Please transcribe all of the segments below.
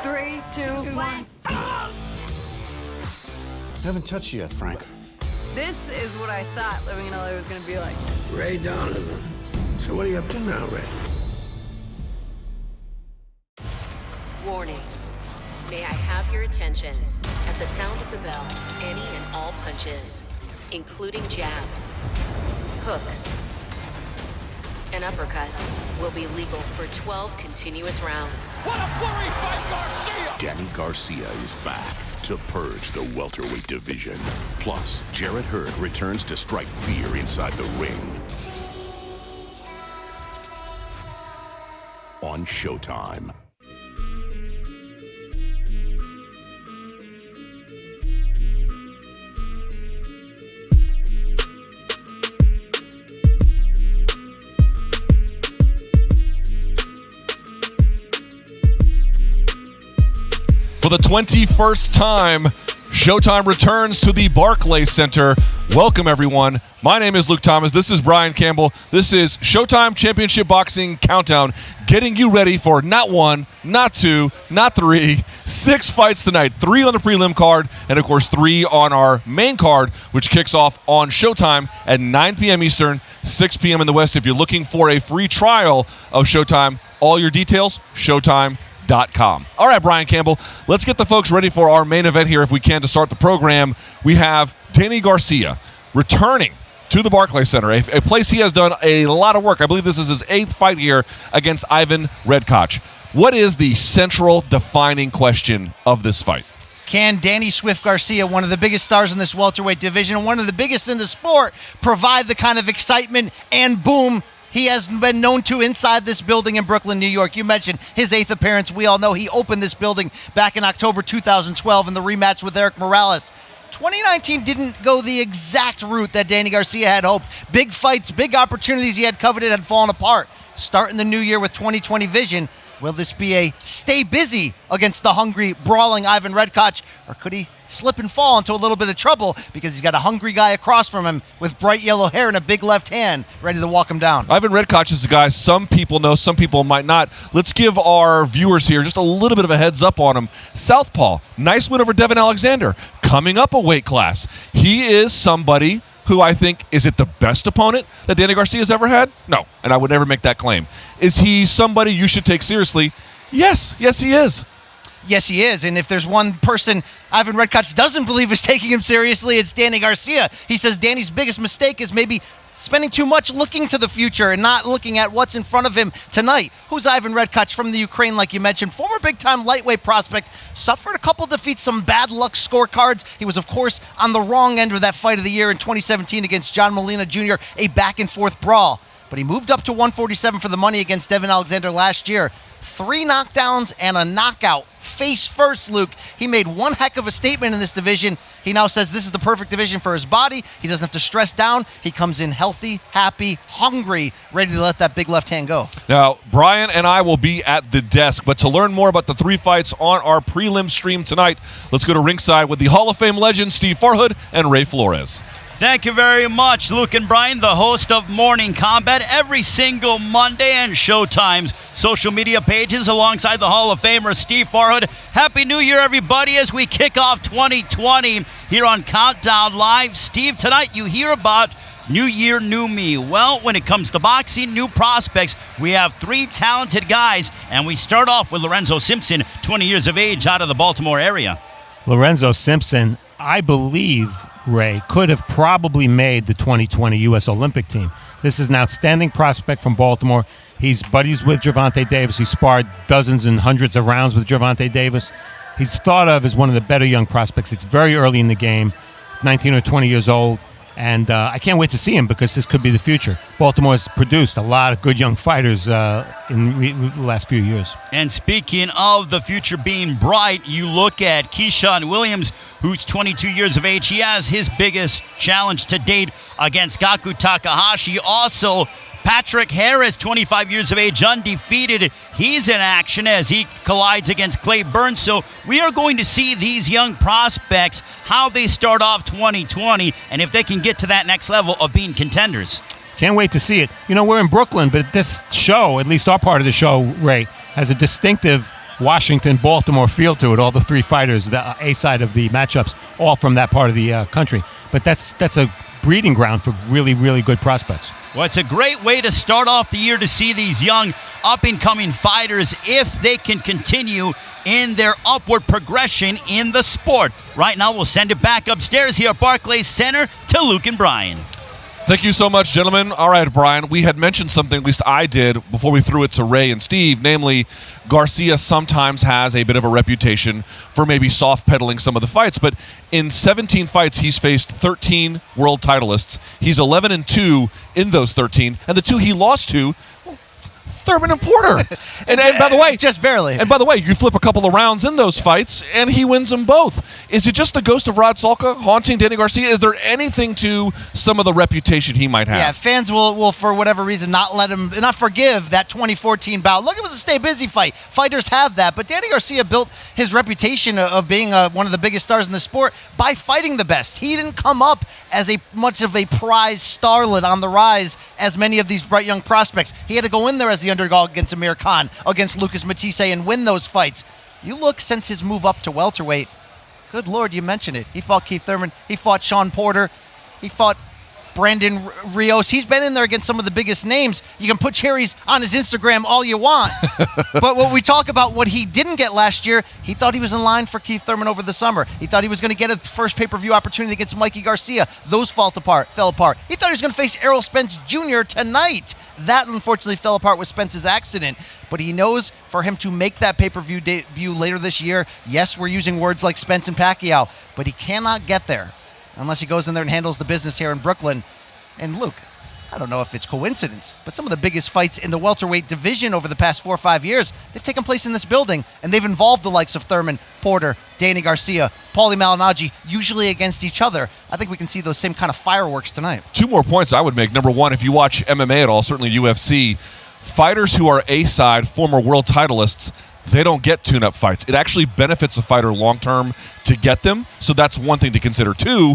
3, 2, 1. Haven't touched you yet, Frank. This is what I thought living in LA was going to be like. Ray Donovan. So what are you up to now, Ray? Warning. May I have your attention? At the sound of the bell, any and all punches, including jabs, hooks, and uppercuts, will be legal for 12 continuous rounds. What a flurry by Garcia! Danny Garcia is back to purge the welterweight division. Plus, Jarrett Hurd returns to strike fear inside the ring. On Showtime. For the 21st time, Showtime returns to the Barclays Center. Welcome, everyone. My name is Luke Thomas. This is Brian Campbell. This is Showtime Championship Boxing Countdown, getting you ready for not one, not two, not three, 6 fights tonight. 3 on the prelim card, and of course 3 on our main card, which kicks off on Showtime at 9 p.m. Eastern, 6 p.m. in the West. If you're looking for a free trial of Showtime, all your details, Showtime.com. All right, Brian Campbell, let's get the folks ready for our main event here if we can to start the program. We have Danny Garcia returning to the Barclays Center, a place he has done a lot of work. I believe this is his 8th fight here against Ivan Redkach. What is the central defining question of this fight? Can Danny Swift Garcia, one of the biggest stars in this welterweight division, one of the biggest in the sport, provide the kind of excitement and boom he has been known to inside this building in Brooklyn, New York? You mentioned his 8th appearance. We all know he opened this building back in October 2012 in the rematch with Eric Morales. 2019 didn't go the exact route that Danny Garcia had hoped. Big fights, big opportunities he had coveted had fallen apart. Starting the new year with 2020 vision, will this be a stay busy against the hungry, brawling Ivan Redkach, or could he slip and fall into a little bit of trouble because he's got a hungry guy across from him with bright yellow hair and a big left hand ready to walk him down? Ivan Redkach is a guy some people know, some people might not. Let's give our viewers here just a little bit of a heads up on him. Southpaw, nice win over Devin Alexander, coming up a weight class. He is somebody who I think, is it the best opponent that Danny Garcia's ever had? No, and I would never make that claim. Is he somebody you should take seriously? Yes, he is. Yes, he is. And if there's one person Ivan Redkach doesn't believe is taking him seriously, it's Danny Garcia. He says Danny's biggest mistake is maybe spending too much looking to the future and not looking at what's in front of him tonight. Who's Ivan Redkach from the Ukraine, like you mentioned? Former big-time lightweight prospect, suffered a couple defeats, some bad luck scorecards. He was, of course, on the wrong end of that fight of the year in 2017 against John Molina Jr., a back-and-forth brawl. But he moved up to 147 for the money against Devin Alexander last year. 3 knockdowns and a knockout. Face first, Luke. He made one heck of a statement in this division. He now says this is the perfect division for his body. He doesn't have to stress down. He comes in healthy, happy, hungry, ready to let that big left hand go. Now, Brian and I will be at the desk, but to learn more about the 3 fights on our prelim stream tonight, let's go to ringside with the Hall of Fame legends Steve Farhood and Ray Flores. Thank you very much, Luke and Brian, the host of Morning Combat every single Monday, and Showtime's social media pages alongside the Hall of Famer Steve Farhood. Happy New Year, everybody, as we kick off 2020 here on Countdown Live. Steve, tonight you hear about New Year, New Me. Well, when it comes to boxing, new prospects, we have 3 talented guys, and we start off with Lorenzo Simpson, 20 years of age, out of the Baltimore area. Lorenzo Simpson, I believe, Ray, could have probably made the 2020 U.S. Olympic team. This is an outstanding prospect from Baltimore. He's buddies with Gervonta Davis. He sparred dozens and hundreds of rounds with Gervonta Davis. He's thought of as one of the better young prospects. It's very early in the game. He's 19 or 20 years old. And I can't wait to see him because this could be the future. Baltimore's produced a lot of good young fighters in the last few years. And speaking of the future being bright, you look at Keyshawn Williams, who's 22 years of age. He has his biggest challenge to date against Gaku Takahashi. Also, Patrick Harris, 25 years of age, undefeated. He's in action as he collides against Clay Burns. So we are going to see these young prospects, how they start off 2020, and if they can get to that next level of being contenders. Can't wait to see it. You know, we're in Brooklyn, but this show, at least our part of the show, Ray, has a distinctive Washington, Baltimore feel to it. All the three fighters, the A side of the matchups, all from that part of the country. But that's a breeding ground for really, really good prospects. Well, it's a great way to start off the year to see these young up-and-coming fighters if they can continue in their upward progression in the sport. Right now, we'll send it back upstairs here at Barclays Center to Luke and Brian. Thank you so much, gentlemen. All right, Brian, we had mentioned something, at least I did, before we threw it to Ray and Steve, namely Garcia sometimes has a bit of a reputation for maybe soft-pedaling some of the fights, but in 17 fights, he's faced 13 world titleists. He's 11-2 in those 13, and the two he lost to, Thurman and Porter. and by the way, just barely. And by the way, you flip a couple of rounds in those fights, and he wins them both. Is it just the ghost of Rod Salka haunting Danny Garcia? Is there anything to some of the reputation he might have? Yeah, fans will for whatever reason not forgive that 2014 bout. Look, it was a stay busy fight. Fighters have that, but Danny Garcia built his reputation of being one of the biggest stars in the sport by fighting the best. He didn't come up as much of a prize starlet on the rise as many of these bright young prospects. He had to go in there as the underdog against Amir Khan, against Lucas Matisse, and win those fights. You look since his move up to welterweight, good Lord, you mentioned it. He fought Keith Thurman. He fought Sean Porter. He fought Brandon Rios. He's been in there against some of the biggest names. You can put cherries on his Instagram all you want. But when we talk about what he didn't get last year, he thought he was in line for Keith Thurman over the summer. He thought he was going to get a first pay-per-view opportunity against Mikey Garcia. Those fell apart. He thought he was going to face Errol Spence Jr. tonight. That, unfortunately, fell apart with Spence's accident. But he knows for him to make that pay-per-view debut later this year, yes, we're using words like Spence and Pacquiao, but he cannot get there unless he goes in there and handles the business here in Brooklyn. And Luke, I don't know if it's coincidence, but some of the biggest fights in the welterweight division over the past 4 or 5 years, they've taken place in this building, and they've involved the likes of Thurman, Porter, Danny Garcia, Paulie Malignaggi, usually against each other. I think we can see those same kind of fireworks tonight. 2 more points I would make. Number one, if you watch MMA at all, certainly UFC, fighters who are A-side, former world titleists, they don't get tune-up fights. It actually benefits a fighter long-term to get them, so that's one thing to consider. 2,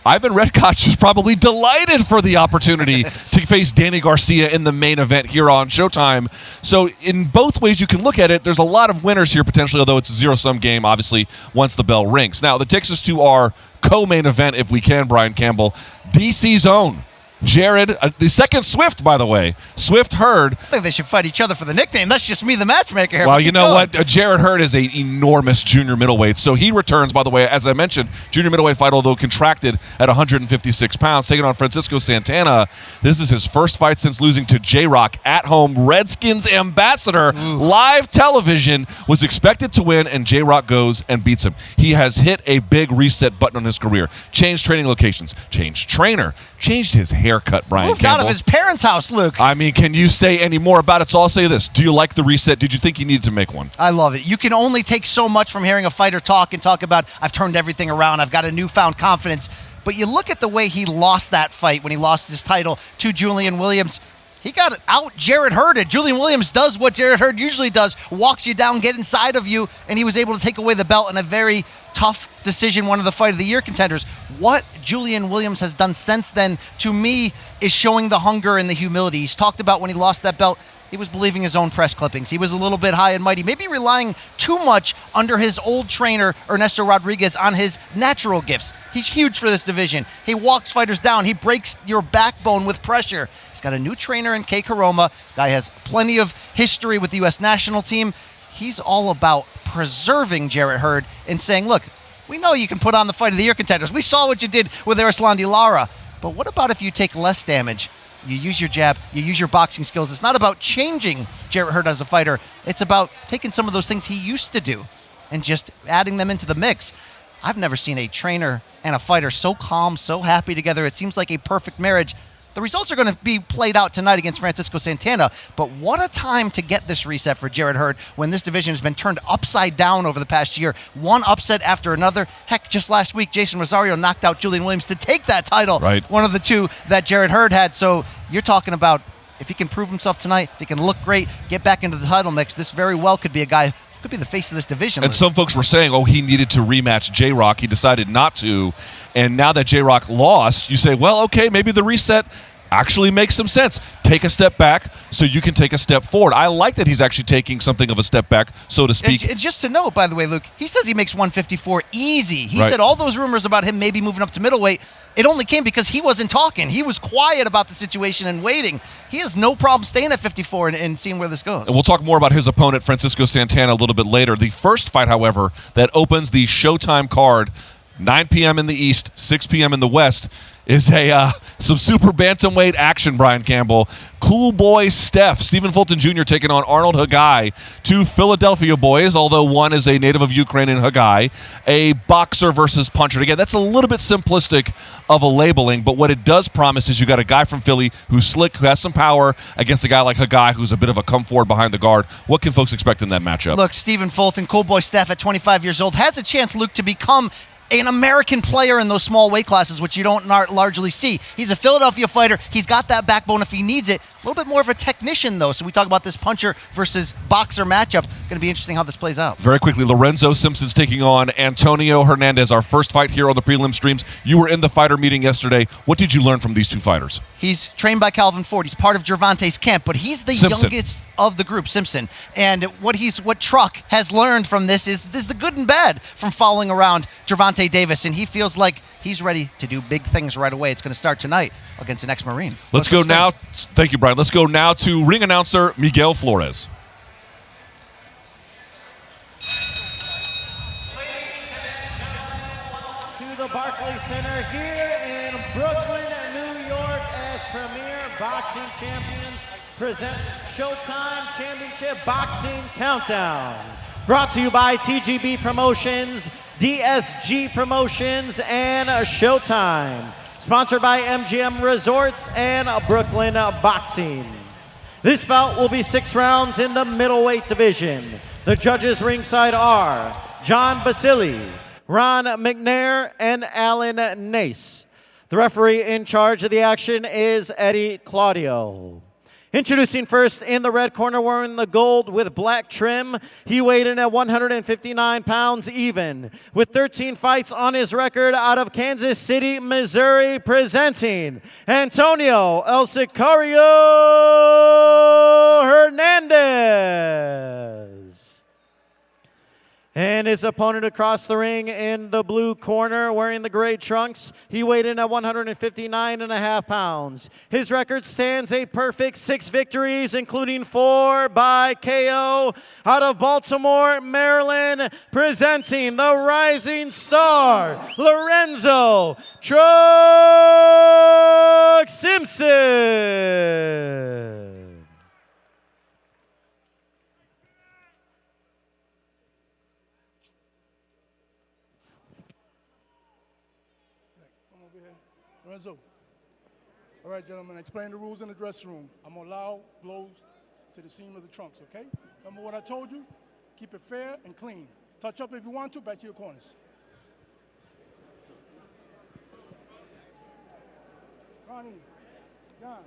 Ivan Redkach is probably delighted for the opportunity to face Danny Garcia in the main event here on Showtime. So in both ways you can look at it, there's a lot of winners here potentially, although it's a zero-sum game, obviously, once the bell rings. Now, that takes us to our co-main event, if we can, Brian Campbell. DC's own Jared, the second Swift, by the way. Swift Hurd. I think they should fight each other for the nickname. That's just me, the matchmaker here. Well, you know what? Jared Hurd is an enormous junior middleweight. So he returns, by the way, as I mentioned, junior middleweight fight, although contracted at 156 pounds, taking on Francisco Santana. This is his first fight since losing to J-Rock at home. Redskins ambassador, live television, was expected to win, and J-Rock goes and beats him. He has hit a big reset button on his career. Changed training locations, changed trainer, changed his haircut, Brian Moved Campbell. out of his parents' house, Luke. I mean, can you say any more about it? So I'll say this. Do you like the reset? Did you think he needed to make one? I love it. You can only take so much from hearing a fighter talk and talk about, I've turned everything around, I've got a newfound confidence. But you look at the way he lost that fight when he lost his title to Julian Williams. He got out Jared Hurded. Julian Williams does what Jared Hurd usually does, walks you down, get inside of you, and he was able to take away the belt in a very tough decision, one of the Fight of the Year contenders. What Julian Williams has done since then, to me, is showing the hunger and the humility. He's talked about when he lost that belt, he was believing his own press clippings. He was a little bit high and mighty, maybe relying too much under his old trainer, Ernesto Rodriguez, on his natural gifts. He's huge for this division. He walks fighters down. He breaks your backbone with pressure. He's got a new trainer in Kei Karoma. Guy has plenty of history with the U.S. national team. He's all about preserving Jarrett Hurd and saying, look, we know you can put on the Fight of the Year contenders. We saw what you did with Erislandy Lara. But what about if you take less damage? You use your jab, you use your boxing skills. It's not about changing Jarrett Hurd as a fighter. It's about taking some of those things he used to do and just adding them into the mix. I've never seen a trainer and a fighter so calm, so happy together. It seems like a perfect marriage. The results are going to be played out tonight against Francisco Santana, but what a time to get this reset for Jarrett Hurd when this division has been turned upside down over the past year. One upset after another. Heck, just last week, Jason Rosario knocked out Julian Williams to take that title. Right. One of the two that Jarrett Hurd had. So you're talking about if he can prove himself tonight, if he can look great, get back into the title mix, this very well could be a guy could be the face of this division. And some folks were saying, oh, he needed to rematch J-Rock. He decided not to. And now that J-Rock lost, you say, well, okay, maybe the reset actually makes some sense. Take a step back so you can take a step forward. I like that he's actually taking something of a step back, so to speak. And just to note, by the way, Luke, he says he makes 154 easy. He Right. said all those rumors about him maybe moving up to middleweight, it only came because he wasn't talking. He was quiet about the situation and waiting. He has no problem staying at 54 and seeing where this goes. And we'll talk more about his opponent, Francisco Santana, a little bit later. The first fight, however, that opens the Showtime card, 9 p.m. in the East, 6 p.m. in the West, is some super bantamweight action, Brian Campbell. Cool boy Stephen Fulton Jr. taking on Arnold Hagai. Two Philadelphia boys, although one is a native of Ukraine in Hagai. A boxer versus puncher. Again, that's a little bit simplistic of a labeling, but what it does promise is you got a guy from Philly who's slick, who has some power, against a guy like Hagai who's a bit of a come forward behind the guard. What can folks expect in that matchup? Look, Stephen Fulton, cool boy Steph at 25 years old, has a chance, Luke, to become an American player in those small weight classes, which you don't largely see. He's a Philadelphia fighter. He's got that backbone if he needs it. A little bit more of a technician, though. So we talk about this puncher versus boxer matchup. Going to be interesting how this plays out. Very quickly, Lorenzo Simpson's taking on Antonio Hernandez, our first fight here on the prelim streams. You were in the fighter meeting yesterday. What did you learn from these two fighters? He's trained by Calvin Ford. He's part of Gervante's camp, but he's the youngest of the group, Simpson. And what Truck has learned from this is the good and bad from following around Gervonta Davis, and he feels like he's ready to do big things right away. It's going to start tonight against an ex-Marine. Let's go now. Thank you, Brian. Let's go now to ring announcer Miguel Flores. To the Barclays Center here in Brooklyn, New York, as Premier Boxing Champions presents Showtime Championship Boxing Countdown. Brought to you by TGB Promotions, DSG Promotions, and Showtime. Sponsored by MGM Resorts and Brooklyn Boxing. This bout will be 6 rounds in the middleweight division. The judges ringside are John Basili, Ron McNair, and Alan Nace. The referee in charge of the action is Eddie Claudio. Introducing first in the red corner, wearing the gold with black trim. He weighed in at 159 pounds even. With 13 fights on his record, out of Kansas City, Missouri, presenting Antonio El Sicario Hernandez. And his opponent across the ring in the blue corner, wearing the gray trunks. He weighed in at 159.5 pounds. His record stands a perfect 6 victories, including 4 by KO. Out of Baltimore, Maryland, presenting the rising star, Lorenzo Truck Simpson. Lorenzo. All right, gentlemen, explain the rules in the dressing room. I'm going to allow blows to the seam of the trunks, okay? Remember what I told you? Keep it fair and clean. Touch up if you want to, back to your corners. Connie, John.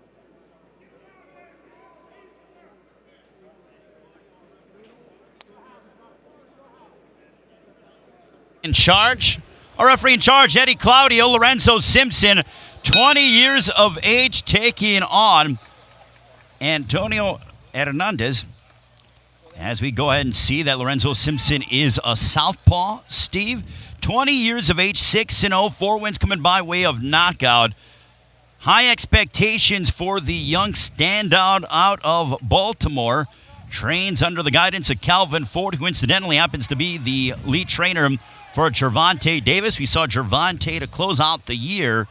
In charge, our referee in charge, Eddie Claudio, Lorenzo Simpson, 20 years of age, taking on Antonio Hernandez. As we go ahead and see that Lorenzo Simpson is a southpaw, Steve. 20 years of age, 6-0, 4 wins coming by way of knockout. High expectations for the young standout out of Baltimore. Trains under the guidance of Calvin Ford, who incidentally happens to be the lead trainer for Gervonta Davis. We saw Gervonta to close out the year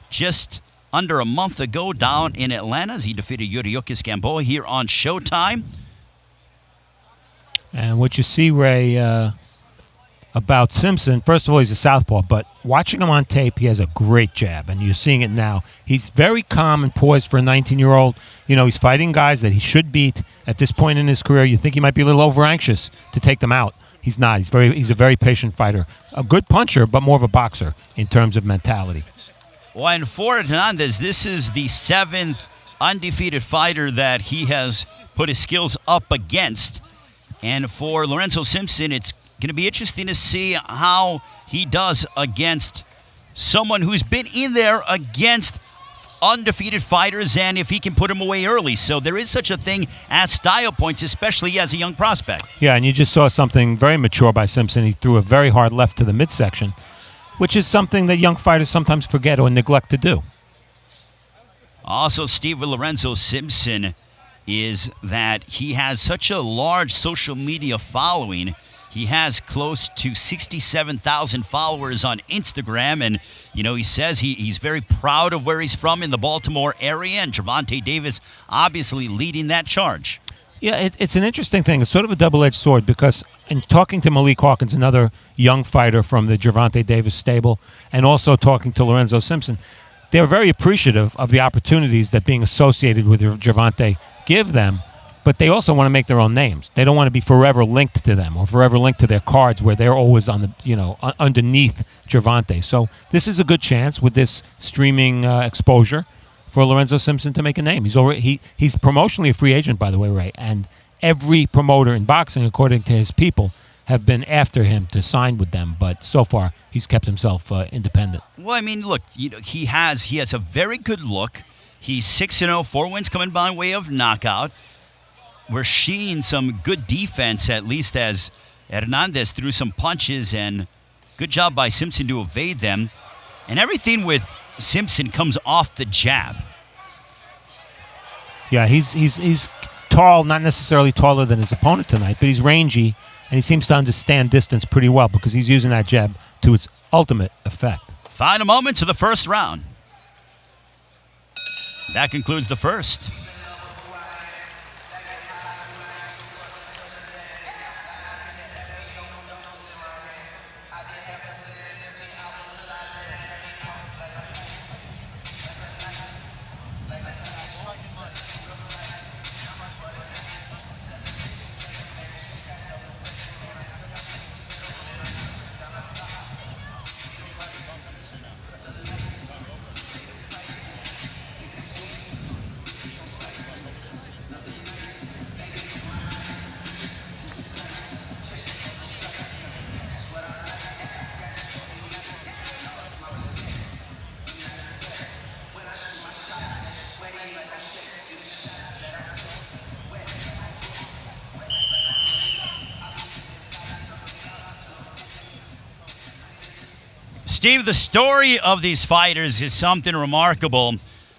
just under a month ago down in Atlanta as he defeated Yuriokis Gamboa here on Showtime. And what you see, Ray, about Simpson, first of all, he's a southpaw, but watching him on tape, he has a great jab, and you're seeing it now. He's very calm and poised for a 19-year-old. You know, he's fighting guys that he should beat at this point in his career. You think he might be a little over-anxious to take them out. He's not. He's a very patient fighter. A good puncher, but more of a boxer in terms of mentality. Well, and for Hernandez, this is the 7th undefeated fighter that he has put his skills up against. And for Lorenzo Simpson, it's going to be interesting to see how he does against someone who's been in there against undefeated fighters and if he can put him away early. So there is such a thing as style points, especially as a young prospect. Yeah, and you just saw something very mature by Simpson. He threw a very hard left to the midsection, which is something that young fighters sometimes forget or neglect to do. Also, Steve, with Lorenzo Simpson is that he has such a large social media following. He has close to 67,000 followers on Instagram, and, he says he's very proud of where he's from in the Baltimore area, and Gervonta Davis obviously leading that charge. Yeah, it's an interesting thing. It's sort of a double-edged sword because in talking to Malik Hawkins, another young fighter from the Gervonta Davis stable, and also talking to Lorenzo Simpson, they're very appreciative of the opportunities that being associated with Gervonta give them, but they also want to make their own names. They don't want to be forever linked to them or forever linked to their cards where they're always on the, underneath Gervonta. So this is a good chance with this streaming exposure for Lorenzo Simpson to make a name. He's promotionally a free agent, by the way, Ray, and every promoter in boxing, according to his people, have been after him to sign with them, but so far he's kept himself independent. Well, I mean, look, he has a very good look. He's 6-0, 4 wins coming by way of knockout. We're seeing some good defense, at least as Hernandez threw some punches, and good job by Simpson to evade them. And everything with Simpson comes off the jab. Yeah, he's tall, not necessarily taller than his opponent tonight, but he's rangy, and he seems to understand distance pretty well because he's using that jab to its ultimate effect. Final moments of the first round. That concludes the first. Steve, the story of these fighters is something remarkable.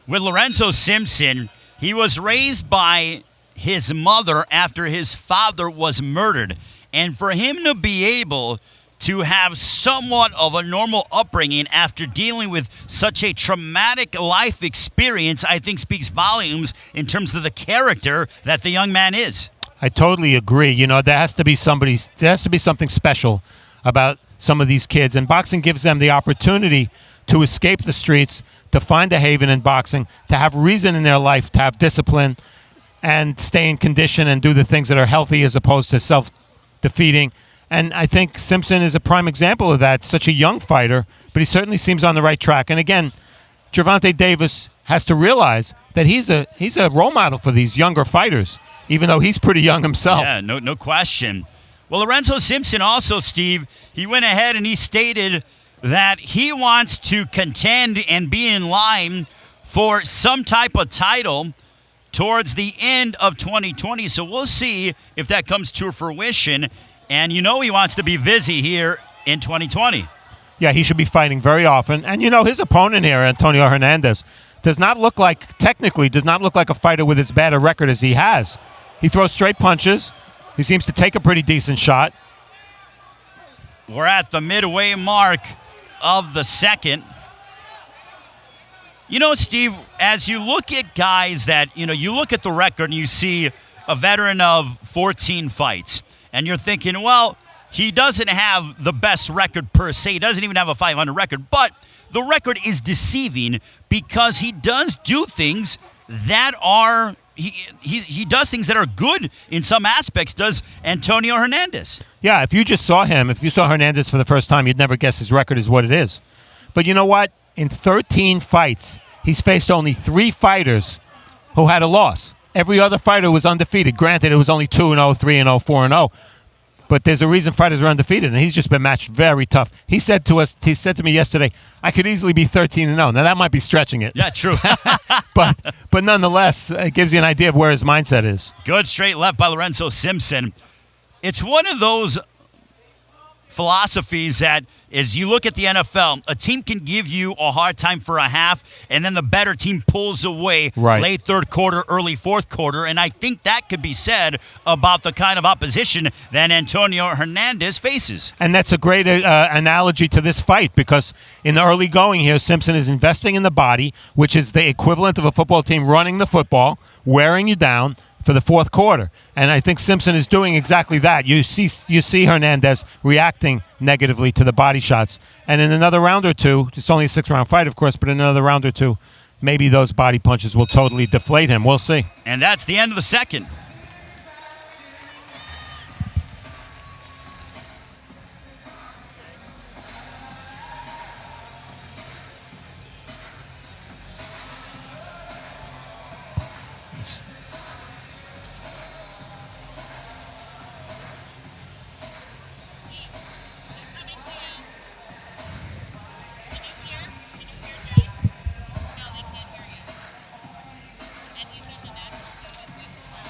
With Lorenzo Simpson, he was raised by his mother after his father was murdered. And for him to be able to have somewhat of a normal upbringing after dealing with such a traumatic life experience, I think speaks volumes in terms of the character that the young man is. I totally agree. There has to be something special about some of these kids, and boxing gives them the opportunity to escape the streets, to find a haven in boxing, to have reason in their life, to have discipline and stay in condition and do the things that are healthy as opposed to self-defeating. And I think Simpson is a prime example of that. Such a young fighter, but he certainly seems on the right track. And again, Gervonta Davis has to realize that he's a role model for these younger fighters, even though he's pretty young himself. Yeah, no question. Well, Lorenzo Simpson also, Steve, he went ahead and he stated that he wants to contend and be in line for some type of title towards the end of 2020. So we'll see if that comes to fruition. And he wants to be busy here in 2020. Yeah, he should be fighting very often. And his opponent here, Antonio Hernandez, does not look like a fighter with as bad a record as he has. He throws straight punches. He seems to take a pretty decent shot. We're at the midway mark of the second. Steve, as you look at guys that, you look at the record and you see a veteran of 14 fights, and you're thinking, well, he doesn't have the best record per se. He doesn't even have a 500 record, but the record is deceiving because he does do things that are he does things that are good in some aspects, does Antonio Hernandez. Yeah, if you saw Hernandez for the first time, you'd never guess his record is what it is. But you know what? In 13 fights, he's faced only 3 fighters who had a loss. Every other fighter was undefeated. Granted, it was only 2-0, 3-0, 4-0. But there's a reason fighters are undefeated, and he's just been matched very tough. He said to me yesterday, I could easily be 13-0. Now, that might be stretching it. Yeah, true. but nonetheless, it gives you an idea of where his mindset is. Good straight left by Lorenzo Simpson. It's one of those philosophies that is you look at the NFL, a team can give you a hard time for a half, and then the better team pulls away late third quarter, early fourth quarter, and I think that could be said about the kind of opposition that Antonio Hernandez faces. And that's a great analogy to this fight, because in the early going here, Simpson is investing in the body, which is the equivalent of a football team running the football, wearing you down for the fourth quarter. And I think Simpson is doing exactly that. You see Hernandez reacting negatively to the body shots. And in another round or two, it's only a 6-round fight, of course, but in another round or two, maybe those body punches will totally deflate him. We'll see. And that's the end of the second.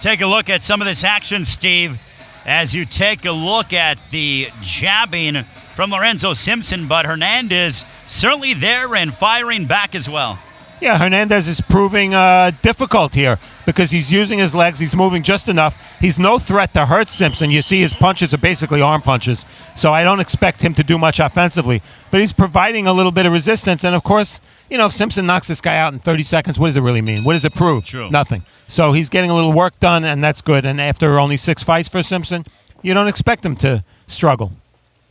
Take a look at some of this action, Steve, as you take a look at the jabbing from Lorenzo Simpson, but Hernandez certainly there and firing back as well. Yeah, Hernandez is proving difficult here because he's using his legs. He's moving just enough. He's no threat to hurt Simpson. You see his punches are basically arm punches, so I don't expect him to do much offensively. But he's providing a little bit of resistance, and of course, you know, if Simpson knocks this guy out in 30 seconds, what does it really mean? What does it prove? True. Nothing. So he's getting a little work done, and that's good. And after only 6 fights for Simpson, you don't expect him to struggle.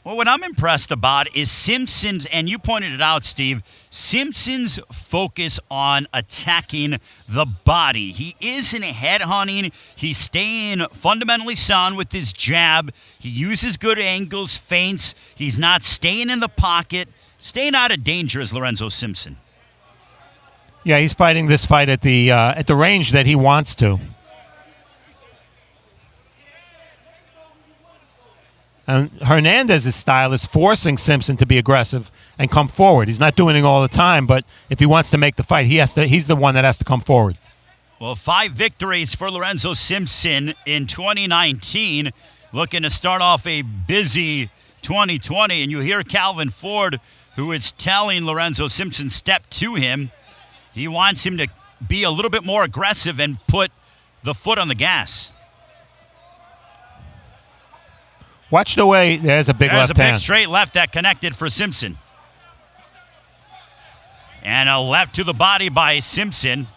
Well, what I'm impressed about is Simpson's, and you pointed it out, Steve, Simpson's focus on attacking the body. He isn't headhunting. He's staying fundamentally sound with his jab. He uses good angles, feints. He's not staying in the pocket, staying out of danger as Lorenzo Simpson. Yeah, he's fighting this fight at the range that he wants to. And Hernandez's style is forcing Simpson to be aggressive and come forward. He's not doing it all the time, but if he wants to make the fight, he's the one that has to come forward. Well, 5 victories for Lorenzo Simpson in 2019. Looking to start off a busy 2020. And you hear Calvin Ford, who is telling Lorenzo Simpson step to him. He wants him to be a little bit more aggressive and put the foot on the gas. Watch the way. There's a big left hand. There's a big straight left that connected for Simpson. And a left to the body by Simpson.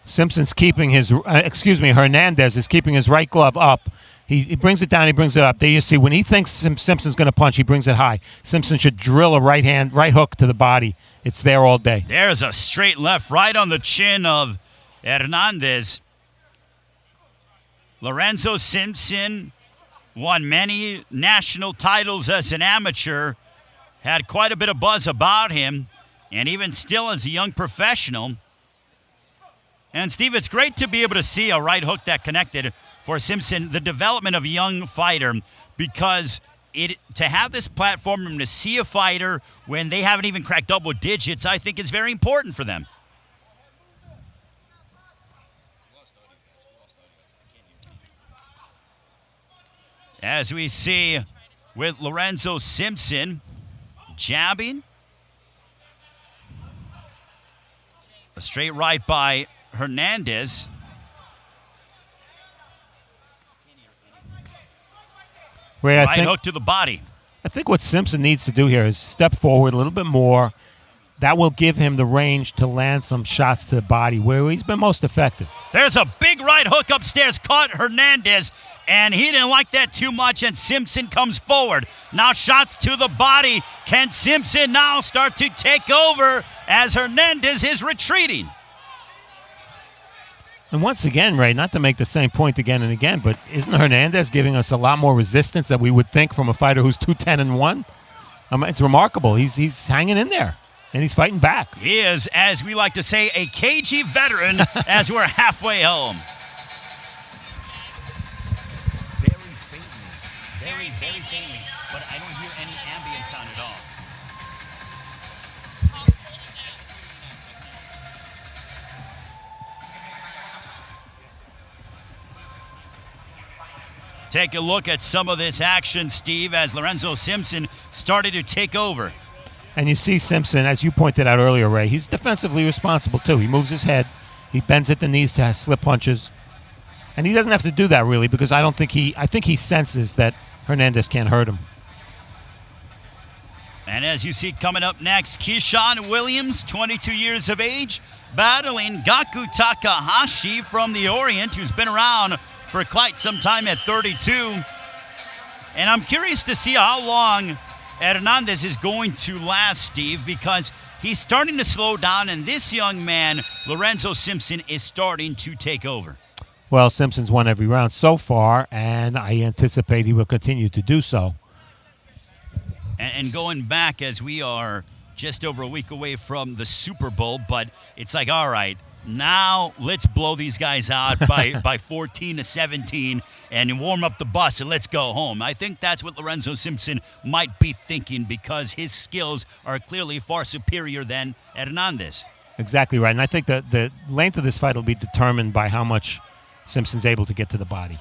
Simpson's keeping his, Hernandez is keeping his right glove up. He brings it down, he brings it up. There you see, when he thinks Simpson's going to punch, he brings it high. Simpson should drill a right hook to the body. It's there all day. There's a straight left right on the chin of Hernandez. Lorenzo Simpson won many national titles as an amateur, had quite a bit of buzz about him, and even still as a young professional. And, Steve, it's great to be able to see a right hook that connected for Simpson, the development of a young fighter, because to have this platform and to see a fighter when they haven't even cracked double digits, I think is very important for them. As we see with Lorenzo Simpson jabbing. A straight right by Hernandez. Right hook to the body. I think what Simpson needs to do here is step forward a little bit more. That will give him the range to land some shots to the body where he's been most effective. There's a big right hook upstairs, caught Hernandez, and he didn't like that too much, and Simpson comes forward. Now shots to the body. Can Simpson now start to take over as Hernandez is retreating? And once again, Ray, not to make the same point again and again, but isn't Hernandez giving us a lot more resistance that we would think from a fighter who's 210-1? It's remarkable. He's hanging in there, and he's fighting back. He is, as we like to say, a cagey veteran as we're halfway home. Very very, very faintly, but I don't hear any ambient sound at all. Take a look at some of this action, Steve, as Lorenzo Simpson started to take over. And you see Simpson, as you pointed out earlier, Ray, he's defensively responsible too. He moves his head, he bends at the knees to slip punches. And he doesn't have to do that really because I think he senses that Hernandez can't hurt him. And as you see coming up next, Keyshawn Williams, 22 years of age, battling Gaku Takahashi from the Orient, who's been around for quite some time at 32. And I'm curious to see how long Hernandez is going to last, Steve, because he's starting to slow down, and this young man, Lorenzo Simpson, is starting to take over. Well, Simpson's won every round so far, and I anticipate he will continue to do so. And going back, as we are just over a week away from the Super Bowl, but it's like, all right, now let's blow these guys out by 14-17 and warm up the bus and let's go home. I think that's what Lorenzo Simpson might be thinking because his skills are clearly far superior than Hernandez. Exactly right. And I think that the length of this fight will be determined by how much Simpson's able to get to the body.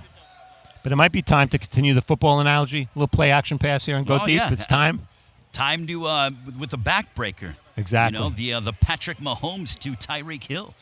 But it might be time to continue the football analogy. A little play action pass here and go deep. Yeah. It's time. Time to with the backbreaker. Exactly. You know, the Patrick Mahomes to Tyreek Hill.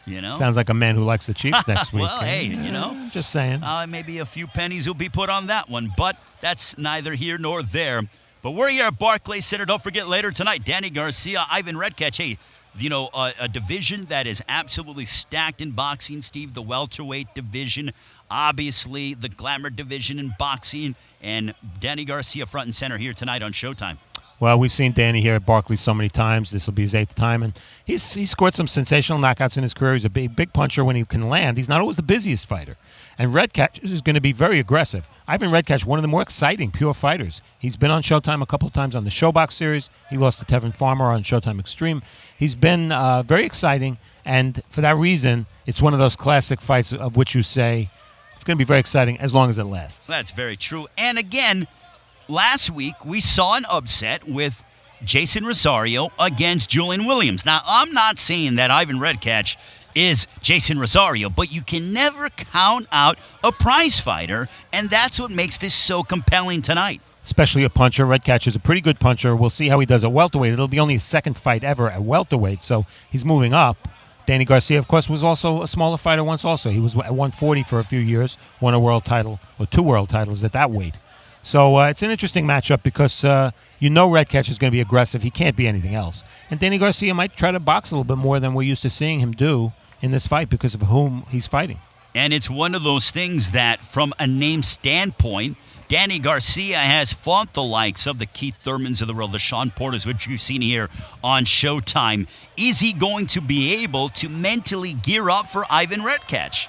You know, sounds like a man who likes the Chiefs next week. Well, hey, you know, just saying. Maybe a few pennies will be put on that one, but that's neither here nor there. But we're here at Barclays Center. Don't forget later tonight, Danny Garcia, Ivan Redkach. Hey, you know, a division that is absolutely stacked in boxing, Steve, the welterweight division, obviously the glamour division in boxing, and Danny Garcia front and center here tonight on Showtime. Well, we've seen Danny here at Barclays so many times. This will be his 8th time, and he's scored some sensational knockouts in his career. He's a big puncher when he can land. He's not always the busiest fighter. And Redkach is going to be very aggressive. Ivan Redkach, one of the more exciting pure fighters. He's been on Showtime a couple of times on the ShowBox series. He lost to Tevin Farmer on Showtime Extreme. He's been very exciting, and for that reason, it's one of those classic fights of which you say it's going to be very exciting as long as it lasts. That's very true. And again, last week we saw an upset with Jason Rosario against Julian Williams. Now, I'm not saying that Ivan Redkach is Jason Rosario, but you can never count out a prize fighter, and that's what makes this so compelling tonight. Especially a puncher. Redkach is a pretty good puncher. We'll see how he does at welterweight. It'll be only his 2nd fight ever at welterweight, so he's moving up. Danny Garcia, of course, was also a smaller fighter once also. He was at 140 for a few years, won a world title, or 2 world titles at that weight. So it's an interesting matchup because you know Redkach is going to be aggressive. He can't be anything else. And Danny Garcia might try to box a little bit more than we're used to seeing him do in this fight because of whom he's fighting. And it's one of those things that, from a name standpoint, Danny Garcia has fought the likes of the Keith Thurmans of the world, the Sean Porters, which you've seen here on Showtime. Is he going to be able to mentally gear up for Ivan Redkach?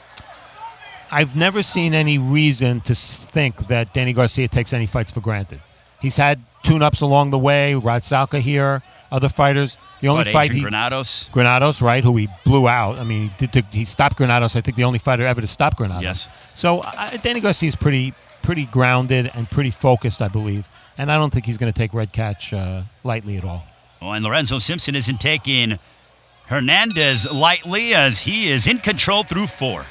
I've never seen any reason to think that Danny Garcia takes any fights for granted. He's had tune-ups along the way, Rod Salka here, other fighters. The only fight Granados, right, who he blew out. I mean, he stopped Granados. I think the only fighter ever to stop Granados. Yes. So Danny Garcia is pretty grounded and pretty focused, I believe. And I don't think he's going to take Redkach lightly at all. Oh, and Lorenzo Simpson isn't taking Hernandez lightly as he is in control through 4.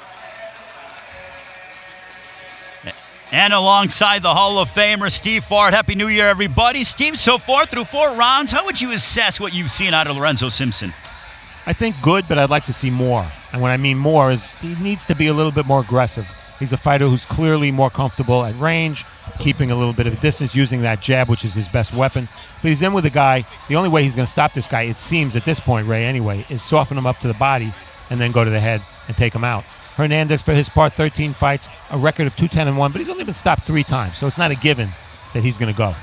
And alongside the Hall of Famer, Steve Ford. Happy New Year, everybody. Steve, so far through 4 rounds, how would you assess what you've seen out of Lorenzo Simpson? I think good, but I'd like to see more. And what I mean more is he needs to be a little bit more aggressive. He's a fighter who's clearly more comfortable at range, keeping a little bit of a distance, using that jab, which is his best weapon. But he's in with a guy. The only way he's going to stop this guy, it seems at this point, Ray, anyway, is soften him up to the body and then go to the head and take him out. Hernandez, for his part, 13 fights, a record of 2-10-1, but he's only been stopped 3 times, so it's not a given that he's going to go.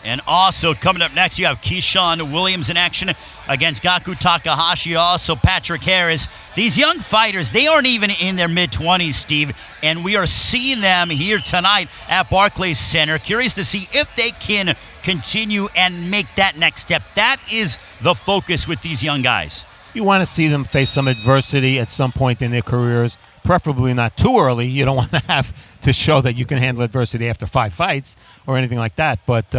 And also coming up next, you have Keeshond Williams in action against Gaku Takahashi, also Patrick Harris. These young fighters, they aren't even in their mid-20s, Steve, and we are seeing them here tonight at Barclays Center. Curious to see if they can continue and make that next step. That is the focus with these young guys. You want to see them face some adversity at some point in their careers, preferably not too early. You don't want to have to show that you can handle adversity after 5 fights or anything like that. But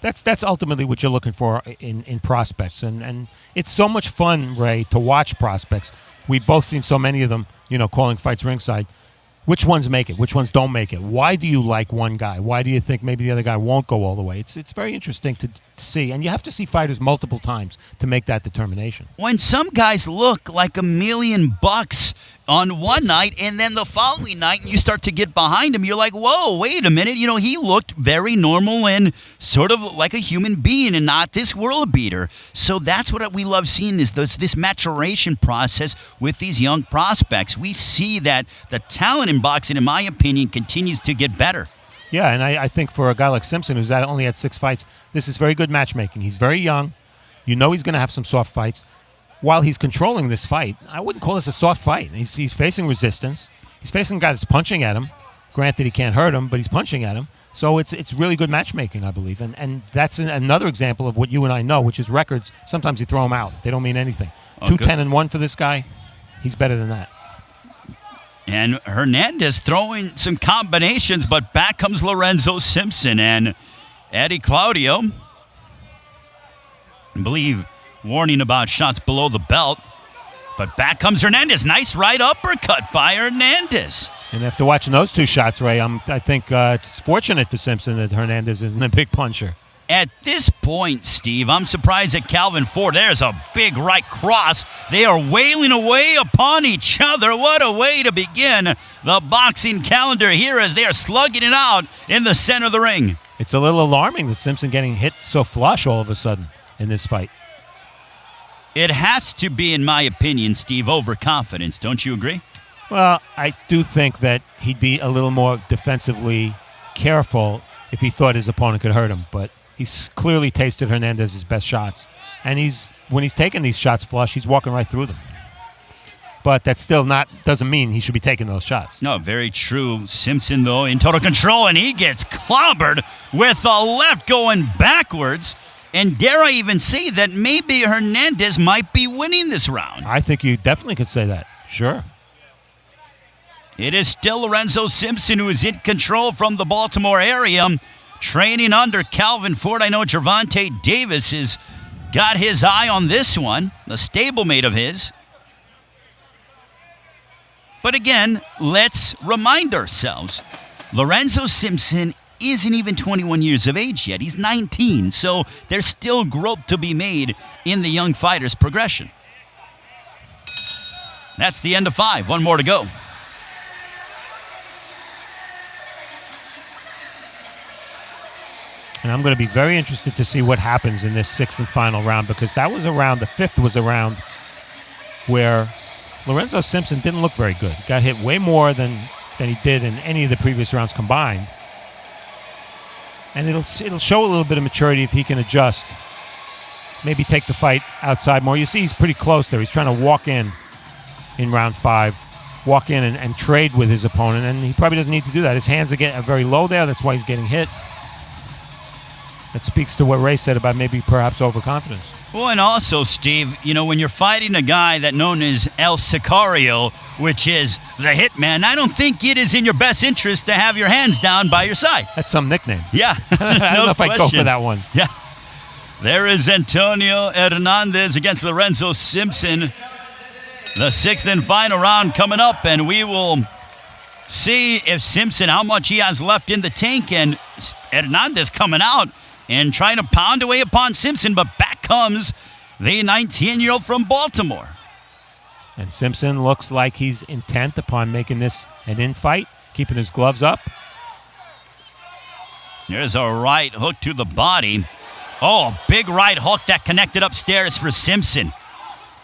that's ultimately what you're looking for in prospects. And it's so much fun, Ray, to watch prospects. We've both seen so many of them, calling fights ringside. Which ones make it? Which ones don't make it? Why do you like one guy? Why do you think maybe the other guy won't go all the way? It's very interesting to see. And you have to see fighters multiple times to make that determination. When some guys look like $1,000,000 on one night and then the following night and you start to get behind him, you're like, whoa, wait a minute. He looked very normal and sort of like a human being and not this world beater. So that's what we love seeing is this maturation process with these young prospects. We see that the talent in boxing, in my opinion, continues to get better. Yeah, and I think for a guy like Simpson, who's only had 6 fights, this is very good matchmaking. He's very young. He's going to have some soft fights. While he's controlling this fight, I wouldn't call this a soft fight. He's facing resistance. He's facing a guy that's punching at him. Granted, he can't hurt him, but he's punching at him. So it's really good matchmaking, I believe. And that's another example of what you and I know, which is records. Sometimes you throw them out. They don't mean anything. 2-10-1 for this guy. He's better than that. And Hernandez throwing some combinations, but back comes Lorenzo Simpson and Eddie Claudio. I believe warning about shots below the belt. But back comes Hernandez. Nice right uppercut by Hernandez. And after watching those 2 shots, Ray, I think it's fortunate for Simpson that Hernandez isn't a big puncher. At this point, Steve, I'm surprised at Calvin Ford. There's a big right cross. They are wailing away upon each other. What a way to begin the boxing calendar here as they are slugging it out in the center of the ring. It's a little alarming that Simpson getting hit so flush all of a sudden in this fight. It has to be, in my opinion, Steve, overconfidence. Don't you agree? Well, I do think that he'd be a little more defensively careful if he thought his opponent could hurt him. But he's clearly tasted Hernandez's best shots. And when he's taking these shots flush, he's walking right through them. But that still doesn't mean he should be taking those shots. No, very true. Simpson, though, in total control, and he gets clobbered with the left going backwards. And dare I even say that maybe Hernandez might be winning this round? I think you definitely could say that. Sure. It is still Lorenzo Simpson who is in control from the Baltimore area, training under Calvin Ford. I know Gervonta Davis has got his eye on this one, the stablemate of his. But again, let's remind ourselves, Lorenzo Simpson isn't even 21 years of age yet. He's 19, so there's still growth to be made in the young fighter's progression. That's the end of 5. 1 more to go. And I'm going to be very interested to see what happens in this 6th and final round, because that was a round, the 5th was a round where Lorenzo Simpson didn't look very good. Got hit way more than he did in any of the previous rounds combined. And it'll show a little bit of maturity if he can adjust. Maybe take the fight outside more. You see he's pretty close there. He's trying to walk in round 5. Walk in and trade with his opponent. And he probably doesn't need to do that. His hands are very low there. That's why he's getting hit. That speaks to what Ray said about maybe perhaps overconfidence. Well, and also, Steve, when you're fighting a guy that known as El Sicario, which is the hitman, I don't think it is in your best interest to have your hands down by your side. That's some nickname. Yeah. I don't know if I'd go for that one. Yeah. There is Antonio Hernandez against Lorenzo Simpson. The 6th and final round coming up, and we will see if Simpson, how much he has left in the tank, and Hernandez coming out and trying to pound away upon Simpson, but back comes the 19-year-old from Baltimore. And Simpson looks like he's intent upon making this an in-fight, keeping his gloves up. There's a right hook to the body. Oh, a big right hook that connected upstairs for Simpson.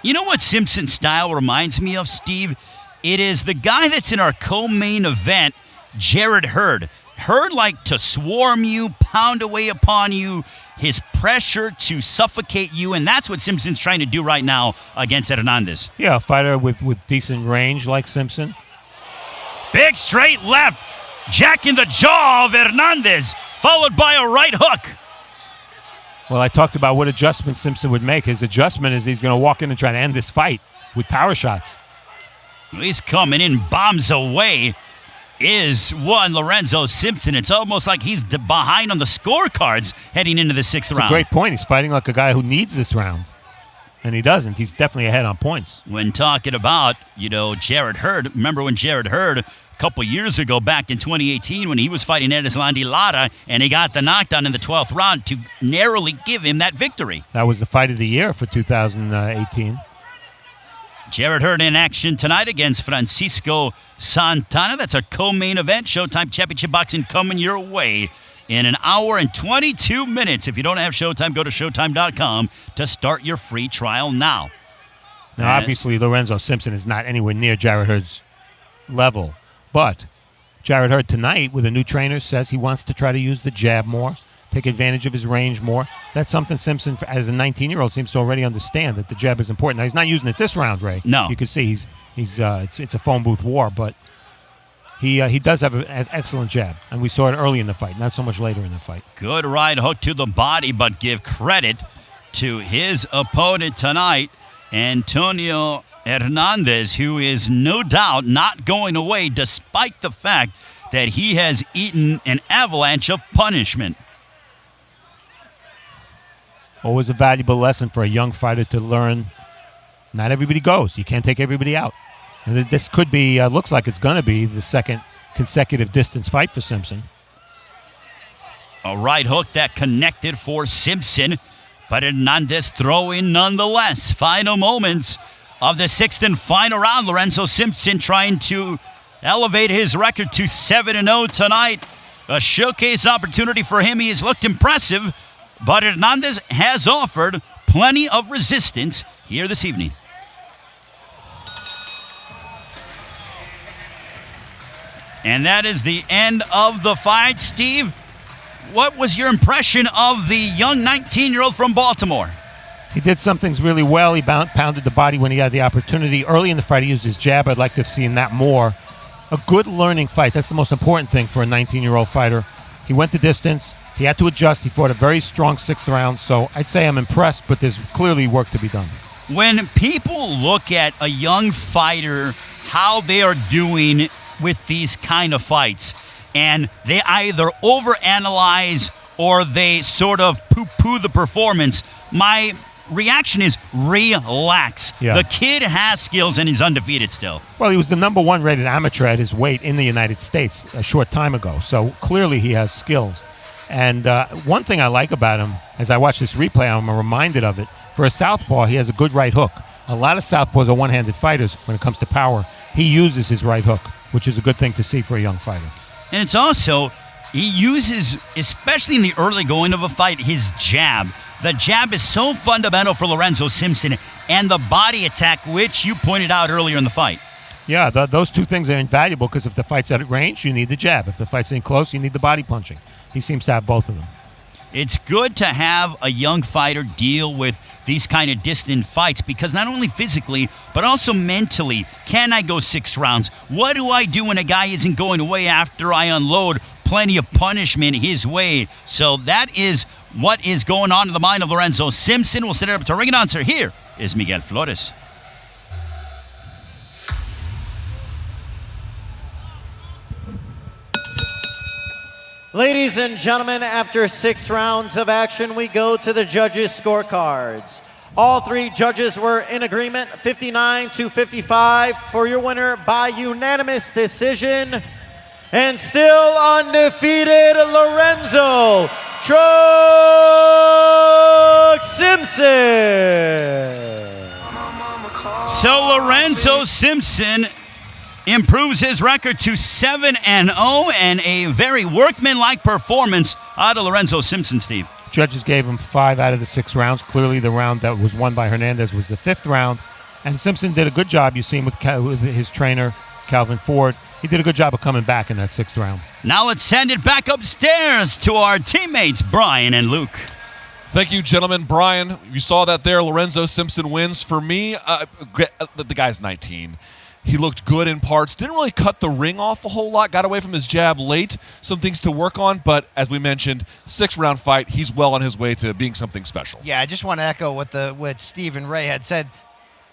You know what Simpson's style reminds me of, Steve? It is the guy that's in our co-main event, Jarrett Hurd. Hurd like to swarm you, pound away upon you, his pressure to suffocate you, and that's what Simpson's trying to do right now against Hernandez. Yeah, a fighter with decent range like Simpson. Big straight left, jacking the jaw of Hernandez, followed by a right hook. Well, I talked about what adjustment Simpson would make. His adjustment is he's going to walk in and try to end this fight with power shots. He's coming in, bombs away. Is one Lorenzo Simpson. It's almost like he's behind on the scorecards heading into the sixth round. That's a great point. He's fighting like a guy who needs this round. And he doesn't. He's definitely ahead on points. When talking about, Jarrett Hurd, remember when Jarrett Hurd a couple years ago back in 2018 when he was fighting Erislandy Lara and he got the knockdown in the 12th round to narrowly give him that victory. That was the fight of the year for 2018. Jarrett Hurd in action tonight against Francisco Santana. That's a co-main event. Showtime Championship Boxing coming your way in an hour and 22 minutes. If you don't have Showtime, go to Showtime.com to start your free trial now. Now, obviously, Lorenzo Simpson is not anywhere near Jarrett Hurd's level. But Jarrett Hurd tonight, with a new trainer, says he wants to try to use the jab more, take advantage of his range more. That's something Simpson, as a 19-year-old, seems to already understand, that the jab is important. Now, he's not using it this round, Ray. No. You can see it's a phone booth war, but he does have an excellent jab, and we saw it early in the fight, not so much later in the fight. Good right hook to the body, but give credit to his opponent tonight, Antonio Hernandez, who is no doubt not going away despite the fact that he has eaten an avalanche of punishment. Always a valuable lesson for a young fighter to learn. Not everybody goes. You can't take everybody out. And this could be, looks like it's going to be, the second consecutive distance fight for Simpson. A right hook that connected for Simpson, but Hernandez throwing nonetheless. Final moments of the sixth and final round. Lorenzo Simpson trying to elevate his record to 7-0 tonight. A showcase opportunity for him. He has looked impressive, but Hernandez has offered plenty of resistance here this evening. And that is the end of the fight. Steve, what was your impression of the young 19-year-old from Baltimore? He did some things really well. He pounded the body when he had the opportunity. Early in the fight, he used his jab. I'd like to have seen that more. A good learning fight. That's the most important thing for a 19-year-old fighter. He went the distance. He had to adjust. He fought a very strong sixth round. So I'd say I'm impressed, but there's clearly work to be done. When people look at a young fighter, how they are doing with these kind of fights, and they either overanalyze or they sort of poo-poo the performance, my reaction is relax. Yeah. The kid has skills and he's undefeated still. Well, he was the number one rated amateur at his weight in the United States a short time ago. So clearly he has skills. And one thing I like about him, as I watch this replay, I'm reminded of it. For a southpaw, he has a good right hook. A lot of southpaws are one-handed fighters when it comes to power. He uses his right hook, which is a good thing to see for a young fighter. And it's also, he uses, especially in the early going of a fight, his jab. The jab is so fundamental for Lorenzo Simpson, and the body attack, which you pointed out earlier in the fight. Yeah, those two things are invaluable because if the fight's at range, you need the jab. If the fight's in close, you need the body punching. He seems to have both of them. It's good to have a young fighter deal with these kind of distant fights because not only physically, but also mentally, can I go 6 rounds? What do I do when a guy isn't going away after I unload plenty of punishment his way? So that is what is going on in the mind of Lorenzo Simpson. We'll set it up to ring announcer. Here is Miguel Flores. Ladies and gentlemen, after 6 rounds of action, we go to the judges' scorecards. All 3 judges were in agreement, 59-55 for your winner by unanimous decision. And still undefeated, Lorenzo "Truck" Simpson. So Lorenzo Simpson improves his record to 7-0 and a very workmanlike performance out of Lorenzo Simpson, Steve. Judges gave him 5 out of the 6 rounds. Clearly the round that was won by Hernandez was the 5th round. And Simpson did a good job. You see him with his trainer, Calvin Ford. He did a good job of coming back in that 6th round. Now let's send it back upstairs to our teammates, Brian and Luke. Thank you, gentlemen. Brian, you saw that there. Lorenzo Simpson wins. For me, the guy's 19. He looked good in parts. Didn't really cut the ring off a whole lot. Got away from his jab late. Some things to work on. But as we mentioned, 6-round fight. He's well on his way to being something special. Yeah, I just want to echo what Steve and Ray had said.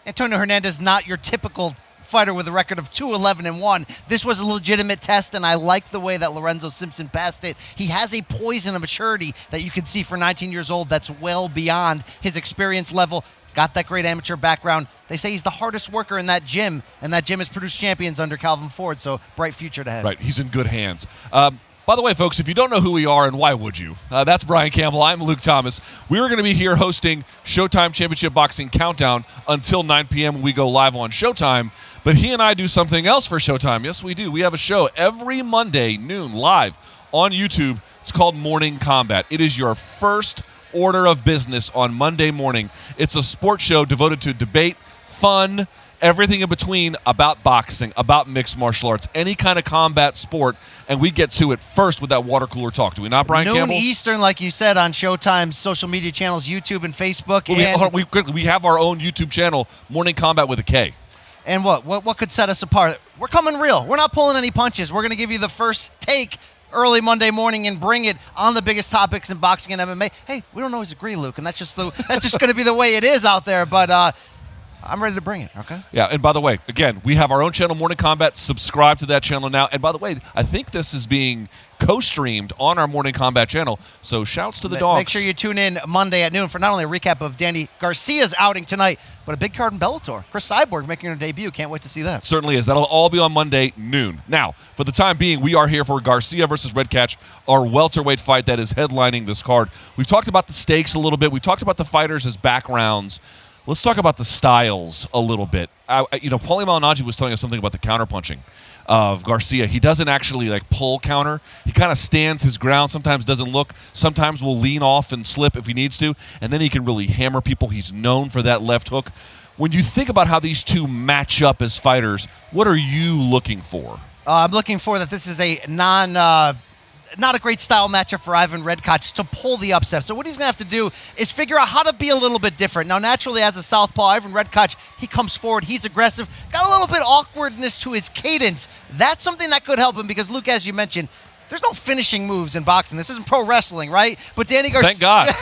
Antonio Hernandez, not your typical fighter with a record of 2-11-1. This was a legitimate test, and I like the way that Lorenzo Simpson passed it. He has a poise and a maturity that you can see for 19 years old that's well beyond his experience level. Got that great amateur background. They say he's the hardest worker in that gym, and that gym has produced champions under Calvin Ford, so bright future ahead. Right, he's in good hands. By the way, folks, if you don't know who we are, and why would you? That's Brian Campbell. I'm Luke Thomas. We are going to be here hosting Showtime Championship Boxing Countdown until 9 p.m. when we go live on Showtime. But he and I do something else for Showtime. Yes, we do. We have a show every Monday, noon, live on YouTube. It's called Morning Combat. It is your first order of business on Monday morning. It's a sports show devoted to debate, fun, everything in between about boxing, about mixed martial arts, any kind of combat sport, and we get to it first with that water cooler talk. Do we not, Brian Campbell? Noon Eastern, like you said, on Showtime's social media channels, YouTube and Facebook. Well, we have our own YouTube channel, Morning Combat with a K. And what could set us apart? We're coming real. We're not pulling any punches. We're going to give you the first take early Monday morning and bring it on the biggest topics in boxing and MMA. Hey, we don't always agree, Luke, and that's just going to be the way it is out there. But I'm ready to bring it, okay? Yeah, and by the way, again, we have our own channel, Morning Combat. Subscribe to that channel now. And by the way, I think this is being co-streamed on our Morning Combat channel, so shouts to the dogs. Make sure you tune in Monday at noon for not only a recap of Danny Garcia's outing tonight, but a big card in Bellator. Chris Cyborg making her debut. Can't wait to see that. Certainly is. That'll all be on Monday, noon. Now, for the time being, we are here for Garcia versus Redkach, our welterweight fight that is headlining this card. We've talked about the stakes a little bit. We talked about the fighters as backgrounds. Let's talk about the styles a little bit. Paulie Malignaggi was telling us something about the counterpunching of Garcia. He doesn't actually pull counter. He kind of stands his ground, sometimes doesn't look, sometimes will lean off and slip if he needs to, and then he can really hammer people. He's known for that left hook. When you think about how these two match up as fighters, what are you looking for? I'm looking for that this is a not a great style matchup for Ivan Redkach to pull the upset. So what he's going to have to do is figure out how to be a little bit different. Now, naturally, as a southpaw, Ivan Redkach, he comes forward, he's aggressive, got a little bit awkwardness to his cadence. That's something that could help him because, Luke, as you mentioned, there's no finishing moves in boxing. This isn't pro wrestling, right? But Danny Garcia, thank God.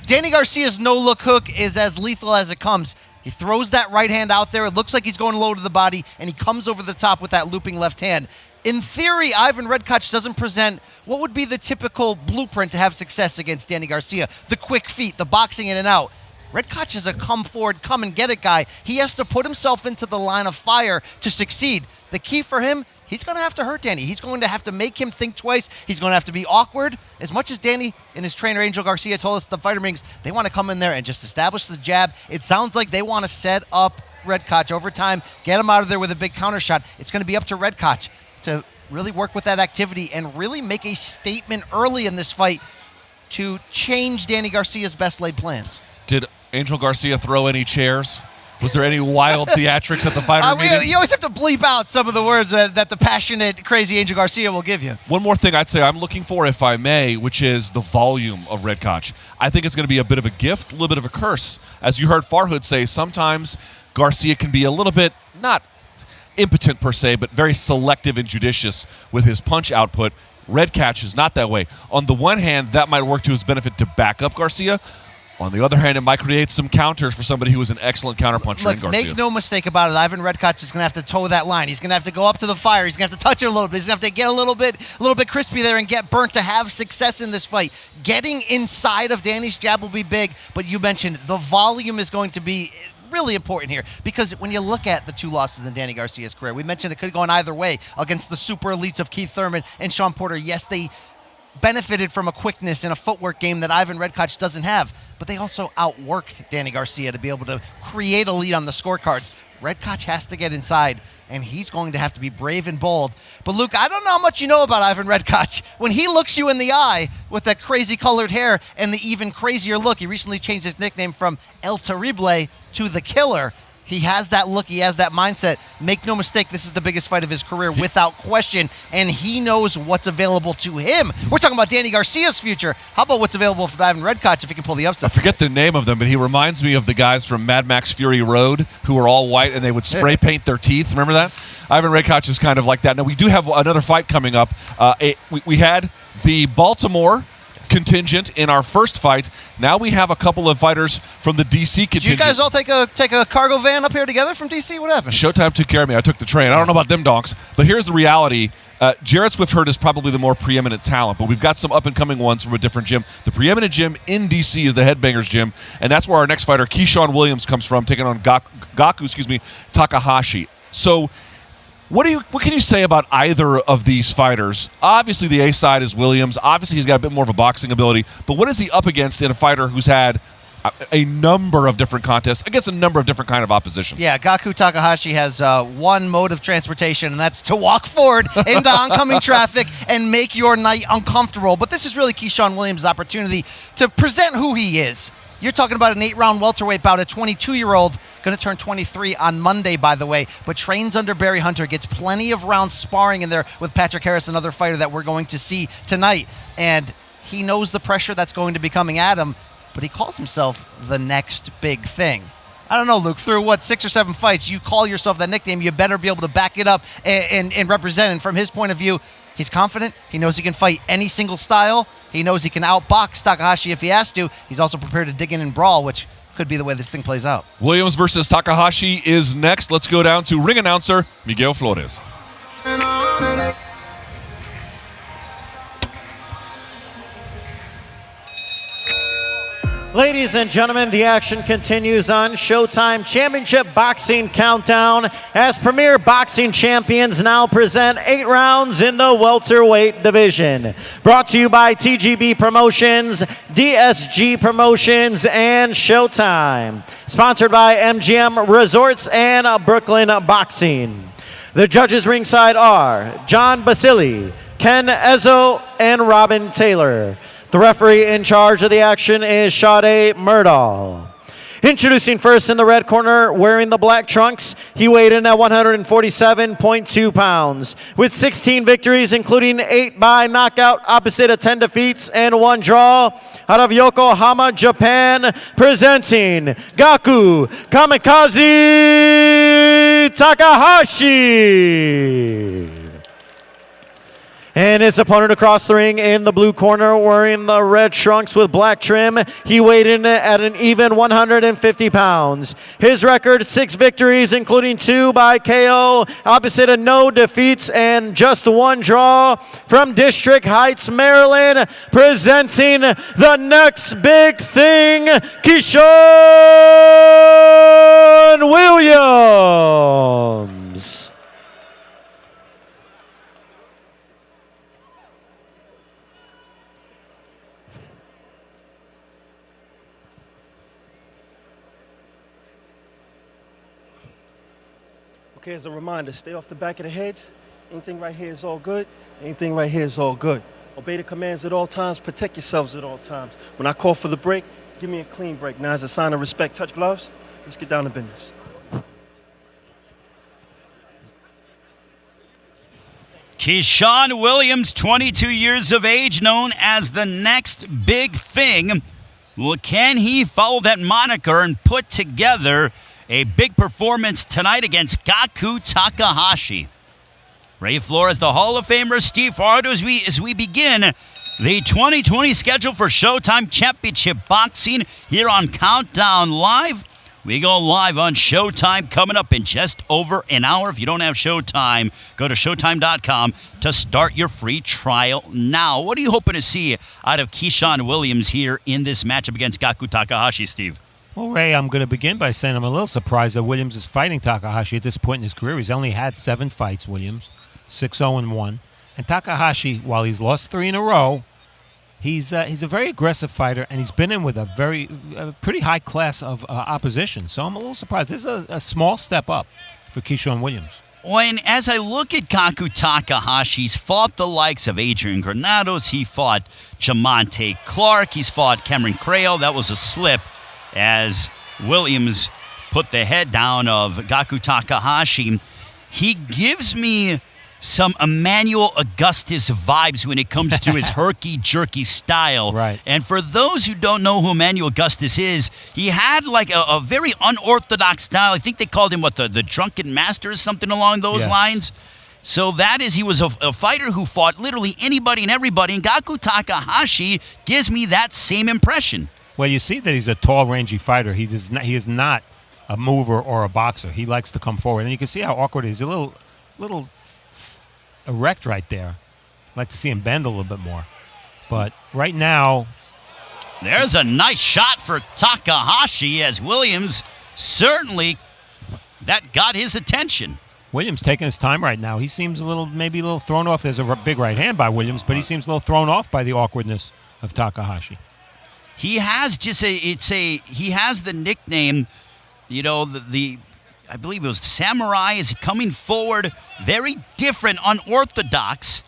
Danny Garcia's no-look hook is as lethal as it comes. He throws that right hand out there. It looks like he's going low to the body, and he comes over the top with that looping left hand. In theory, Ivan Redkach doesn't present what would be the typical blueprint to have success against Danny Garcia. The quick feet, the boxing in and out. Redkach is a come forward, come and get it guy. He has to put himself into the line of fire to succeed. The key for him, he's going to have to hurt Danny. He's going to have to make him think twice. He's going to have to be awkward. As much as Danny and his trainer, Angel Garcia, told us the fighter meetings, they want to come in there and just establish the jab. It sounds like they want to set up Redkach over time, get him out of there with a big counter shot. It's going to be up to Redkach to really work with that activity and really make a statement early in this fight to change Danny Garcia's best laid plans. Did Angel Garcia throw any chairs? Was there any wild theatrics at the fighter meeting? You always have to bleep out some of the words that the passionate, crazy Angel Garcia will give you. One more thing I'd say I'm looking for, if I may, which is the volume of Redkach. I think it's going to be a bit of a gift, a little bit of a curse. As you heard Farhood say, sometimes Garcia can be a little bit, not impotent per se, but very selective and judicious with his punch output. Redkach is not that way. On the one hand, that might work to his benefit to back up Garcia. On the other hand, it might create some counters for somebody who is an excellent counterpuncher in Garcia. Make no mistake about it, Ivan Redkach is going to have to toe that line. He's going to have to go up to the fire. He's going to have to touch it a little bit. He's going to have to get a little bit crispy there and get burnt to have success in this fight. Getting inside of Danny's jab will be big, but you mentioned the volume is going to be really important here because when you look at the two losses in Danny Garcia's career, we mentioned it could have gone either way against the super elites of Keith Thurman and Sean Porter. Yes, they benefited from a quickness and a footwork game that Ivan Redkach doesn't have, but they also outworked Danny Garcia to be able to create a lead on the scorecards. Redkach has to get inside, and he's going to have to be brave and bold. But, Luke, I don't know how much you know about Ivan Redkach. When he looks you in the eye with that crazy colored hair and the even crazier look, he recently changed his nickname from El Terrible to The Killer. He has that look. He has that mindset. Make no mistake, this is the biggest fight of his career without question, and he knows what's available to him. We're talking about Danny Garcia's future. How about what's available for Ivan Redkach if he can pull the upset? I forget the name of them, but he reminds me of the guys from Mad Max Fury Road who were all white and they would spray paint their teeth. Remember that? Ivan Redkach is kind of like that. Now, we do have another fight coming up. We had the Baltimore contingent in our first fight. Now we have a couple of fighters from the DC contingent. Did you guys all take a cargo van up here together from DC? What happened? Showtime took care of me. I took the train. I don't know about them donks, but here's the reality. Jarrett Swift-Hurd is probably the more preeminent talent, but we've got some up-and-coming ones from a different gym. The preeminent gym in DC is the Headbangers Gym, and that's where our next fighter, Keyshawn Williams, comes from, taking on Gaku, Takahashi. So what can you say about either of these fighters? Obviously, the A side is Williams. Obviously, he's got a bit more of a boxing ability. But what is he up against in a fighter who's had a number of different contests against a number of different kind of opposition? Yeah, Gaku Takahashi has one mode of transportation, and that's to walk forward into oncoming traffic and make your night uncomfortable. But this is really Keyshawn Williams' opportunity to present who he is. You're talking about an 8-round welterweight bout, a 22-year-old, going to turn 23 on Monday, by the way, but trains under Barry Hunter, gets plenty of rounds sparring in there with Patrick Harris, another fighter that we're going to see tonight. And he knows the pressure that's going to be coming at him, but he calls himself the next big thing. I don't know, Luke, through 6 or 7 fights, you call yourself that nickname, you better be able to back it up and represent. And from his point of view, he's confident. He knows he can fight any single style. He knows he can outbox Takahashi if he has to. He's also prepared to dig in and brawl, which could be the way this thing plays out. Williams versus Takahashi is next. Let's go down to ring announcer Miguel Flores. Ladies and gentlemen, the action continues on Showtime Championship Boxing Countdown as Premier Boxing Champions now present 8 rounds in the welterweight division. Brought to you by TGB Promotions, DSG Promotions, and Showtime. Sponsored by MGM Resorts and Brooklyn Boxing. The judges ringside are John Basili, Ken Ezzo, and Robin Taylor. The referee in charge of the action is Sade Murdahl. Introducing first in the red corner, wearing the black trunks, he weighed in at 147.2 pounds. With 16 victories, including 8 by knockout, opposite of 10 defeats and 1 draw. Out of Yokohama, Japan, presenting Gaku Kamikaze Takahashi. And his opponent across the ring in the blue corner, wearing the red trunks with black trim. He weighed in at an even 150 pounds. His record, 6 victories, including 2 by KO, opposite of no defeats and just 1 draw. From District Heights, Maryland, presenting the next big thing, Keeshond Williams. Okay, as a reminder, stay off the back of the heads. Anything right here is all good. Anything right here is all good. Obey the commands at all times. Protect yourselves at all times. When I call for the break, give me a clean break. Now, as a sign of respect, touch gloves. Let's get down to business. Keyshawn Williams, 22 years of age, known as the next big thing. Well, can he follow that moniker and put together a big performance tonight against Gaku Takahashi? Ray Flores, the Hall of Famer, Steve Fardo, as we begin the 2020 schedule for Showtime Championship Boxing here on Countdown Live. We go live on Showtime coming up in just over an hour. If you don't have Showtime, go to Showtime.com to start your free trial now. What are you hoping to see out of Keyshawn Williams here in this matchup against Gaku Takahashi, Steve? Well, Ray, I'm going to begin by saying I'm a little surprised that Williams is fighting Takahashi at this point in his career. He's only had 7 fights, Williams, 6-0-1. And Takahashi, while he's lost 3 in a row, he's a very aggressive fighter, and he's been in with a pretty high class of opposition. So I'm a little surprised. This is a small step up for Keyshawn Williams. When, as I look at Gaku Takahashi, he's fought the likes of Adrian Granados. He fought Jamonte Clark. He's fought Cameron Crail. That was a slip as Williams put the head down of Gaku Takahashi. He gives me some Emmanuel Augustus vibes when it comes to his herky-jerky style. Right. And for those who don't know who Emmanuel Augustus is, he had like a very unorthodox style. I think they called him, the Drunken Master or something along those lines. So that is, he was a fighter who fought literally anybody and everybody, and Gaku Takahashi gives me that same impression. Well, you see that he's a tall, rangy fighter. He is not a mover or a boxer. He likes to come forward, and you can see how awkward he is. He's a little erect right there. I'd like to see him bend a little bit more. But right now... There's a nice shot for Takahashi as Williams certainly, that got his attention. Williams taking his time right now. He seems maybe a little thrown off. There's a big right hand by Williams, but he seems a little thrown off by the awkwardness of Takahashi. He has he has the nickname, I believe it was Samurai is coming forward, very different, unorthodox.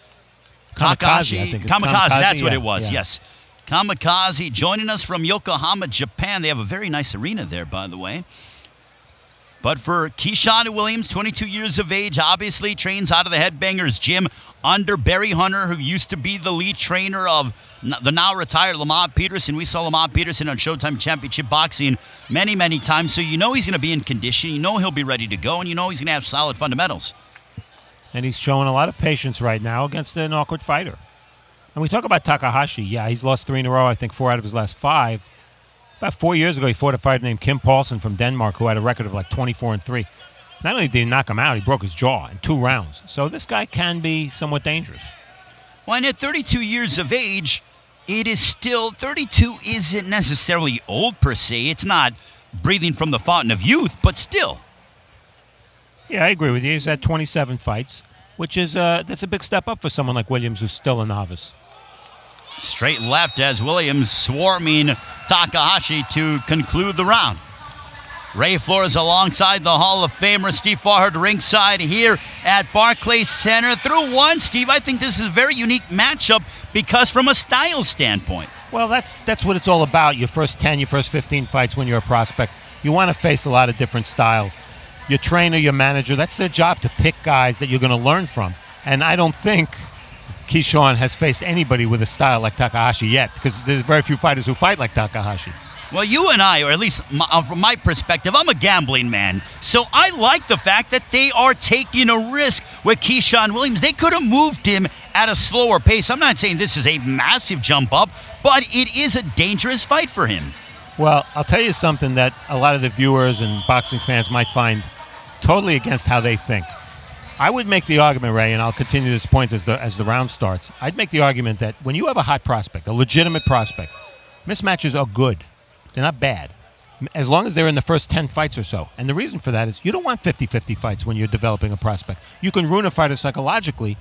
Kamikaze, I think. Kamikaze, that's what yeah, it was, yeah. yes. Kamikaze joining us from Yokohama, Japan. They have a very nice arena there, by the way. But for Keeshond Williams, 22 years of age, obviously trains out of the Headbangers Gym under Barry Hunter, who used to be the lead trainer of the now retired Lamont Peterson. We saw Lamont Peterson on Showtime Championship Boxing many, many times. So you know he's going to be in condition. You know he'll be ready to go. And you know he's going to have solid fundamentals. And he's showing a lot of patience right now against an awkward fighter. And we talk about Takahashi. Yeah, he's lost 3 in a row. I think 4 out of his last 5. About 4 years ago, he fought a fighter named Kim Paulson from Denmark who had a record of like 24-3. Not only did he knock him out, he broke his jaw in 2 rounds. So this guy can be somewhat dangerous. Well, and at 32 years of age, it is still, 32 isn't necessarily old per se. It's not breathing from the fountain of youth, but still. Yeah, I agree with you. He's had 27 fights, which is that's a big step up for someone like Williams who's still a novice. Straight left as Williams swarming Takahashi to conclude the round. Ray Flores alongside the Hall of Famer Steve Farhad ringside here at Barclays Center. Through one, Steve, I think this is a very unique matchup because from a style standpoint. Well, that's what it's all about. Your first 10, your first 15 fights when you're a prospect, you want to face a lot of different styles. Your trainer, your manager, that's their job to pick guys that you're going to learn from. And I don't think Keyshawn has faced anybody with a style like Takahashi yet, because there's very few fighters who fight like Takahashi. Well, you and I, or at least from my perspective, I'm a gambling man. So I like the fact that they are taking a risk with Keeshond Williams. They could have moved him at a slower pace. I'm not saying this is a massive jump up, but it is a dangerous fight for him. Well, I'll tell you something that a lot of the viewers and boxing fans might find totally against how they think. I would make the argument, Ray, and I'll continue this point as the round starts. I'd make the argument that when you have a hot prospect, a legitimate prospect, mismatches are good. They're not bad, as long as they're in the first 10 fights or so. And the reason for that is you don't want 50-50 fights when you're developing a prospect. You can ruin a fighter psychologically.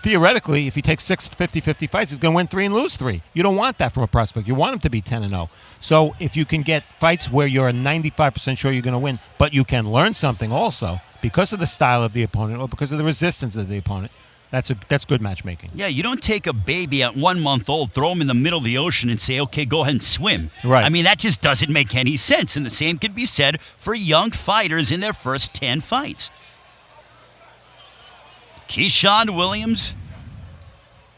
Theoretically, if he takes 6 50-50 fights, he's going to win 3 and lose 3. You don't want that from a prospect. You want him to be 10-0. So if you can get fights where you're 95% sure you're going to win, but you can learn something also because of the style of the opponent or because of the resistance of the opponent, that's good matchmaking. Yeah, you don't take a baby at 1 month old, throw him in the middle of the ocean and say, okay, go ahead and swim. Right. I mean, that just doesn't make any sense. And the same could be said for young fighters in their first 10 fights. Keeshond Williams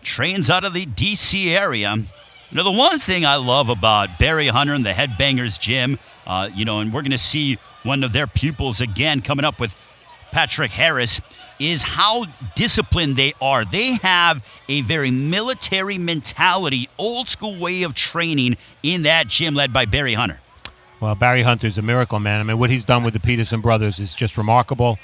trains out of the D.C. area. You know, the one thing I love about Barry Hunter and the Headbangers Gym, and we're going to see one of their pupils again coming up with Patrick Harris, is how disciplined they are. They have a very military mentality, old school way of training in that gym led by Barry Hunter. Well, Barry Hunter's a miracle, man. I mean, what he's done with the Peterson brothers is just remarkable.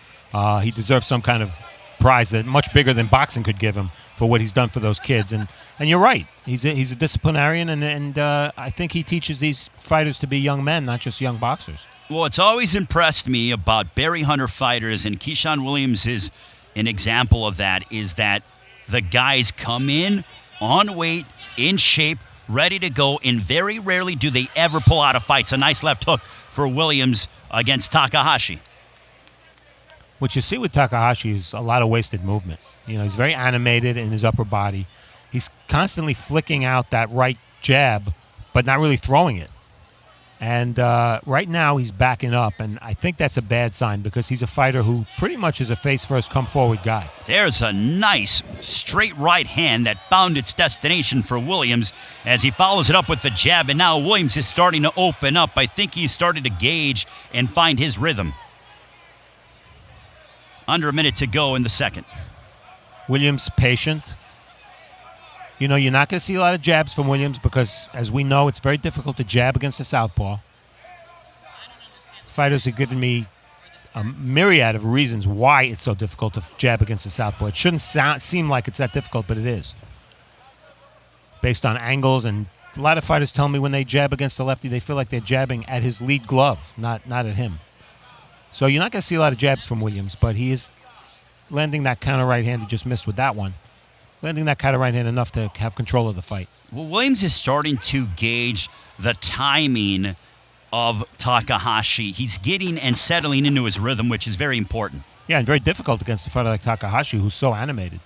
He deserves some kind of prize that much bigger than boxing could give him for what he's done for those kids. And you're right. He's a disciplinarian, and I think he teaches these fighters to be young men, not just young boxers. Well, it's always impressed me about Barry Hunter fighters, and Keeshond Williams is an example of that, is that the guys come in on weight, in shape, ready to go, and very rarely do they ever pull out of fights. A nice left hook for Williams against Takahashi. What you see with Takahashi is a lot of wasted movement. You know, he's very animated in his upper body. He's constantly flicking out that right jab, but not really throwing it. And right now he's backing up, and I think that's a bad sign because he's a fighter who pretty much is a face-first, come-forward guy. There's a nice straight right hand that found its destination for Williams as he follows it up with the jab, and now Williams is starting to open up. I think he's starting to gauge and find his rhythm. Under a minute to go in the second. Williams patient. You know, you're not going to see a lot of jabs from Williams because, as we know, it's very difficult to jab against a southpaw. Fighters have given me a myriad of reasons why it's so difficult to jab against a southpaw. It shouldn't seem like it's that difficult, but it is. Based on angles, and a lot of fighters tell me when they jab against a lefty, they feel like they're jabbing at his lead glove, not at him. So you're not going to see a lot of jabs from Williams, but he is landing that counter right hand he just missed with that one. Landing that kind of right hand enough to have control of the fight. Well, Williams is starting to gauge the timing of Takahashi. He's getting and settling into his rhythm, which is very important. Yeah, and very difficult against a fighter like Takahashi, who's so animated.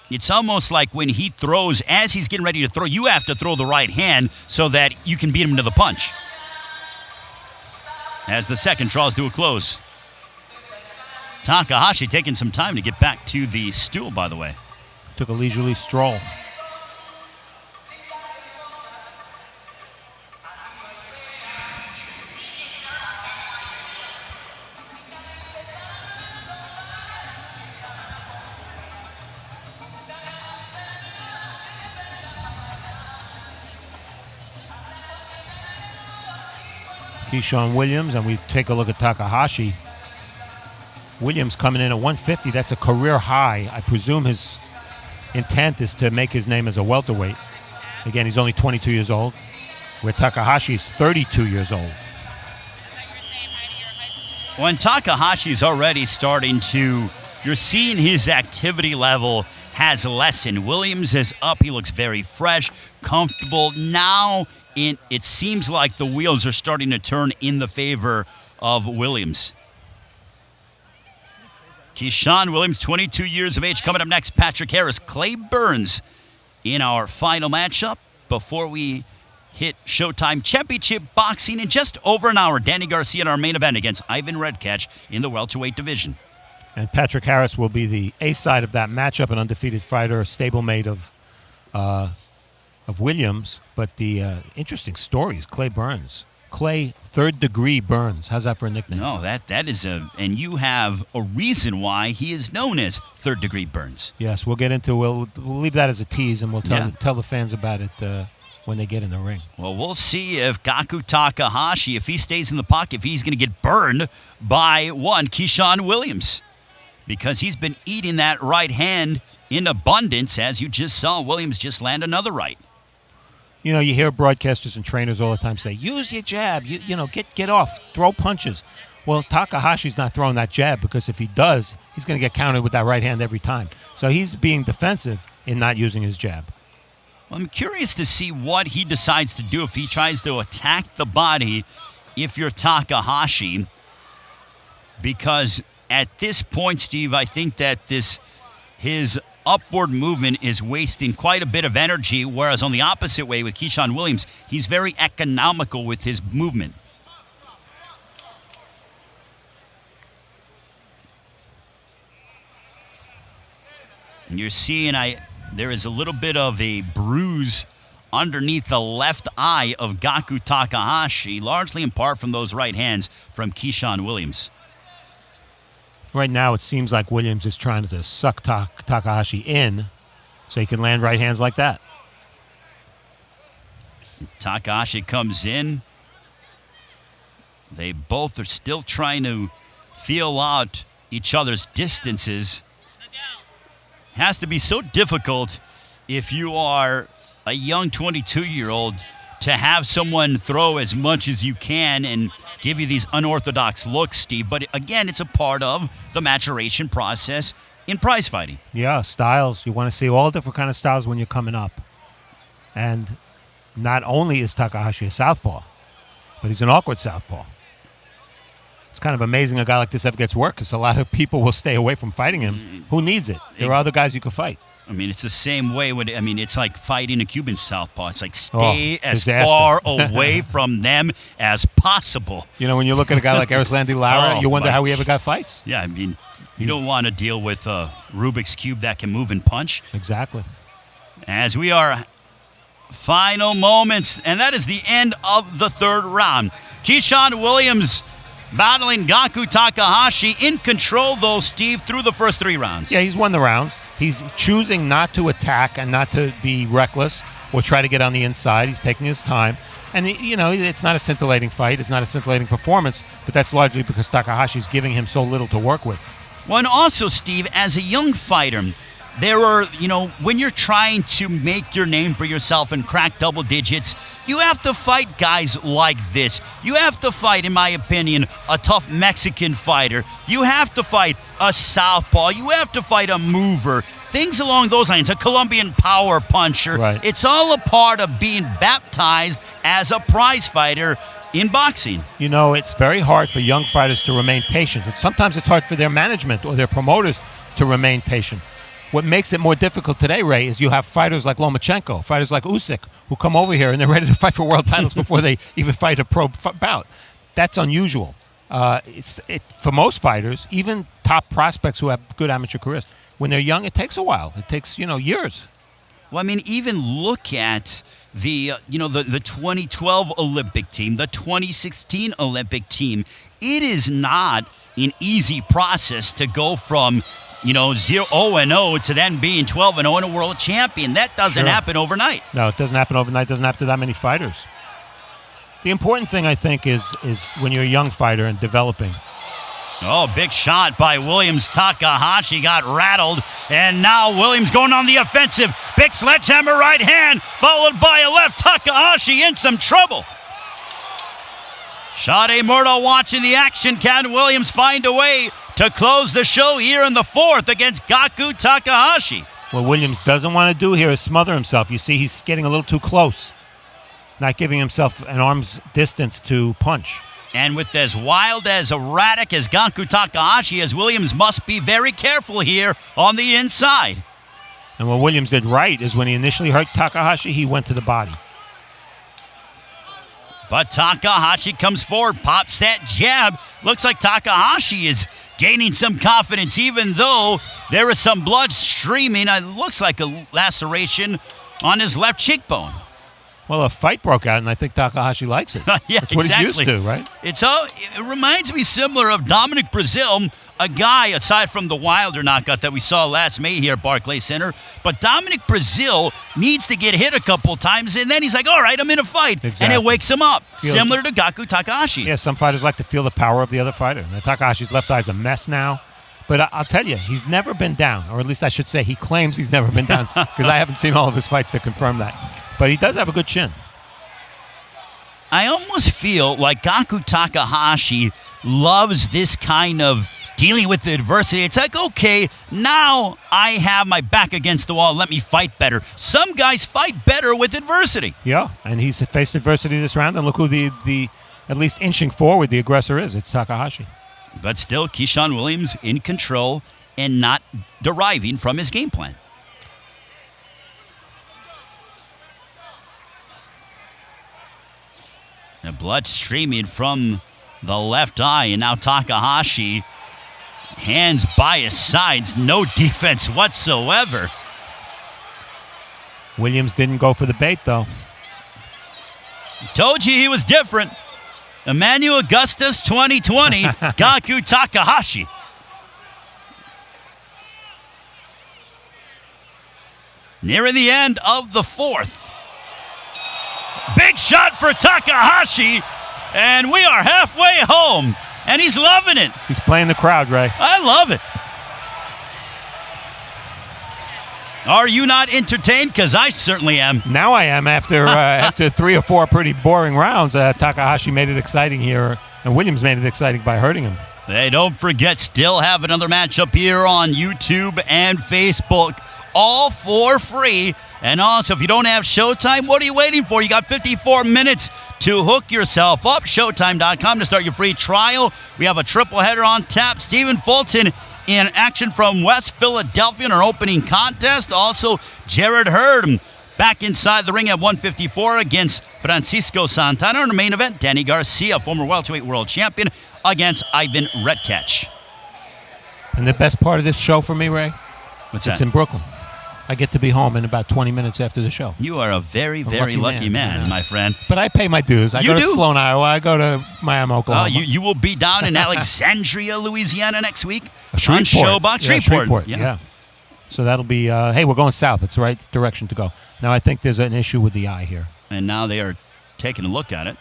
It's almost like when he throws, as he's getting ready to throw, you have to throw the right hand so that you can beat him to the punch. As the second draws to a close. Takahashi taking some time to get back to the stool, by the way. Took a leisurely stroll. Keyshawn Williams, and we take a look at Takahashi. Williams coming in at 150. That's a career high. I presume his intent is to make his name as a welterweight. Again, he's only 22 years old, where Takahashi is 32 years old. When Takahashi's already starting to, you're seeing his activity level has lessened. Williams is up. He looks very fresh, comfortable. Now it seems like the wheels are starting to turn in the favor of Williams. Keeshond Williams, 22 years of age. Coming up next, Patrick Harris, Clay Burns in our final matchup before we hit Showtime Championship Boxing in just over an hour. Danny Garcia in our main event against Ivan Redkach in the welterweight division. And Patrick Harris will be the A side of that matchup, an undefeated fighter, a stablemate of Williams. But the interesting story is Clay Burns. Clay third-degree Burns. How's that for a nickname? No, that is and you have a reason why he is known as third-degree Burns. Yes, we'll get into. We'll leave that as a tease, and we'll tell the fans about it when they get in the ring. Well, we'll see if Gaku Takahashi, if he stays in the pocket, if he's going to get burned by one Keyshawn Williams, because he's been eating that right hand in abundance, as you just saw. Williams just land another right. You know, you hear broadcasters and trainers all the time say, use your jab, you know, get off, throw punches. Well, Takahashi's not throwing that jab because if he does, he's going to get countered with that right hand every time. So he's being defensive in not using his jab. Well, I'm curious to see what he decides to do if he tries to attack the body if you're Takahashi, because at this point, Steve, I think that his upward movement is wasting quite a bit of energy, whereas on the opposite way with Keeshond Williams, he's very economical with his movement. And you're seeing there is a little bit of a bruise underneath the left eye of Gaku Takahashi, largely in part from those right hands from Keeshond Williams. Right now, it seems like Williams is trying to suck Takahashi in so he can land right hands like that. Takahashi comes in. They both are still trying to feel out each other's distances. Has to be so difficult if you are a young 22-year-old to have someone throw as much as you can and give you these unorthodox looks, Steve. But again, it's a part of the maturation process in prize fighting. Yeah, styles. You want to see all different kind of styles when you're coming up. And not only is Takahashi a southpaw, but he's an awkward southpaw. It's kind of amazing a guy like this ever gets work because a lot of people will stay away from fighting him. Who needs it? There are other guys you can fight. I mean, it's the same way. It's like fighting a Cuban southpaw. It's like stay as disaster. far away from them as possible. You know, when you look at a guy like Erislandy Lara, you wonder how he ever got fights. Yeah, I mean, you don't want to deal with a Rubik's Cube that can move and punch. Exactly. As we are final moments, and that is the end of the third round. Keeshond Williams battling Gaku Takahashi, in control, though, Steve, through the first 3 rounds. Yeah, he's won the rounds. He's choosing not to attack and not to be reckless or try to get on the inside. He's taking his time. And, it's not a scintillating fight. It's not a scintillating performance, but that's largely because Takahashi's giving him so little to work with. Well, and also, Steve, as a young fighter, there are, when you're trying to make your name for yourself and crack double digits, you have to fight guys like this. You have to fight, in my opinion, a tough Mexican fighter. You have to fight a southpaw. You have to fight a mover. Things along those lines, a Colombian power puncher. Right. It's all a part of being baptized as a prize fighter in boxing. It's very hard for young fighters to remain patient. Sometimes it's hard for their management or their promoters to remain patient. What makes it more difficult today, Ray, is you have fighters like Lomachenko, fighters like Usyk, who come over here and they're ready to fight for world titles before they even fight a pro bout. That's unusual. For most fighters, even top prospects who have good amateur careers, when they're young, it takes a while. It takes, years. Well, I mean, even look at the 2012 Olympic team, the 2016 Olympic team. It is not an easy process to go from 0-0 to then being 12-0 and a world champion. That doesn't happen overnight. No, it doesn't happen overnight. It doesn't happen to that many fighters. The important thing, I think, is when you're a young fighter and developing. Oh, big shot by Williams. Takahashi got rattled, and now Williams going on the offensive. Big sledgehammer right hand, followed by a left. Takahashi in some trouble. Shade Murdo watching the action. Can Williams find a way to close the show here in the 4th against Gaku Takahashi? What Williams doesn't want to do here is smother himself. You see, he's getting a little too close, not giving himself an arm's distance to punch. And with as wild, as erratic as Gaku Takahashi is, Williams must be very careful here on the inside. And what Williams did right is when he initially hurt Takahashi, he went to the body. But Takahashi comes forward, pops that jab. Looks like Takahashi is gaining some confidence, even though there is some blood streaming. It looks like a laceration on his left cheekbone. Well, a fight broke out, and I think Takahashi likes it. Yeah, that's what exactly. he's used to, right? It reminds me similar of Dominic Brazil, a guy, aside from the Wilder knockout that we saw last May here at Barclays Center. But Dominic Brazil needs to get hit a couple times, and then he's like, all right, I'm in a fight. Exactly. And it wakes him up, similar to Gaku Takahashi. Yeah, some fighters like to feel the power of the other fighter. Now, Takahashi's left eye's a mess now. But I'll tell you, he's never been down, or at least I should say he claims he's never been down, because I haven't seen all of his fights to confirm that. But he does have a good chin. I almost feel like Gaku Takahashi loves this kind of dealing with the adversity. It's like, okay, now I have my back against the wall. Let me fight better. Some guys fight better with adversity. Yeah, and he's faced adversity this round, and look who the at least inching forward the aggressor is. It's Takahashi. But still, Keeshond Williams in control and not deriving from his game plan. The blood streaming from the left eye, and now Takahashi, hands by his sides, no defense whatsoever. Williams didn't go for the bait, though. Told you he was different. Emmanuel Augustus 2020, Gaku Takahashi. Nearing the end of the 4th. Big shot for Takahashi, and we are halfway home, and he's loving it. He's playing the crowd, Ray. I love it. Are you not entertained? Because I certainly am. Now I am. After 3 or 4 pretty boring rounds, Takahashi made it exciting here, and Williams made it exciting by hurting him. Hey, don't forget, still have another matchup here on YouTube and Facebook, all for free. And also, if you don't have Showtime, what are you waiting for? You got 54 minutes to hook yourself up. Showtime.com to start your free trial. We have a triple header on tap. Stephen Fulton in action from West Philadelphia in our opening contest. Also, Jared Hurd back inside the ring at 154 against Francisco Santana. In the main event, Danny Garcia, former welterweight world champion, against Ivan Redkach. And the best part of this show for me, Ray? What's it's that? in Brooklyn. I get to be home in about 20 minutes after the show. You are a very, very lucky man, my friend. But I pay my dues. I go to Sloan, Iowa. I go to Miami, Oklahoma. You will be down in Alexandria, Louisiana next week. Shreveport. On Showbox. Shreveport. Yeah. So that'll be, hey, we're going south. It's the right direction to go. Now, I think there's an issue with the eye here. And now they are taking a look at it.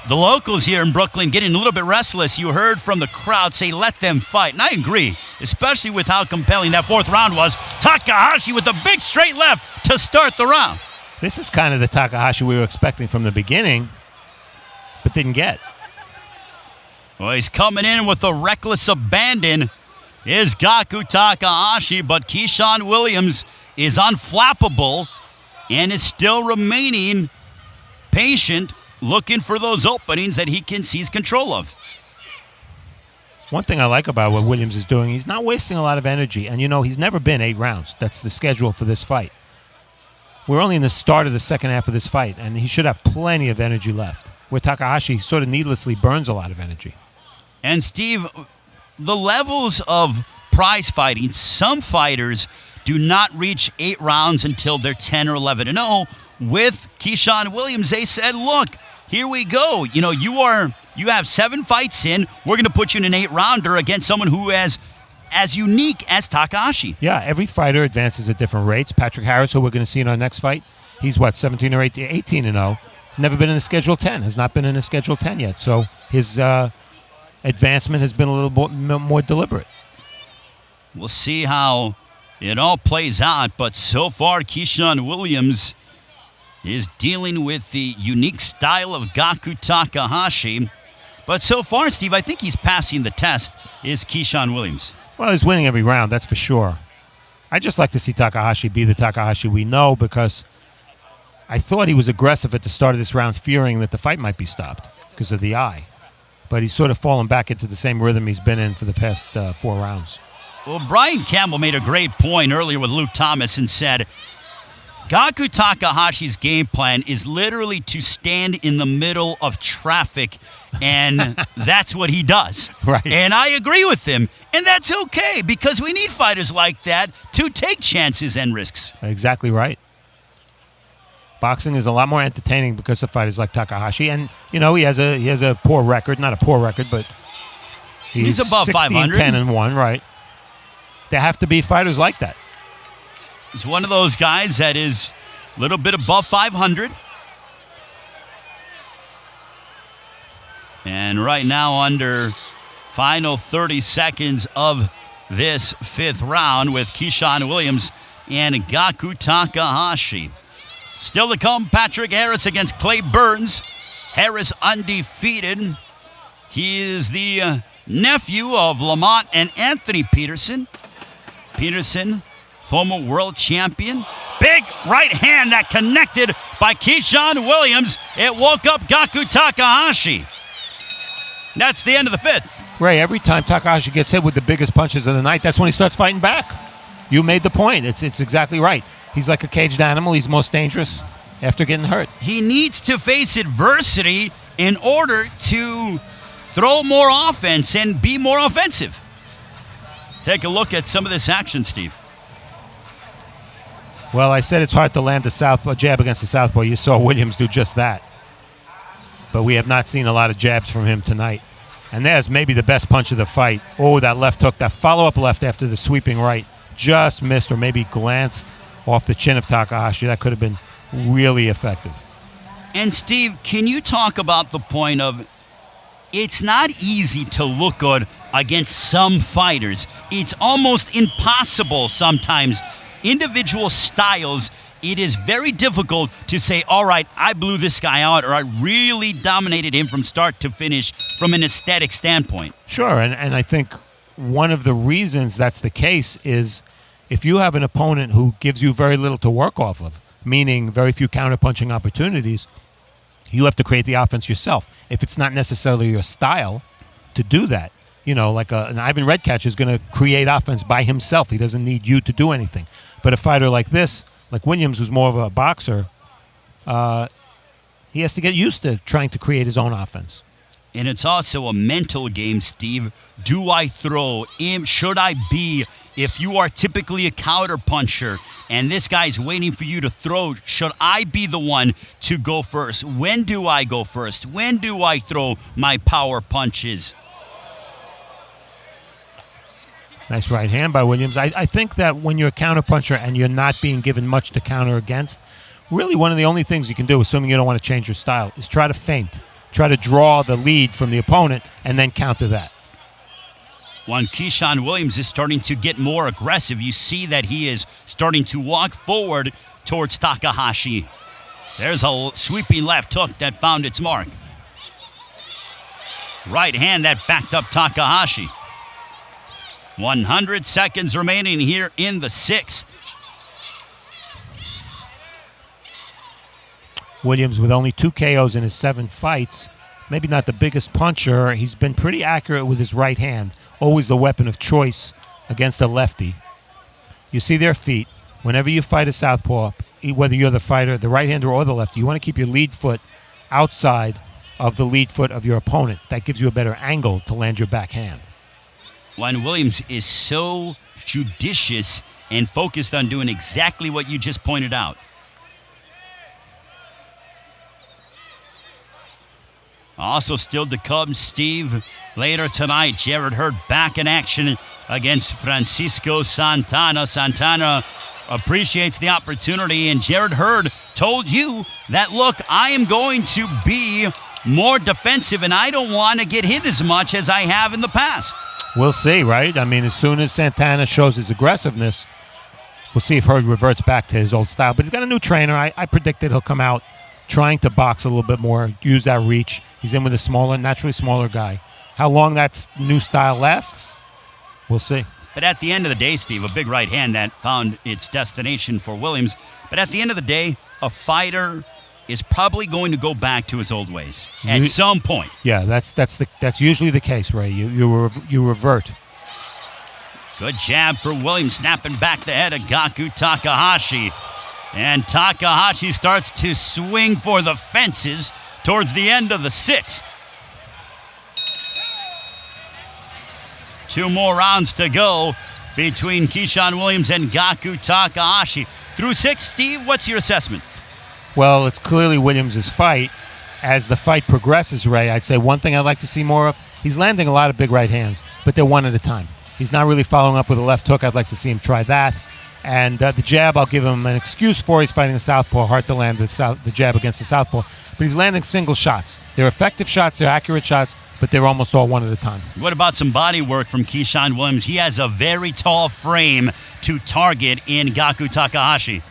The locals here in Brooklyn getting a little bit restless. You heard from the crowd say, let them fight. And I agree, especially with how compelling that fourth round was. Takahashi with a big straight left to start the round. This is kind of the Takahashi we were expecting from the beginning, but didn't get. Well, he's coming in with a reckless abandon. Is Gaku Takahashi, but Keyshawn Williams is unflappable and is still remaining patient, looking for those openings that he can seize control of. One thing I like about what Williams is doing, he's not wasting a lot of energy. And, he's never been 8 rounds. That's the schedule for this fight. We're only in the start of the second half of this fight, and he should have plenty of energy left, where Takahashi sort of needlessly burns a lot of energy. And, Steve, the levels of prize fighting, some fighters do not reach 8 rounds until they're 10 or 11-0. With Keeshond Williams, they said, look, here we go. You have 7 fights in. We're going to put you in an 8-rounder against someone who is as unique as Takahashi. Yeah, every fighter advances at different rates. Patrick Harris, who we're going to see in our next fight, he's 17 or 18-0. Never been in a Schedule 10. Has not been in a Schedule 10 yet. So his advancement has been a little more deliberate. We'll see how it all plays out. But so far, Keeshond Williams is dealing with the unique style of Gaku Takahashi. But so far, Steve, I think he's passing the test, is Keeshond Williams. Well, he's winning every round, that's for sure. I just like to see Takahashi be the Takahashi we know, because I thought he was aggressive at the start of this round, fearing that the fight might be stopped because of the eye. But he's sort of fallen back into the same rhythm he's been in for the past 4 rounds. Well, Brian Campbell made a great point earlier with Luke Thomas and said, Gaku Takahashi's game plan is literally to stand in the middle of traffic, and that's what he does. Right. And I agree with him, and that's okay, because we need fighters like that to take chances and risks. Exactly right. Boxing is a lot more entertaining because of fighters like Takahashi, and he has a poor record, not a poor record, but he's above 500. 10-1, right? There have to be fighters like that. He's one of those guys that is a little bit above 500. And right now, under final 30 seconds of this 5th round with Keeshond Williams and Gaku Takahashi. Still to come, Patrick Harris against Clay Burns. Harris undefeated. He is the nephew of Lamont and Anthony Peterson. Peterson, former world champion. Big right hand that connected by Keeshond Williams. It woke up Gaku Takahashi. That's the end of the 5th. Ray, every time Takahashi gets hit with the biggest punches of the night, that's when he starts fighting back. You made the point. It's exactly right. He's like a caged animal. He's most dangerous after getting hurt. He needs to face adversity in order to throw more offense and be more offensive. Take a look at some of this action, Steve. Well, I said it's hard to land a jab against the southpaw. You saw Williams do just that. But we have not seen a lot of jabs from him tonight. And there's maybe the best punch of the fight. Oh, that left hook, that follow-up left after the sweeping right. Just missed or maybe glanced off the chin of Takahashi. That could have been really effective. And, Steve, can you talk about the point of it's not easy to look good against some fighters. It's almost impossible sometimes. Individual styles, it is very difficult to say, all right, I blew this guy out, or I really dominated him from start to finish from an aesthetic standpoint. Sure, and I think one of the reasons that's the case is if you have an opponent who gives you very little to work off of, meaning very few counterpunching opportunities, You have to create the offense yourself. If it's not necessarily your style to do that, like an Ivan Redkach is going to create offense by himself. He doesn't need you to do anything. But a fighter like this, like Williams, who's more of a boxer, he has to get used to trying to create his own offense. And it's also a mental game, Steve. Do I throw? Should I be? If you are typically a counter puncher and this guy's waiting for you to throw, should I be the one to go first? When do I go first? When do I throw my power punches? Nice right hand by Williams. I think that when you're a counter puncher and you're not being given much to counter against, really one of the only things you can do, assuming you don't want to change your style, is try to feint. Try to draw the lead from the opponent and then counter that. When Keeshond Williams is starting to get more aggressive, you see that he is starting to walk forward towards Takahashi. There's a sweeping left hook that found its mark. Right hand that backed up Takahashi. 100 seconds remaining here in the sixth. Williams with only 2 KOs in his 7 fights. Maybe not the biggest puncher. He's been pretty accurate with his right hand. Always the weapon of choice against a lefty. You see their feet. Whenever you fight a southpaw, whether you're the fighter, the right-hander or the lefty, you want to keep your lead foot outside of the lead foot of your opponent. That gives you a better angle to land your backhand. When Williams is so judicious and focused on doing exactly what you just pointed out. Also still to come, Steve. Later tonight, Jarrett Hurd back in action against Francisco Santana. Santana appreciates the opportunity, and Jarrett Hurd told you that, look, I am going to be more defensive, and I don't want to get hit as much as I have in the past. We'll see, right? I mean, as soon as Santana shows his aggressiveness, we'll see if Hurd reverts back to his old style. But he's got a new trainer. I predicted he'll come out trying to box a little bit more, use that reach. He's in with a naturally smaller guy. How long that new style lasts, we'll see. But at the end of the day, Steve, a big right hand that found its destination for Williams. But at the end of the day, a fighter is probably going to go back to his old ways at some point. Yeah, that's usually the case, Ray. You revert. Good jab for Williams, snapping back the head of Gaku Takahashi. And Takahashi starts to swing for the fences towards the end of the sixth. 2 more rounds to go between Keeshond Williams and Gaku Takahashi. Through 6, Steve, what's your assessment? Well, it's clearly Williams' fight. As the fight progresses, Ray, I'd say one thing I'd like to see more of, he's landing a lot of big right hands, but they're one at a time. He's not really following up with a left hook. I'd like to see him try that. And the jab, I'll give him an excuse for. He's fighting a southpaw. Hard to land the jab against the southpaw. But he's landing single shots. They're effective shots. They're accurate shots, but they're almost all one at a time. What about some body work from Keeshond Williams? He has a very tall frame to target in Gaku Takahashi.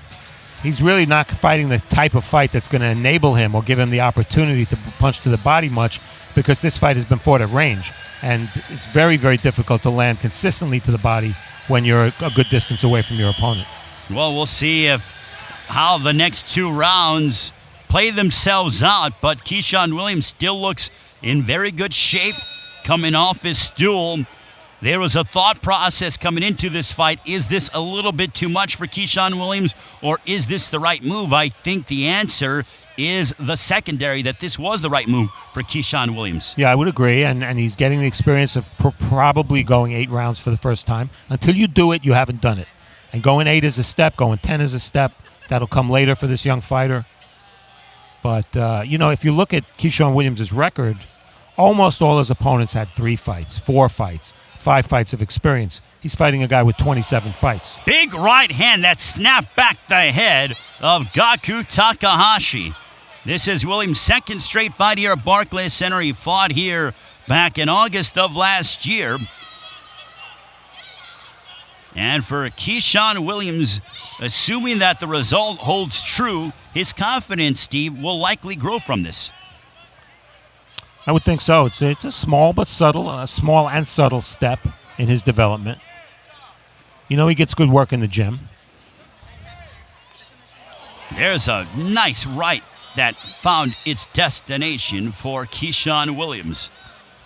He's really not fighting the type of fight that's going to enable him or give him the opportunity to punch to the body much, because this fight has been fought at range. And it's very, very difficult to land consistently to the body when you're a good distance away from your opponent. Well, we'll see how the next 2 rounds play themselves out, but Keeshond Williams still looks in very good shape coming off his stool. There was a thought process coming into this fight. Is this a little bit too much for Keeshond Williams, or is this the right move? I think the answer is the secondary, that this was the right move for Keeshond Williams. Yeah, I would agree, and he's getting the experience of probably going 8 rounds for the first time. Until you do it, you haven't done it. And going 8 is a step, going 10 is a step. That'll come later for this young fighter. But, if you look at Keeshond Williams' record, almost all his opponents had 3 fights, 4 fights, 5 fights of experience. He's fighting a guy with 27 fights. Big right hand that snapped back the head of Gaku Takahashi. This is Williams' second straight fight here at Barclays Center. He fought here back in August of last year. And for Keeshond Williams, assuming that the result holds true, his confidence, Steve, will likely grow from this. I would think so. It's a small but subtle, a small and subtle step in his development. He gets good work in the gym. There's a nice right that found its destination for Keyshawn Williams.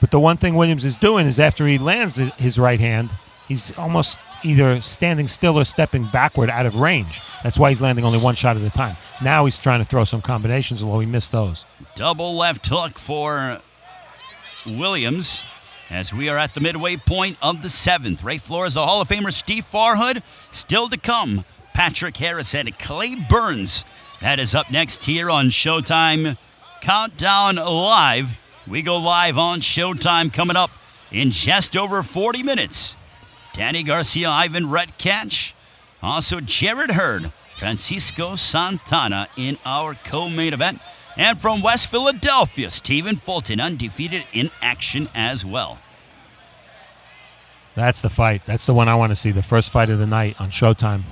But the one thing Williams is doing is after he lands his right hand, he's almost either standing still or stepping backward out of range. That's why he's landing only one shot at a time. Now he's trying to throw some combinations, although he missed those. Double left hook for Williams as we are at the midway point of the 7th. Right floor is the Hall of Famer Steve Farhood. Still to come, Patrick Harris and Clay Burns. That is up next here on Showtime Countdown Live. We go live on Showtime coming up in just over 40 minutes. Danny Garcia, Ivan Redkach, also Jared Hurd, Francisco Santana in our co-main event. And from West Philadelphia, Stephen Fulton, undefeated in action as well. That's the fight. That's the one I want to see, the first fight of the night on Showtime.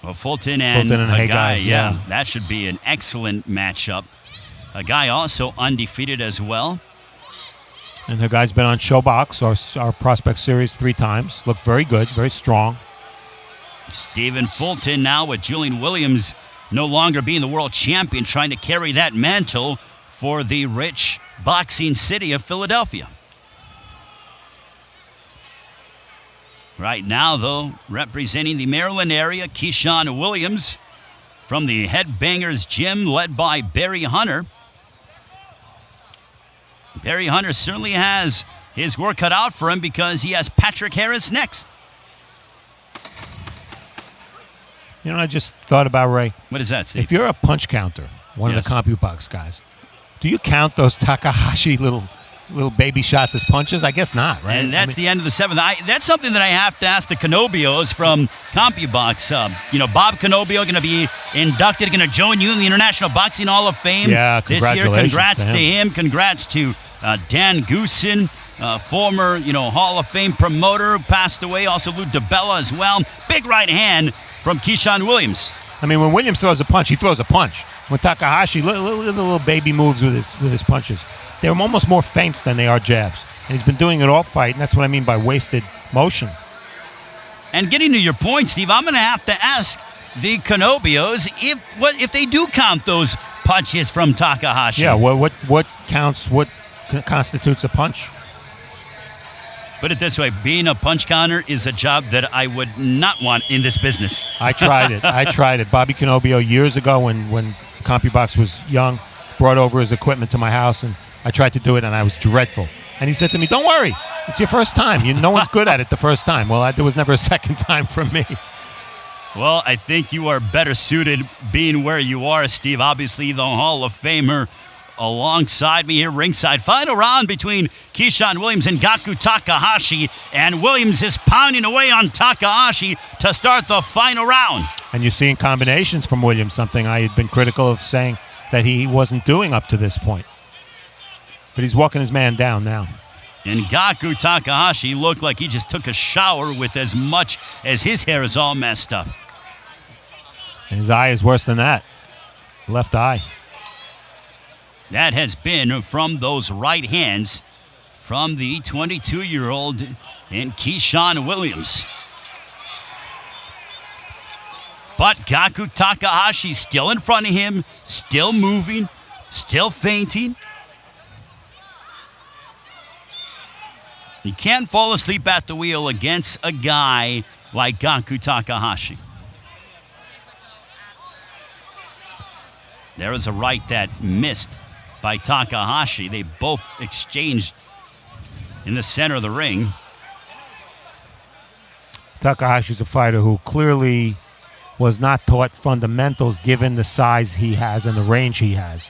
Well, Fulton and Hagai, yeah, that should be an excellent matchup. Hagai also undefeated as well. And Hagai's been on Showbox, our Prospect Series, 3 times. Looked very good, very strong. Stephen Fulton now with Julian Williams no longer being the world champion, trying to carry that mantle for the rich boxing city of Philadelphia. Right now, though, representing the Maryland area, Keeshond Williams from the Headbangers Gym, led by Barry Hunter. Barry Hunter certainly has his work cut out for him because he has Patrick Harris next. You know what I just thought about, Ray? What is that, Steve? If you're a punch counter, one of the CompuBox guys, do you count those Takahashi little baby shots as punches? I guess not, right? And that's the end of the 7th. That's something that I have to ask the Canobios from CompuBox. Bob Canobio going to be inducted, going to join you in the International Boxing Hall of Fame this year. Congrats to him. Congrats to Dan Goosen, former Hall of Fame promoter who passed away. Also Lou DiBella as well. Big right hand from Keeshond Williams. I mean, when Williams throws a punch, he throws a punch. When Takahashi, little baby moves with his punches. They're almost more feints than they are jabs. And he's been doing it all fight, and that's what I mean by wasted motion. And getting to your point, Steve, I'm going to have to ask the Canobios if they do count those punches from Takahashi. Yeah, what counts, what constitutes a punch? Put it this way, being a punch counter is a job that I would not want in this business. I tried it. Bobby Canobio years ago when CompuBox was young, brought over his equipment to my house, and I tried to do it, and I was dreadful. And he said to me, "Don't worry, it's your first time. No one's good at it the first time." Well, there was never a second time for me. Well, I think you are better suited being where you are, Steve. Obviously, the Hall of Famer alongside me here ringside. Final round between Keyshawn Williams and Gaku Takahashi, and Williams is pounding away on Takahashi to start the final round. And you're seeing combinations from Williams, something I had been critical of saying that he wasn't doing up to this point. But he's walking his man down now. And Gaku Takahashi looked like he just took a shower with as much as his hair is all messed up. And his eye is worse than that. Left eye. That has been from those right hands from the 22-year-old in Keeshond Williams. But Gaku Takahashi still in front of him, still moving, still feinting. You can't fall asleep at the wheel against a guy like Gaku Takahashi. There was a right that missed by Takahashi. They both exchanged in the center of the ring. Takahashi's a fighter who clearly was not taught fundamentals given the size he has and the range he has.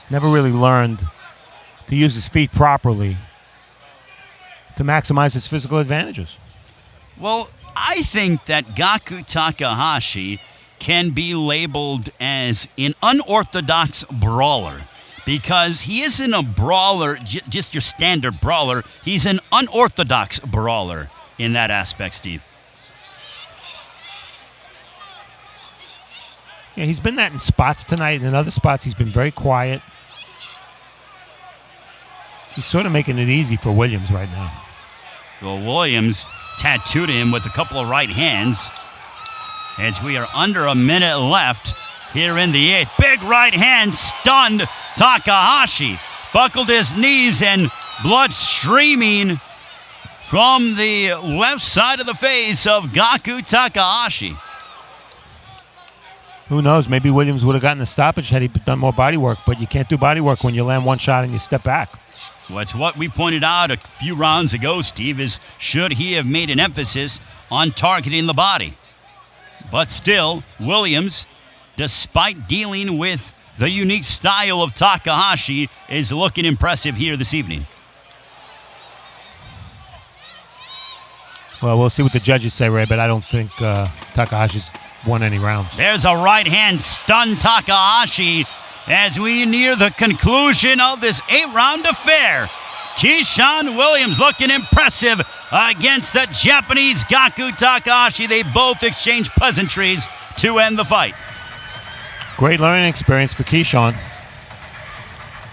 Never really learned to use his feet properly to maximize his physical advantages. Well, I think that Gaku Takahashi can be labeled as an unorthodox brawler because he isn't a brawler, just your standard brawler. He's an unorthodox brawler in that aspect, Steve. Yeah, he's been that in spots tonight, and in other spots he's been very quiet. He's sort of making it easy for Williams right now. Well, Williams tattooed him with a couple of right hands as we are under a minute left here in the 8th. Big right hand stunned Takahashi. Buckled his knees and blood streaming from the left side of the face of Gaku Takahashi. Who knows? Maybe Williams would have gotten the stoppage had he done more body work, but you can't do body work when you land one shot and you step back. Well, it's what we pointed out a few rounds ago, Steve, is should he have made an emphasis on targeting the body. But still, Williams, despite dealing with the unique style of Takahashi, is looking impressive here this evening. Well, we'll see what the judges say, Ray, but I don't think Takahashi's won any rounds. There's a right hand stun Takahashi as we near the conclusion of this 8-round affair. Keeshond Williams looking impressive against the Japanese Gaku Takahashi. They both exchanged pleasantries to end the fight. Great learning experience for Keyshawn.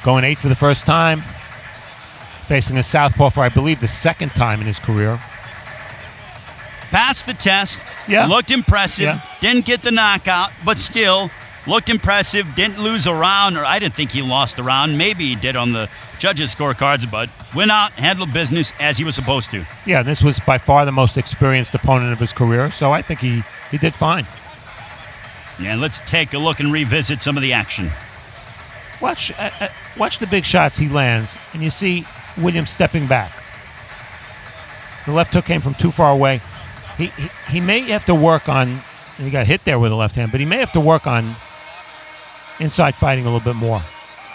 Going 8 for the first time. Facing a southpaw for, I believe, the second time in his career. Passed the test, Yeah. Looked impressive, Yeah. Didn't get the knockout, but still looked impressive, didn't lose a round, or I didn't think he lost a round. Maybe he did on the judges' scorecards, but went out, handled business as he was supposed to. Yeah, this was by far the most experienced opponent of his career, so I think he did fine. And let's take a look and revisit some of the action. Watch the big shots he lands, and you see Williams stepping back. The left hook came from too far away. He may have to work on, and he got hit there with the left hand, but he may have to work on inside fighting a little bit more,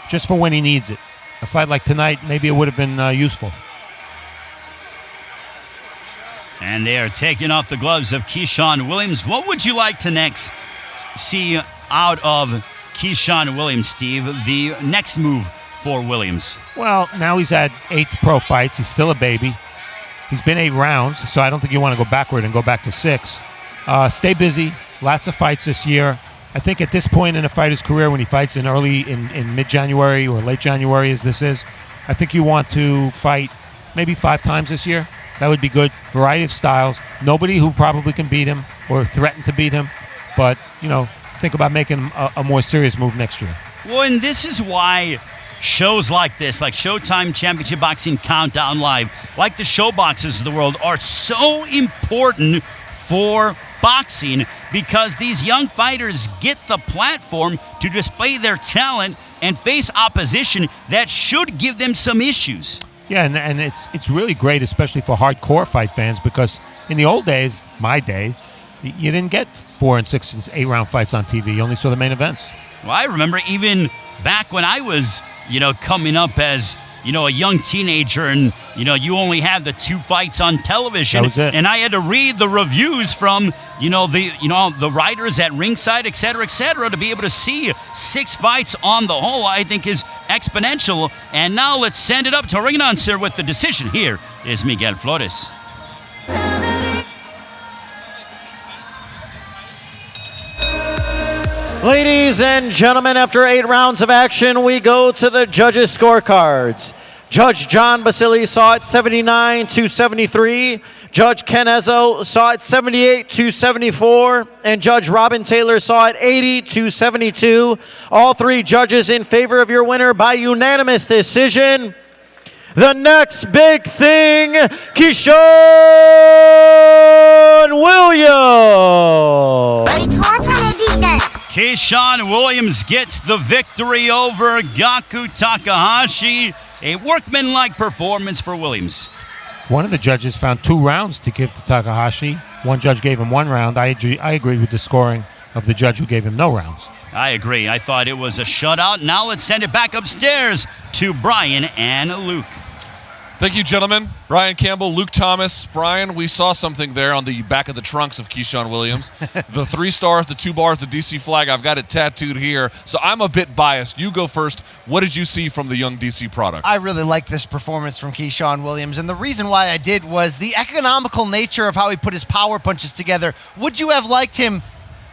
just for when he needs it. A fight like tonight, maybe it would have been useful. And they are taking off the gloves of Keeshond Williams. What would you like to next see out of Keeshond Williams, Steve? The next move for Williams. Well, now he's had 8 pro fights. He's still a baby. He's been 8 rounds, so I don't think you want to go backward and go back to 6. Stay busy. Lots of fights this year. I think at this point in a fighter's career, when he fights in mid-January or late January, as this is, I think you want to fight maybe 5 times this year. That would be good. Variety of styles. Nobody who probably can beat him or threaten to beat him, but think about making a more serious move next year. Well, and this is why shows like this, like Showtime Championship Boxing Countdown Live, like the show boxes of the world, are so important for boxing because these young fighters get the platform to display their talent and face opposition that should give them some issues. Yeah, and it's really great, especially for hardcore fight fans, because in the old days, my day, you didn't get 4 and 6 and 8 round fights on TV. You only saw the main events. Well, I remember even back when I was, coming up as, a young teenager and, you only had the 2 fights on television. That was it. And I had to read the reviews from, the writers at ringside, et cetera, to be able to see 6 fights on the whole, I think is exponential. And now let's send it up to a ring announcer with the decision. Here is Miguel Flores. Ladies and gentlemen, after 8 rounds of action, we go to the judges' scorecards. Judge John Basili saw it 79-73. Judge Ken Ezzo saw it 78-74. And Judge Robin Taylor saw it 80-72. All 3 judges in favor of your winner by unanimous decision. The next big thing, Keeshond Williams. Keeshond Williams gets the victory over Gaku Takahashi. A workmanlike performance for Williams. One of the judges found 2 rounds to give to Takahashi. One judge gave him 1 round. I agree with the scoring of the judge who gave him no rounds. I agree. I thought it was a shutout. Now let's send it back upstairs to Brian and Luke. Thank you, gentlemen. Brian Campbell, Luke Thomas. Brian, we saw something there on the back of the trunks of Keeshond Williams. The 3 stars, the 2 bars, the DC flag. I've got it tattooed here. So I'm a bit biased. You go first. What did you see from the young DC product? I really like this performance from Keeshond Williams, and the reason why I did was the economical nature of how he put his power punches together. Would you have liked him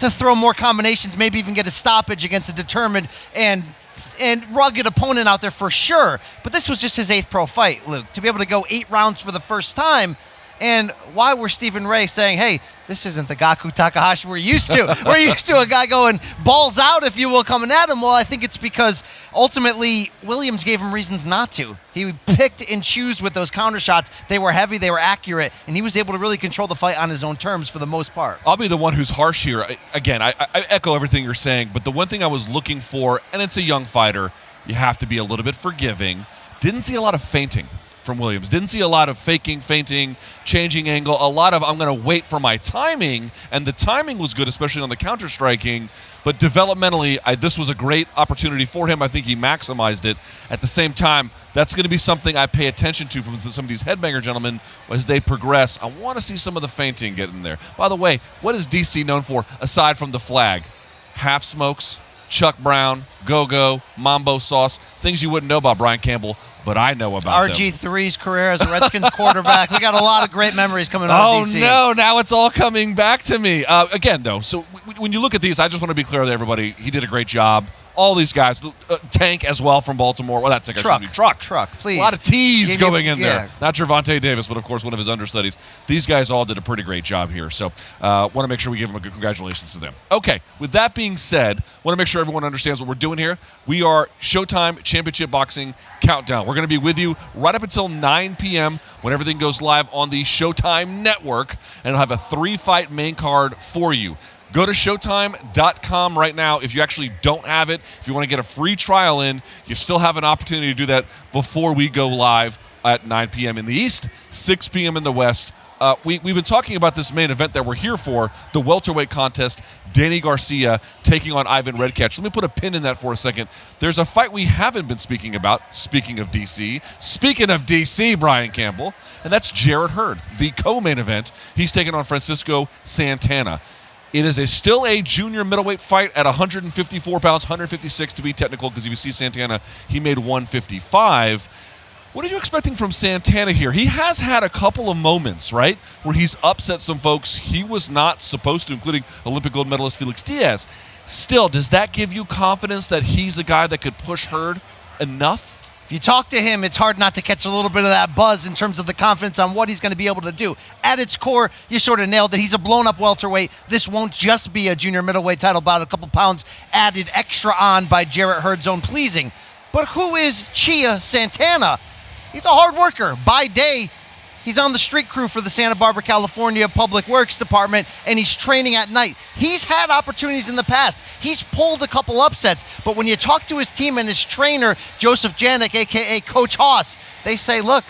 to throw more combinations, maybe even get a stoppage against a determined and rugged opponent out there for sure? But this was just his 8th pro fight, Luke. To be able to go 8 rounds for the first time, And why were Stephen Ray saying, hey, this isn't the Gaku Takahashi we're used to. We're used to a guy going balls out, if you will, coming at him. Well, I think it's because ultimately Williams gave him reasons not to. He picked and chose with those counter shots. They were heavy, they were accurate, and he was able to really control the fight on his own terms for the most part. I'll be the one who's harsh here. Again, I echo everything you're saying, but the one thing I was looking for, and it's a young fighter, you have to be a little bit forgiving. Didn't see a lot of feinting from Williams. Didn't see a lot of faking, feinting, changing angle. A lot of I'm going to wait for my timing, and the timing was good, especially on the counter-striking. But developmentally, this was a great opportunity for him. I think he maximized it. At the same time, that's going to be something I pay attention to from some of these headbanger gentlemen as they progress. I want to see some of the feinting get in there. By the way, what is DC known for aside from the flag? Half smokes, Chuck Brown, go-go, mambo sauce, things you wouldn't know about Brian Campbell, but I know about RG3's career as a Redskins quarterback. We got a lot of great memories coming out of DC. Oh, no, now it's all coming back to me. Again, though, so when you look at these, I just want to be clear with everybody, he did a great job. All these guys, Tank as well from Baltimore. Well, not Tank, Truck, please. A lot of T's going in there. Not Gervonta Davis, but of course one of his understudies. These guys all did a pretty great job here. So want to make sure we give them a good congratulations to them. Okay, with that being said, want to make sure everyone understands what we're doing here. We are Showtime Championship Boxing Countdown. We're going to be with you right up until 9 p.m. when everything goes live on the Showtime Network, and it'll have a 3-fight main card for you. Go to Showtime.com right now. If you actually don't have it, if you want to get a free trial in, you still have an opportunity to do that before we go live at 9 p.m. in the East, 6 p.m. in the West. We've been talking about this main event that we're here for, the welterweight contest, Danny Garcia taking on Ivan Redkach. Let me put a pin in that for a second. There's a fight we haven't been speaking about, speaking of DC, Brian Campbell, and that's Jarrett Hurd, the co-main event. He's taking on Francisco Santana. It is still a junior middleweight fight at 154 pounds, 156 to be technical, because if you see Santana, he made 155. What are you expecting from Santana here? He has had a couple of moments, right, where he's upset some folks he was not supposed to, including Olympic gold medalist Felix Diaz. Still, does that give you confidence that he's a guy that could push Hurd enough? If you talk to him, it's hard not to catch a little bit of that buzz in terms of the confidence on what he's going to be able to do. At its core, you sort of nailed it. He's a blown-up welterweight. This won't just be a junior middleweight title bout, a couple pounds added extra on by Jarrett Hurd's own pleasing. But who is Chia Santana? He's a hard worker. By day, he's on the street crew for the Santa Barbara, California Public Works Department, and he's training at night. He's had opportunities in the past. He's pulled a couple upsets, but when you talk to his team and his trainer, Joseph Janik, a.k.a. Coach Haas, they say, look,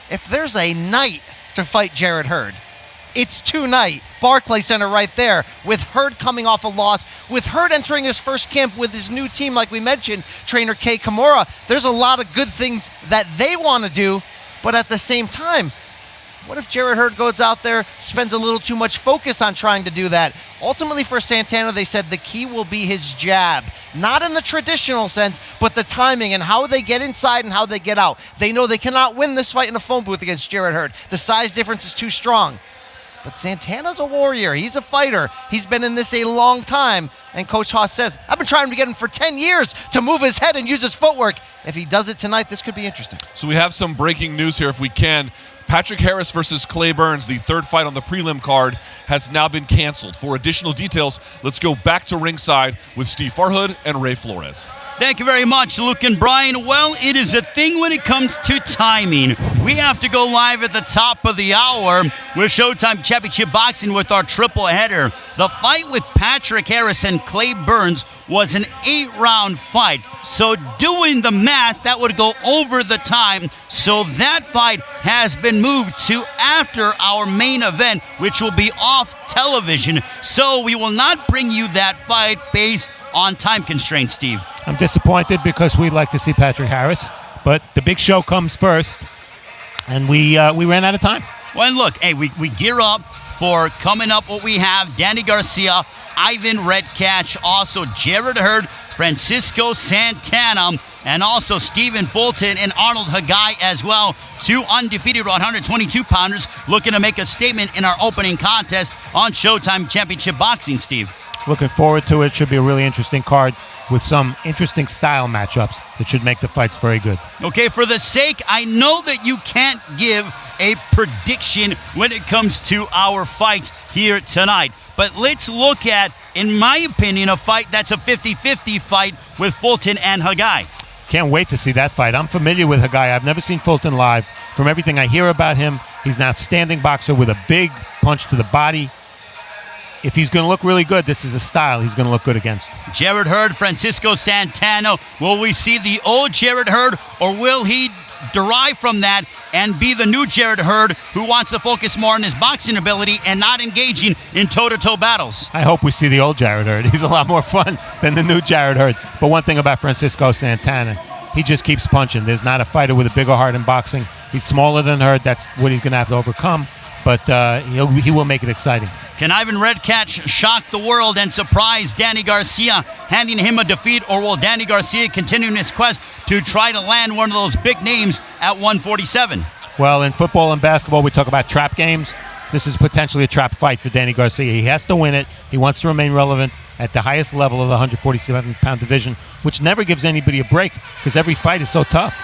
if there's a night to fight Jarrett Hurd, it's tonight. Barclays Center right there, with Hurd coming off a loss, with Hurd entering his first camp with his new team, like we mentioned, trainer Kei Kimura. There's a lot of good things that they want to do, but at the same time, what if Jarrett Hurd goes out there, spends a little too much focus on trying to do that? Ultimately for Santana, they said the key will be his jab. Not in the traditional sense, but the timing and how they get inside and how they get out. They know they cannot win this fight in a phone booth against Jarrett Hurd. The size difference is too strong. But Santana's a warrior. He's a fighter. He's been in this a long time. And Coach Haas says, I've been trying to get him for 10 years to move his head and use his footwork. If he does it tonight, this could be interesting. So we have some breaking news here if we can. Patrick Harris versus Clay Burns, the third fight on the prelim card, has now been canceled. For additional details, let's go back to ringside with Steve Farhood and Ray Flores. Thank you very much, Luke and Brian. Well, it is a thing when it comes to timing. We have to go live at the top of the hour with Showtime Championship Boxing with our triple header. The fight with Patrick Harris and Clay Burns was an 8-round fight. So doing the math, that would go over the time. So that fight has been moved to after our main event, which will be off television. So we will not bring you that fight based on time constraints, Steve. I'm disappointed because we'd like to see Patrick Harris, but the big show comes first, and we ran out of time. Well, and look, hey, we gear up for coming up what we have. Danny Garcia, Ivan Redkach, also Jarrett Hurd, Francisco Santana, and also Stephen Fulton and Arnold Hagai as well. 2 undefeated 122-pounders looking to make a statement in our opening contest on Showtime Championship Boxing, Steve. Looking forward to it. Should be a really interesting card with some interesting style matchups that should make the fights very good. Okay, for the sake, I know that you can't give a prediction when it comes to our fights here tonight. But let's look at, in my opinion, a fight that's a 50-50 fight with Fulton and Haggai. Can't wait to see that fight. I'm familiar with Haggai. I've never seen Fulton live. From everything I hear about him, he's an outstanding boxer with a big punch to the body. If he's going to look really good, this is a style he's going to look good against. Jarrett Hurd, Francisco Santana. Will we see the old Jarrett Hurd, or will he derive from that and be the new Jarrett Hurd who wants to focus more on his boxing ability and not engaging in toe-to-toe battles? I hope we see the old Jarrett Hurd. He's a lot more fun than the new Jarrett Hurd. But one thing about Francisco Santana, he just keeps punching. There's not a fighter with a bigger heart in boxing. He's smaller than Hurd. That's what he's going to have to overcome. But he will make it exciting. Can Ivan Redkach shock the world and surprise Danny Garcia, handing him a defeat, or will Danny Garcia continue in his quest to try to land one of those big names at 147? Well, in football and basketball, we talk about trap games. This is potentially a trap fight for Danny Garcia. He has to win it. He wants to remain relevant at the highest level of the 147-pound division, which never gives anybody a break because every fight is so tough.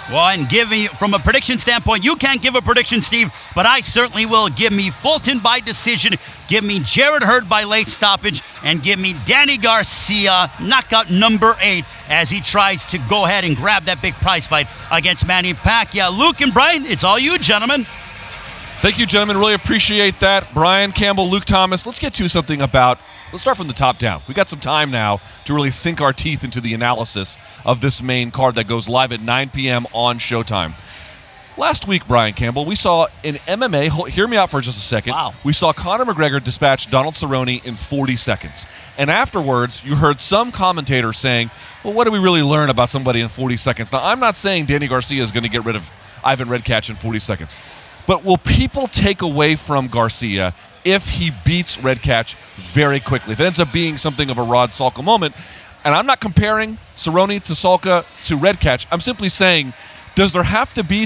Well, and from a prediction standpoint, you can't give a prediction, Steve, but I certainly will. Give me Fulton by decision, give me Jarrett Hurd by late stoppage, and give me Danny Garcia, knockout number 8, as he tries to go ahead and grab that big prize fight against Manny Pacquiao. Luke and Brian, it's all you, gentlemen. Thank you, gentlemen. Really appreciate that. Brian Campbell, Luke Thomas. Let's get to something about, let's start from the top down. We got some time now to really sink our teeth into the analysis of this main card that goes live at 9 p.m. on Showtime. Last week, Brian Campbell, we saw in MMA, hear me out for just a second. Wow. We saw Conor McGregor dispatch Donald Cerrone in 40 seconds. And afterwards, you heard some commentators saying, well, what do we really learn about somebody in 40 seconds? Now, I'm not saying Danny Garcia is going to get rid of Ivan Redkach in 40 seconds. But will people take away from Garcia if he beats Redkach very quickly? If it ends up being something of a Rod Salka moment, and I'm not comparing Cerrone to Salka to Redkach, I'm simply saying, does there have to be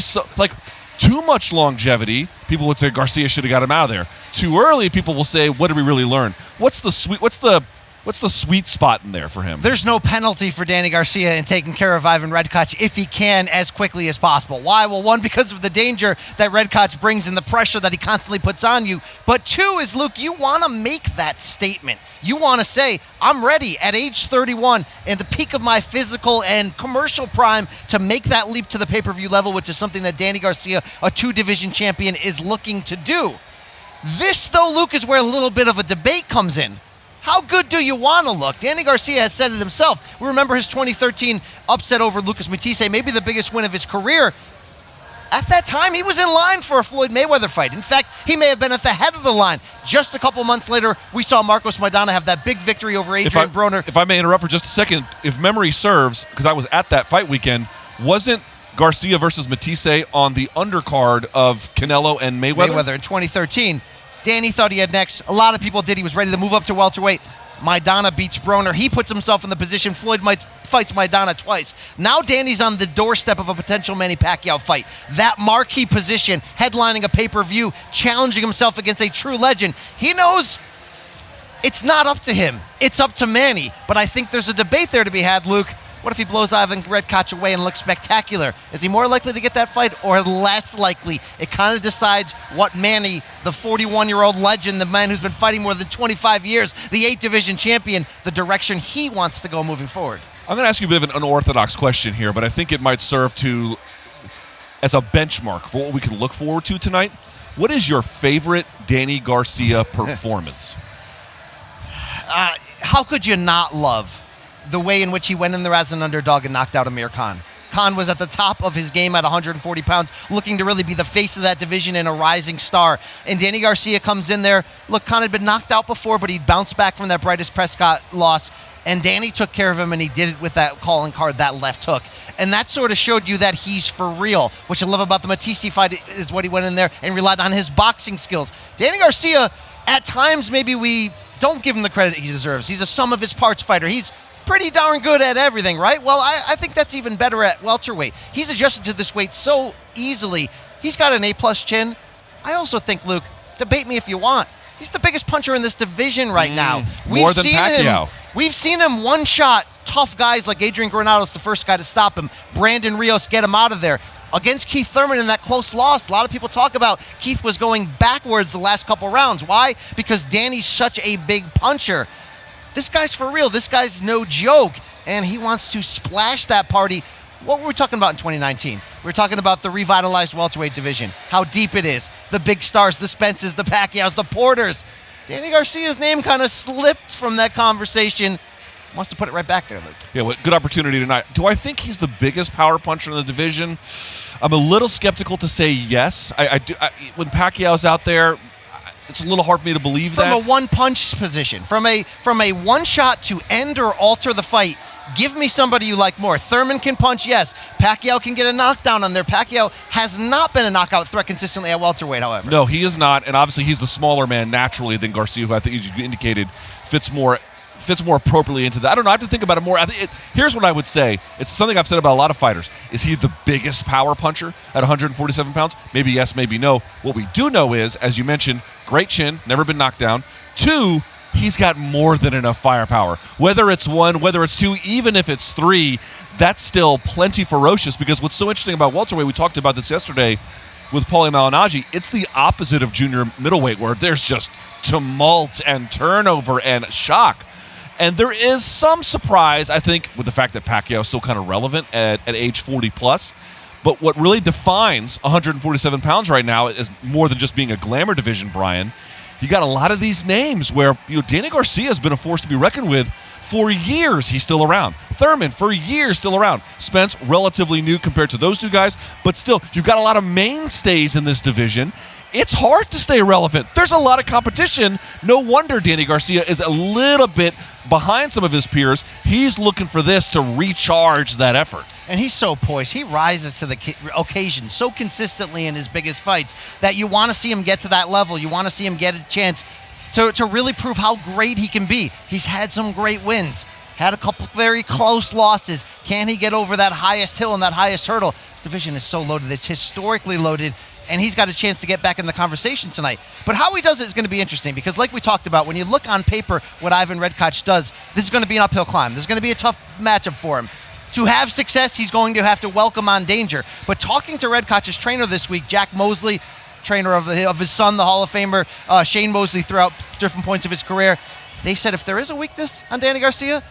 too much longevity? People would say Garcia should have got him out of there. Too early, people will say, what did we really learn? What's the sweet spot in there for him? There's no penalty for Danny Garcia in taking care of Ivan Redkach if he can as quickly as possible. Why? Well, one, because of the danger that Redkach brings and the pressure that he constantly puts on you. But two is, Luke, you want to make that statement. You want to say, I'm ready at age 31 in the peak of my physical and commercial prime to make that leap to the pay-per-view level, which is something that Danny Garcia, a 2-division champion, is looking to do. This, though, Luke, is where a little bit of a debate comes in. How good do you want to look? Danny Garcia has said it himself. We remember his 2013 upset over Lucas Matisse, maybe the biggest win of his career. At that time, he was in line for a Floyd Mayweather fight. In fact, he may have been at the head of the line. Just a couple months later, we saw Marcos Maidana have that big victory over Adrian Broner. If I may interrupt for just a second, if memory serves, because I was at that fight weekend, wasn't Garcia versus Matisse on the undercard of Canelo and Mayweather? Mayweather in 2013. Danny thought he had next. A lot of people did. He was ready to move up to welterweight. Maidana beats Broner. He puts himself in the position. Floyd fights Maidana twice. Now Danny's on the doorstep of a potential Manny Pacquiao fight. That marquee position, headlining a pay-per-view, challenging himself against a true legend. He knows it's not up to him. It's up to Manny. But I think there's a debate there to be had, Luke. What if he blows Ivan Redkach away and looks spectacular? Is he more likely to get that fight or less likely? It kind of decides what Manny, the 41-year-old legend, the man who's been fighting more than 25 years, the 8-division champion, the direction he wants to go moving forward. I'm going to ask you a bit of an unorthodox question here, but I think it might serve as a benchmark for what we can look forward to tonight. What is your favorite Danny Garcia performance? How could you not love the way in which he went in there as an underdog and knocked out Amir Khan? Khan was at the top of his game at 140 pounds, looking to really be the face of that division and a rising star. And Danny Garcia comes in there. Look, Khan had been knocked out before, but he bounced back from that Bryce Prescott loss. And Danny took care of him, and he did it with that calling card, that left hook. And that sort of showed you that he's for real. What I love about the Matisse fight is what he went in there and relied on his boxing skills. Danny Garcia, at times, maybe we don't give him the credit he deserves. He's a sum of his parts fighter. He's pretty darn good at everything, right? Well, I think that's even better at welterweight. He's adjusted to this weight so easily. He's got an A-plus chin. I also think, Luke, debate me if you want, he's the biggest puncher in this division right now. More than Pacquiao. We've seen him one-shot tough guys like Adrian Granados, the first guy to stop him. Brandon Rios, get him out of there. against Keith Thurman in that close loss. A lot of people talk about Keith was going backwards the last couple rounds. Why? Because Danny's such a big puncher. This guy's for real. This guy's no joke, and he wants to splash that party. What were we talking about in 2019? We're talking about the revitalized welterweight division, how deep it is, the big stars, the Spences, the Pacquiaos, the Porters. Danny Garcia's name kind of slipped from that conversation. Wants to put it right back there, Luke. Yeah, well, good opportunity tonight. Do I think he's the biggest power puncher in the division? I'm a little skeptical to say yes. I do. When Pacquiao's out there, it's a little hard for me to believe from that. From a one-punch position, from a one shot to end or alter the fight, give me somebody you like more. Thurman can punch, yes. Pacquiao can get a knockdown on there. Pacquiao has not been a knockout threat consistently at welterweight, however. No, he is not, and obviously he's the smaller man naturally than Garcia, who I think, as you indicated, fits more appropriately into that. I don't know. I have to think about it more. Here's what I would say. It's something I've said about a lot of fighters. Is he the biggest power puncher at 147 pounds? Maybe yes, maybe no. What we do know is, as you mentioned, great chin, never been knocked down. 2, he's got more than enough firepower. Whether it's 1, whether it's 2, even if it's 3, that's still plenty ferocious, because what's so interesting about welterweight, we talked about this yesterday with Paulie Malignaggi, it's the opposite of junior middleweight, where there's just tumult and turnover and shock. And there is some surprise, I think, with the fact that Pacquiao is still kind of relevant at age 40+. But what really defines 147 pounds right now is more than just being a glamour division, Brian. You got a lot of these names where, Danny Garcia has been a force to be reckoned with for years. He's still around. Thurman, for years, still around. Spence, relatively new compared to those two guys. But still, you've got a lot of mainstays in this division. It's hard to stay relevant. There's a lot of competition. No wonder Danny Garcia is a little bit behind some of his peers. He's looking for this to recharge that effort. And he's so poised. He rises to the occasion so consistently in his biggest fights that you want to see him get to that level. You want to see him get a chance to really prove how great he can be. He's had some great wins. Had a couple very close losses. Can he get over that highest hill and that highest hurdle? This division is so loaded. It's historically loaded. And he's got a chance to get back in the conversation tonight. But how he does it is going to be interesting, because like we talked about, when you look on paper what Ivan Redkach does, this is going to be an uphill climb. This is going to be a tough matchup for him. To have success, he's going to have to welcome on danger. But talking to Redkach's trainer this week, Jack Mosley, trainer of his son, the Hall of Famer, Shane Mosley, throughout different points of his career, they said if there is a weakness on Danny Garcia,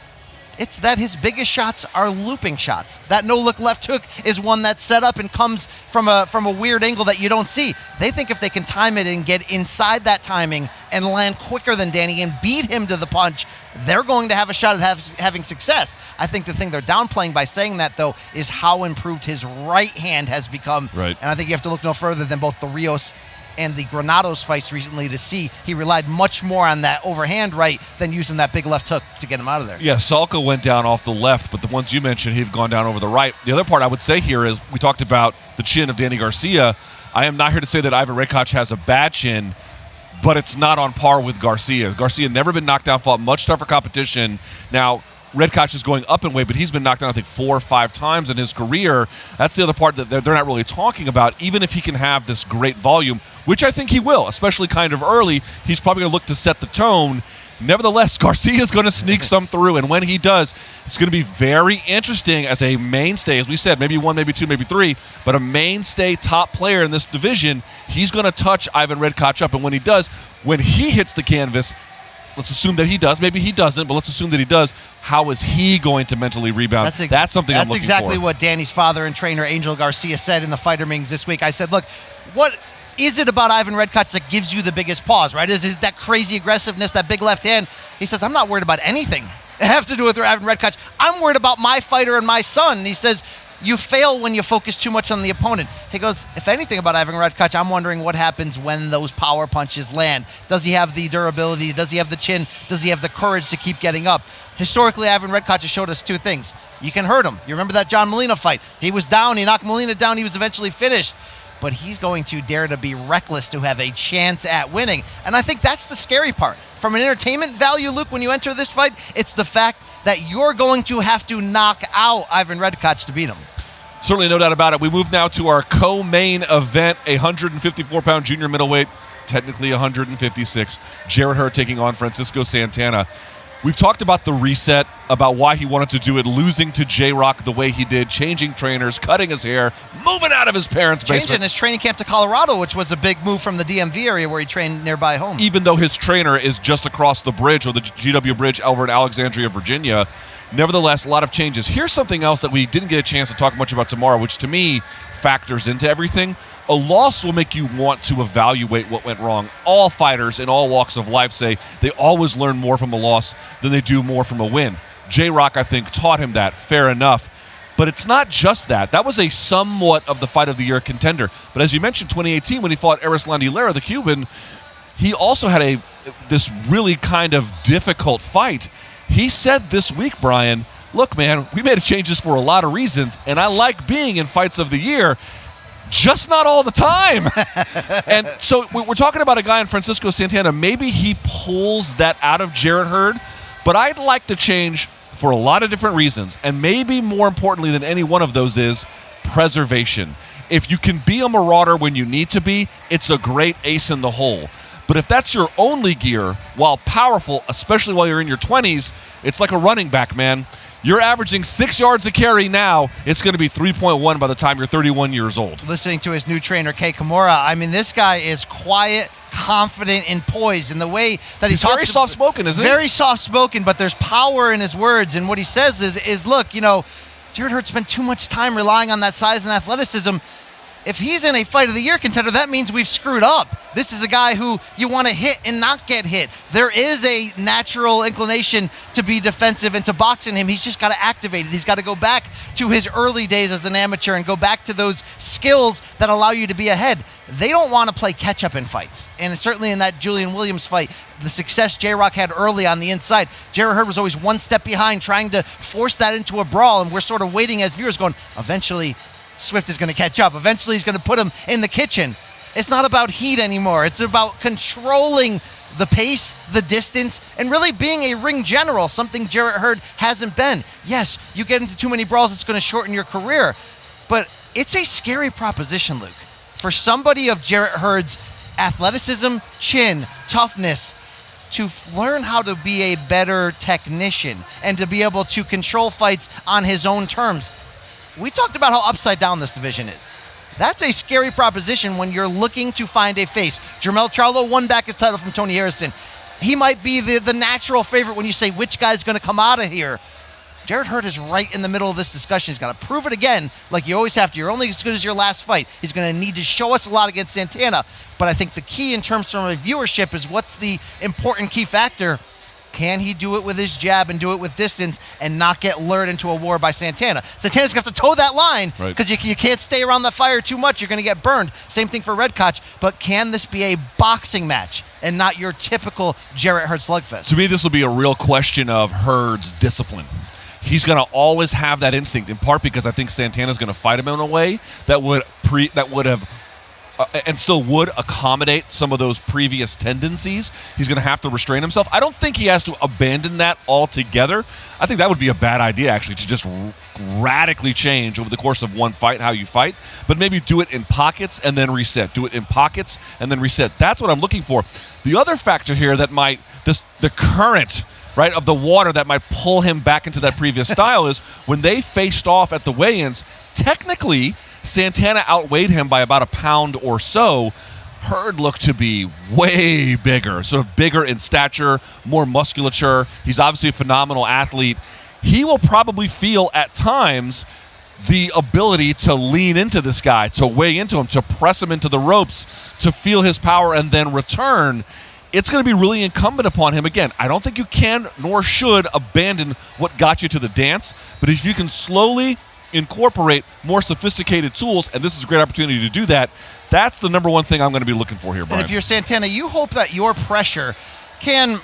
it's that his biggest shots are looping shots. That no-look left hook is one that's set up and comes from a weird angle that you don't see. They think if they can time it and get inside that timing and land quicker than Danny and beat him to the punch, they're going to have a shot at having success. I think the thing they're downplaying by saying that, though, is how improved his right hand has become. Right. And I think you have to look no further than both the Rios and the Granados fights recently to see he relied much more on that overhand right than using that big left hook to get him out of there. Yeah, Salka went down off the left, but the ones you mentioned, he'd gone down over the right. The other part I would say here is we talked about the chin of Danny Garcia. I am not here to say that Ivan Redkach has a bad chin, but it's not on par with Garcia. Garcia never been knocked down, fought much tougher competition. Now, Redkach is going up in weight, but he's been knocked down, I think, 4 or 5 times in his career. That's the other part that they're not really talking about. Even if he can have this great volume, which I think he will, especially kind of early, he's probably going to look to set the tone. Nevertheless, Garcia is going to sneak some through, and when he does, it's going to be very interesting as a mainstay. As we said, maybe 1, maybe 2, maybe 3, but a mainstay top player in this division. He's going to touch Ivan Redkach up, and when he does, when he hits the canvas, let's assume that he does. Maybe he doesn't, but let's assume that he does. How is he going to mentally rebound? That's something I'm looking for. That's exactly what Danny's father and trainer, Angel Garcia, said in the fighter meetings this week. I said, look, what is it about Ivan Redkach that gives you the biggest pause, right? Is that crazy aggressiveness, that big left hand? He says, I'm not worried about anything that has to do with Ivan Redkach. I'm worried about my fighter and my son. And he says, you fail when you focus too much on the opponent. He goes, if anything about Ivan Redkach, I'm wondering what happens when those power punches land. Does he have the durability? Does he have the chin? Does he have the courage to keep getting up? Historically, Ivan Redkach has showed us 2 things. You can hurt him. You remember that John Molina fight? He was down. He knocked Molina down. He was eventually finished. But he's going to dare to be reckless to have a chance at winning. And I think that's the scary part. From an entertainment value, Luke, when you enter this fight, it's the fact that you're going to have to knock out Ivan Redkach to beat him. Certainly no doubt about it. We move now to our co-main event, a 154-pound junior middleweight, technically 156. Jarrett Hurd taking on Francisco Santana. We've talked about the reset, about why he wanted to do it, losing to J-Rock the way he did, changing trainers, cutting his hair, moving out of his parents' basement. Changing his training camp to Colorado, which was a big move from the DMV area where he trained nearby home. Even though his trainer is just across the bridge, or the GW Bridge over in Alexandria, Virginia. Nevertheless, a lot of changes. Here's something else that we didn't get a chance to talk much about tomorrow, which to me factors into everything. A loss will make you want to evaluate what went wrong. All fighters in all walks of life say they always learn more from a loss than they do more from a win. J-Rock, I think, taught him that, fair enough. But it's not just that. That was a somewhat of the fight of the year contender. But as you mentioned, 2018, when he fought Erislandy Lara, the Cuban, he also had this really kind of difficult fight. He said this week, Brian, look, man, we made changes for a lot of reasons, and I like being in fights of the year, just not all the time. And so we're talking about a guy in Francisco Santana. Maybe he pulls that out of Jarrett Hurd, but I'd like to change for a lot of different reasons. And maybe more importantly than any one of those is preservation. If you can be a marauder when you need to be, it's a great ace in the hole. But if that's your only gear, while powerful, especially while you're in your 20s, it's like a running back, man. You're averaging 6 yards a carry now. It's going to be 3.1 by the time you're 31 years old. Listening to his new trainer, Kei Kimura, I mean, this guy is quiet, confident, and poised in the way that he's very soft-spoken, isn't he? Very soft-spoken, but there's power in his words. And what he says is look, you know, Jarrett Hurd spent too much time relying on that size and athleticism. If he's in a fight of the year contender, that means we've screwed up. This is a guy who you want to hit and not get hit. There is a natural inclination to be defensive and to box in him. He's just got to activate it. He's got to go back to his early days as an amateur and go back to those skills that allow you to be ahead. They don't want to play catch-up in fights. And certainly in that Julian Williams fight, the success J-Rock had early on the inside, Jarrett Hurd was always one step behind, trying to force that into a brawl, and we're sort of waiting as viewers going, eventually Swift is going to catch up. Eventually he's going to put him in the kitchen. It's not about heat anymore. It's about controlling the pace, the distance, and really being a ring general, something Jarrett Hurd hasn't been. Yes, you get into too many brawls, it's going to shorten your career. But it's a scary proposition, Luke. For somebody of Jarrett Hurd's athleticism, chin, toughness, to learn how to be a better technician and to be able to control fights on his own terms. We talked about how upside down this division is. That's a scary proposition when you're looking to find a face. Jermell Charlo won back his title from Tony Harrison. He might be the natural favorite when you say which guy's going to come out of here. Jarrett Hurd is right in the middle of this discussion. He's got to prove it again like you always have to. You're only as good as your last fight. He's going to need to show us a lot against Santana. But I think the key in terms of viewership is what's the important key factor. Can he do it with his jab and do it with distance and not get lured into a war by Santana? Santana's going to have to toe that line because you can't stay around the fire too much. You're going to get burned. Same thing for Redkach. But can this be a boxing match and not your typical Jarrett Hurd slugfest? To me, this will be a real question of Hurd's discipline. He's going to always have that instinct, in part because I think Santana's going to fight him in a way that would have and still would accommodate some of those previous tendencies. He's going to have to restrain himself. I don't think he has to abandon that altogether. I think that would be a bad idea, actually, to just radically change over the course of one fight how you fight, but maybe do it in pockets and then reset. Do it in pockets and then reset. That's what I'm looking for. The other factor here that might, the current, right, of the water that might pull him back into that previous style is when they faced off at the weigh-ins, technically, Santana outweighed him by about a pound or so. Hurd looked to be way bigger, sort of bigger in stature, more musculature. He's obviously a phenomenal athlete. He will probably feel at times the ability to lean into this guy, to weigh into him, to press him into the ropes, to feel his power and then return. It's going to be really incumbent upon him. Again, I don't think you can nor should abandon what got you to the dance, but if you can slowly incorporate more sophisticated tools, and this is a great opportunity to do that, that's the number one thing I'm going to be looking for here, Brian. And if you're Santana, you hope that your pressure can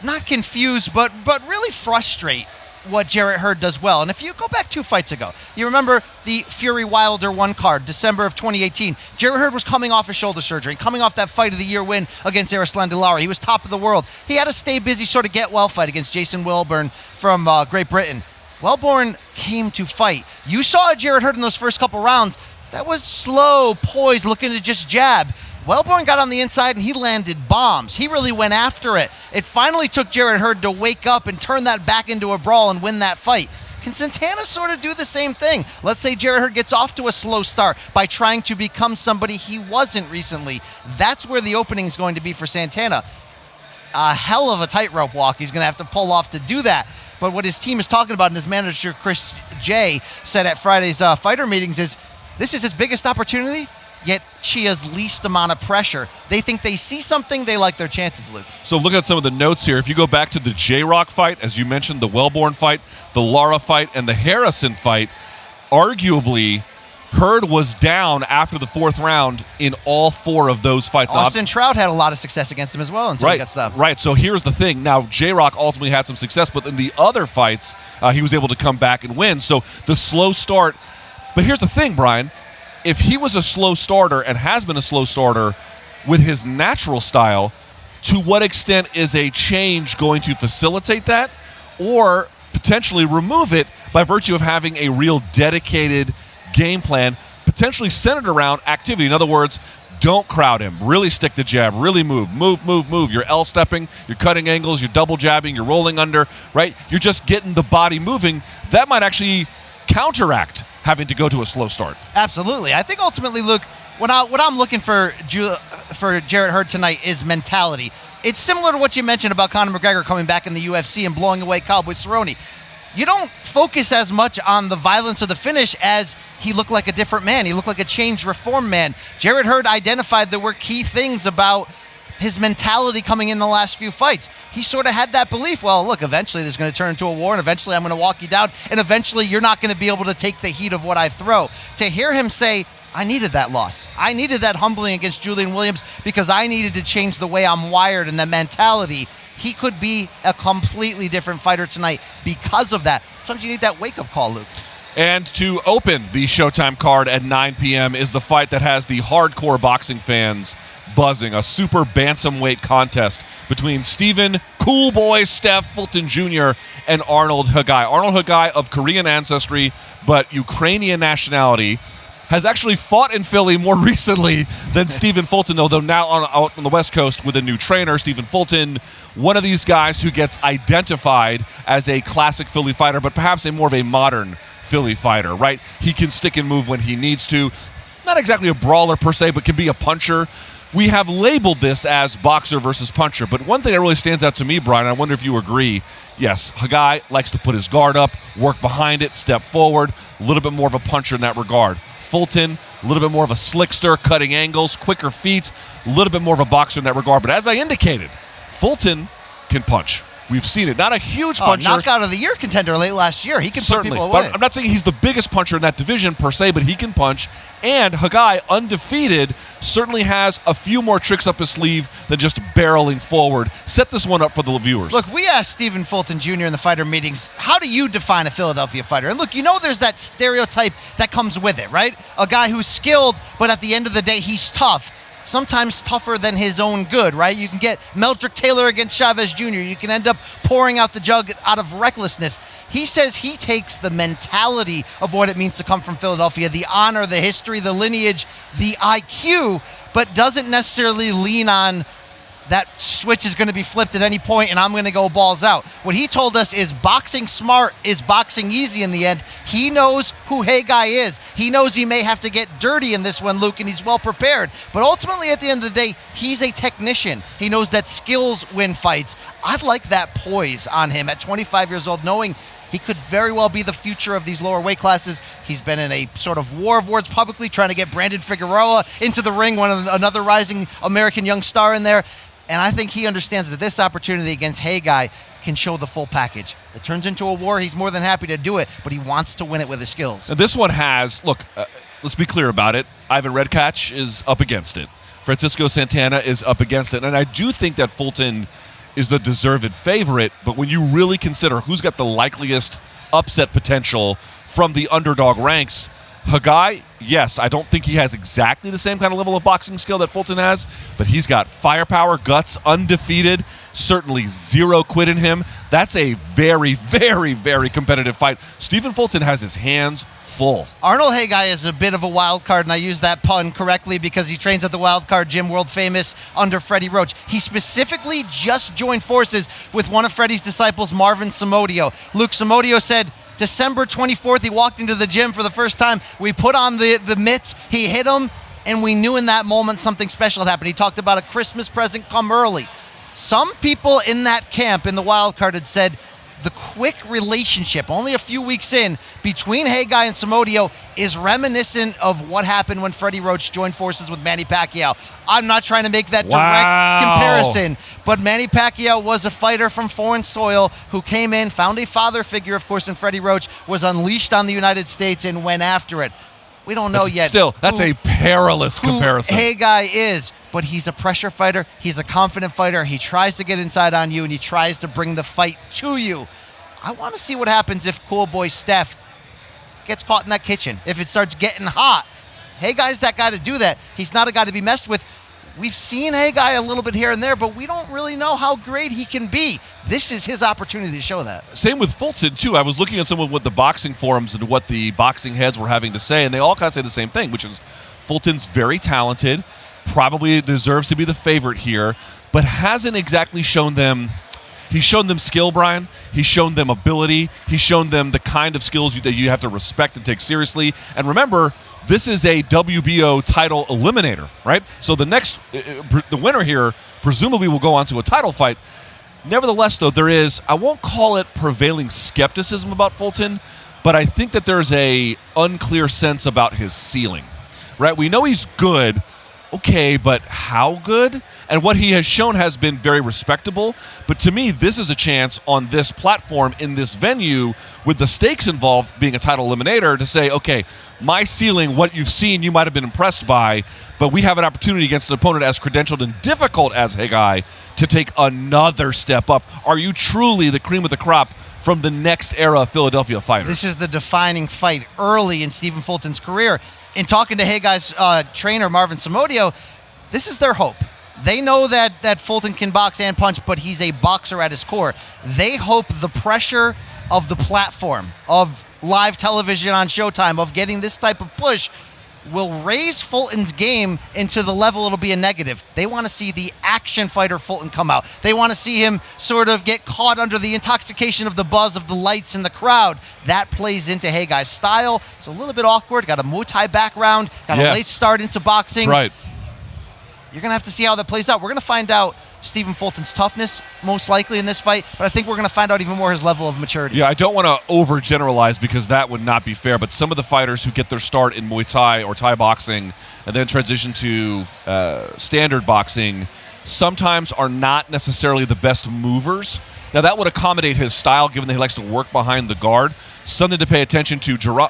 not confuse, but really frustrate what Jarrett Hurd does well. And if you go back 2 fights ago, you remember the Fury Wilder 1 card, December of 2018. Jarrett Hurd was coming off his shoulder surgery, coming off that fight of the year win against Erislandy Lara. He was top of the world. He had a stay busy sort of get well fight against Jason Wilburn from Great Britain. Wellborn came to fight. You saw Jarrett Hurd in those first couple rounds. That was slow, poised, looking to just jab. Wellborn got on the inside and he landed bombs. He really went after it. It finally took Jarrett Hurd to wake up and turn that back into a brawl and win that fight. Can Santana sort of do the same thing? Let's say Jarrett Hurd gets off to a slow start by trying to become somebody he wasn't recently. That's where the opening is going to be for Santana. A hell of a tightrope walk he's going to have to pull off to do that. But what his team is talking about, and his manager Chris J said at Friday's fighter meetings, is this is his biggest opportunity, yet Chia's least amount of pressure. They think they see something, they like their chances, Luke. So look at some of the notes here. If you go back to the J-Rock fight, as you mentioned, the Wellborn fight, the Lara fight, and the Harrison fight, arguably Hurd was down after the 4th round in all 4 of those fights. Austin Trout had a lot of success against him as well until he got stopped. Right, so here's the thing. Now, J-Rock ultimately had some success, but in the other fights, he was able to come back and win. So the slow start. But here's the thing, Brian. If he was a slow starter and has been a slow starter with his natural style, to what extent is a change going to facilitate that or potentially remove it by virtue of having a real dedicated game plan, potentially centered around activity? In other words, don't crowd him. Really stick the jab. Really move. Move. You're L-stepping. You're cutting angles. You're double jabbing. You're rolling under, right? You're just getting the body moving. That might actually counteract having to go to a slow start. Absolutely. I think ultimately, Luke, what I'm looking for Jarrett Hurd tonight is mentality. It's similar to what you mentioned about Conor McGregor coming back in the UFC and blowing away Cowboy Cerrone. You don't focus as much on the violence of the finish as he looked like a different man. He looked like a changed, reformed man. Jarrett Hurd identified there were key things about his mentality coming in the last few fights. He sort of had that belief, well, look, eventually this is going to turn into a war, and eventually I'm going to walk you down, and eventually you're not going to be able to take the heat of what I throw. To hear him say, I needed that loss. I needed that humbling against Julian Williams because I needed to change the way I'm wired and the mentality. He could be a completely different fighter tonight because of that. Sometimes you need that wake-up call, Luke. And to open the Showtime card at 9 p.m. is the fight that has the hardcore boxing fans buzzing, a super bantamweight contest between Stephen Cool Boy Steph Fulton Jr. and Arnold Hagai. Arnold Hagai, of Korean ancestry but Ukrainian nationality, has actually fought in Philly more recently than Stephen Fulton, although now out on the West Coast with a new trainer. Stephen Fulton, one of these guys who gets identified as a classic Philly fighter, but perhaps a more of a modern Philly fighter, right? He can stick and move when he needs to. Not exactly a brawler per se, but can be a puncher. We have labeled this as boxer versus puncher, but one thing that really stands out to me, Brian, I wonder if you agree, yes, Hagai likes to put his guard up, work behind it, step forward, a little bit more of a puncher in that regard. Fulton, a little bit more of a slickster, cutting angles, quicker feet, a little bit more of a boxer in that regard. But as I indicated, Fulton can punch. We've seen it. Not a huge puncher. Knockout of the year contender late last year. He can certainly put people away. But I'm not saying he's the biggest puncher in that division per se, but he can punch. And Hagai, undefeated, certainly has a few more tricks up his sleeve than just barreling forward. Set this one up for the viewers. Look, we asked Stephen Fulton Jr. in the fighter meetings, how do you define a Philadelphia fighter? And look, you know there's that stereotype that comes with it, right? A guy who's skilled, but at the end of the day, he's tough. Sometimes tougher than his own good, right? You can get Meldrick Taylor against Chavez Jr. You can end up pouring out the jug out of recklessness. He says he takes the mentality of what it means to come from Philadelphia, the honor, the history, the lineage, the IQ, but doesn't necessarily lean on that switch is going to be flipped at any point and I'm going to go balls out. What he told us is boxing smart is boxing easy in the end. He knows who Hagai is. He knows he may have to get dirty in this one, Luke, and he's well prepared. But ultimately, at the end of the day, he's a technician. He knows that skills win fights. I'd like that poise on him at 25 years old, knowing he could very well be the future of these lower weight classes. He's been in a sort of war of words publicly, trying to get Brandon Figueroa into the ring, another rising American young star in there. And I think he understands that this opportunity against Hagai can show the full package. If it turns into a war, he's more than happy to do it, but he wants to win it with his skills. And this one has, look, let's be clear about it. Ivan Redkach is up against it. Francisco Santana is up against it. And I do think that Fulton is the deserved favorite, but when you really consider who's got the likeliest upset potential from the underdog ranks, Hagai, yes, I don't think he has exactly the same kind of level of boxing skill that Fulton has, but he's got firepower, guts, undefeated, certainly zero quit in him. That's a very, very, very competitive fight. Stephen Fulton has his hands full. Arnold Haggai is a bit of a wild card, and I use that pun correctly because he trains at the Wild Card Gym, world famous, under Freddie Roach. He specifically just joined forces with one of Freddie's disciples, Marvin Somodio. Luke Somodio said December 24th, he walked into the gym for the first time. We put on the mitts, he hit him, and we knew in that moment something special had happened. He talked about a Christmas present come early. Some people in that camp in the wild card had said the quick relationship, only a few weeks in, between Haggai and Somodio is reminiscent of what happened when Freddie Roach joined forces with Manny Pacquiao. I'm not trying to make that direct comparison, but Manny Pacquiao was a fighter from foreign soil who came in, found a father figure, of course, and Freddie Roach was unleashed on the United States and went after it. We don't know yet. Still, that's a perilous comparison. Haggai is, but he's a pressure fighter. He's a confident fighter. He tries to get inside on you, and he tries to bring the fight to you. I want to see what happens if cool boy Steph gets caught in that kitchen. If it starts getting hot, Haggai's that guy to do that. He's not a guy to be messed with. We've seen Haggai a little bit here and there, but we don't really know how great he can be. This is his opportunity to show that. Same with Fulton, too. I was looking at some of what the boxing forums and what the boxing heads were having to say, and they all kind of say the same thing, which is Fulton's very talented, probably deserves to be the favorite here, but hasn't exactly shown them. He's shown them skill, Brian. He's shown them ability. He's shown them the kind of skills that you have to respect and take seriously. And remember, this is a WBO title eliminator, right? So the next, the winner here presumably will go on to a title fight. Nevertheless, though, there is, I won't call it prevailing skepticism about Fulton, but I think that there's a unclear sense about his ceiling, right? We know he's good, okay, but how good? And what he has shown has been very respectable. But to me, this is a chance on this platform in this venue with the stakes involved being a title eliminator to say, okay, my ceiling, what you've seen, you might have been impressed by, but we have an opportunity against an opponent as credentialed and difficult as Haggai to take another step up. Are you truly the cream of the crop from the next era of Philadelphia fighters? This is the defining fight early in Stephen Fulton's career. In talking to Haggai's trainer, Marvin Somodio, this is their hope. They know that Fulton can box and punch, but he's a boxer at his core. They hope the pressure of the platform, of live television on Showtime, of getting this type of push will raise Fulton's game into the level it'll be a negative. They want to see the action fighter Fulton come out. They want to see him sort of get caught under the intoxication of the buzz of the lights in the crowd. That plays into Haggai's style. It's a little bit awkward. Got a Muay Thai background. Got a late start into boxing. That's right. You're going to have to see how that plays out. We're going to find out Stephen Fulton's toughness, most likely, in this fight, but I think we're going to find out even more his level of maturity. Yeah, I don't want to overgeneralize because that would not be fair, but some of the fighters who get their start in Muay Thai or Thai boxing and then transition to standard boxing sometimes are not necessarily the best movers. Now, that would accommodate his style, given that he likes to work behind the guard. Something to pay attention to. Stephen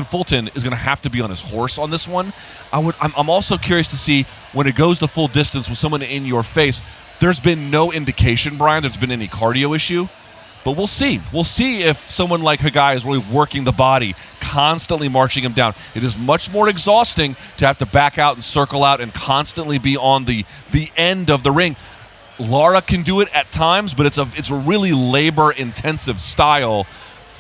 Fulton is going to have to be on his horse on this one. I'm also curious to see when it goes the full distance with someone in your face. There's been no indication, Brian, there's been any cardio issue, but we'll see. We'll see if someone like Haggai is really working the body, constantly marching him down. It is much more exhausting to have to back out and circle out and constantly be on the end of the ring. Lara can do it at times, but it's a really labor-intensive style.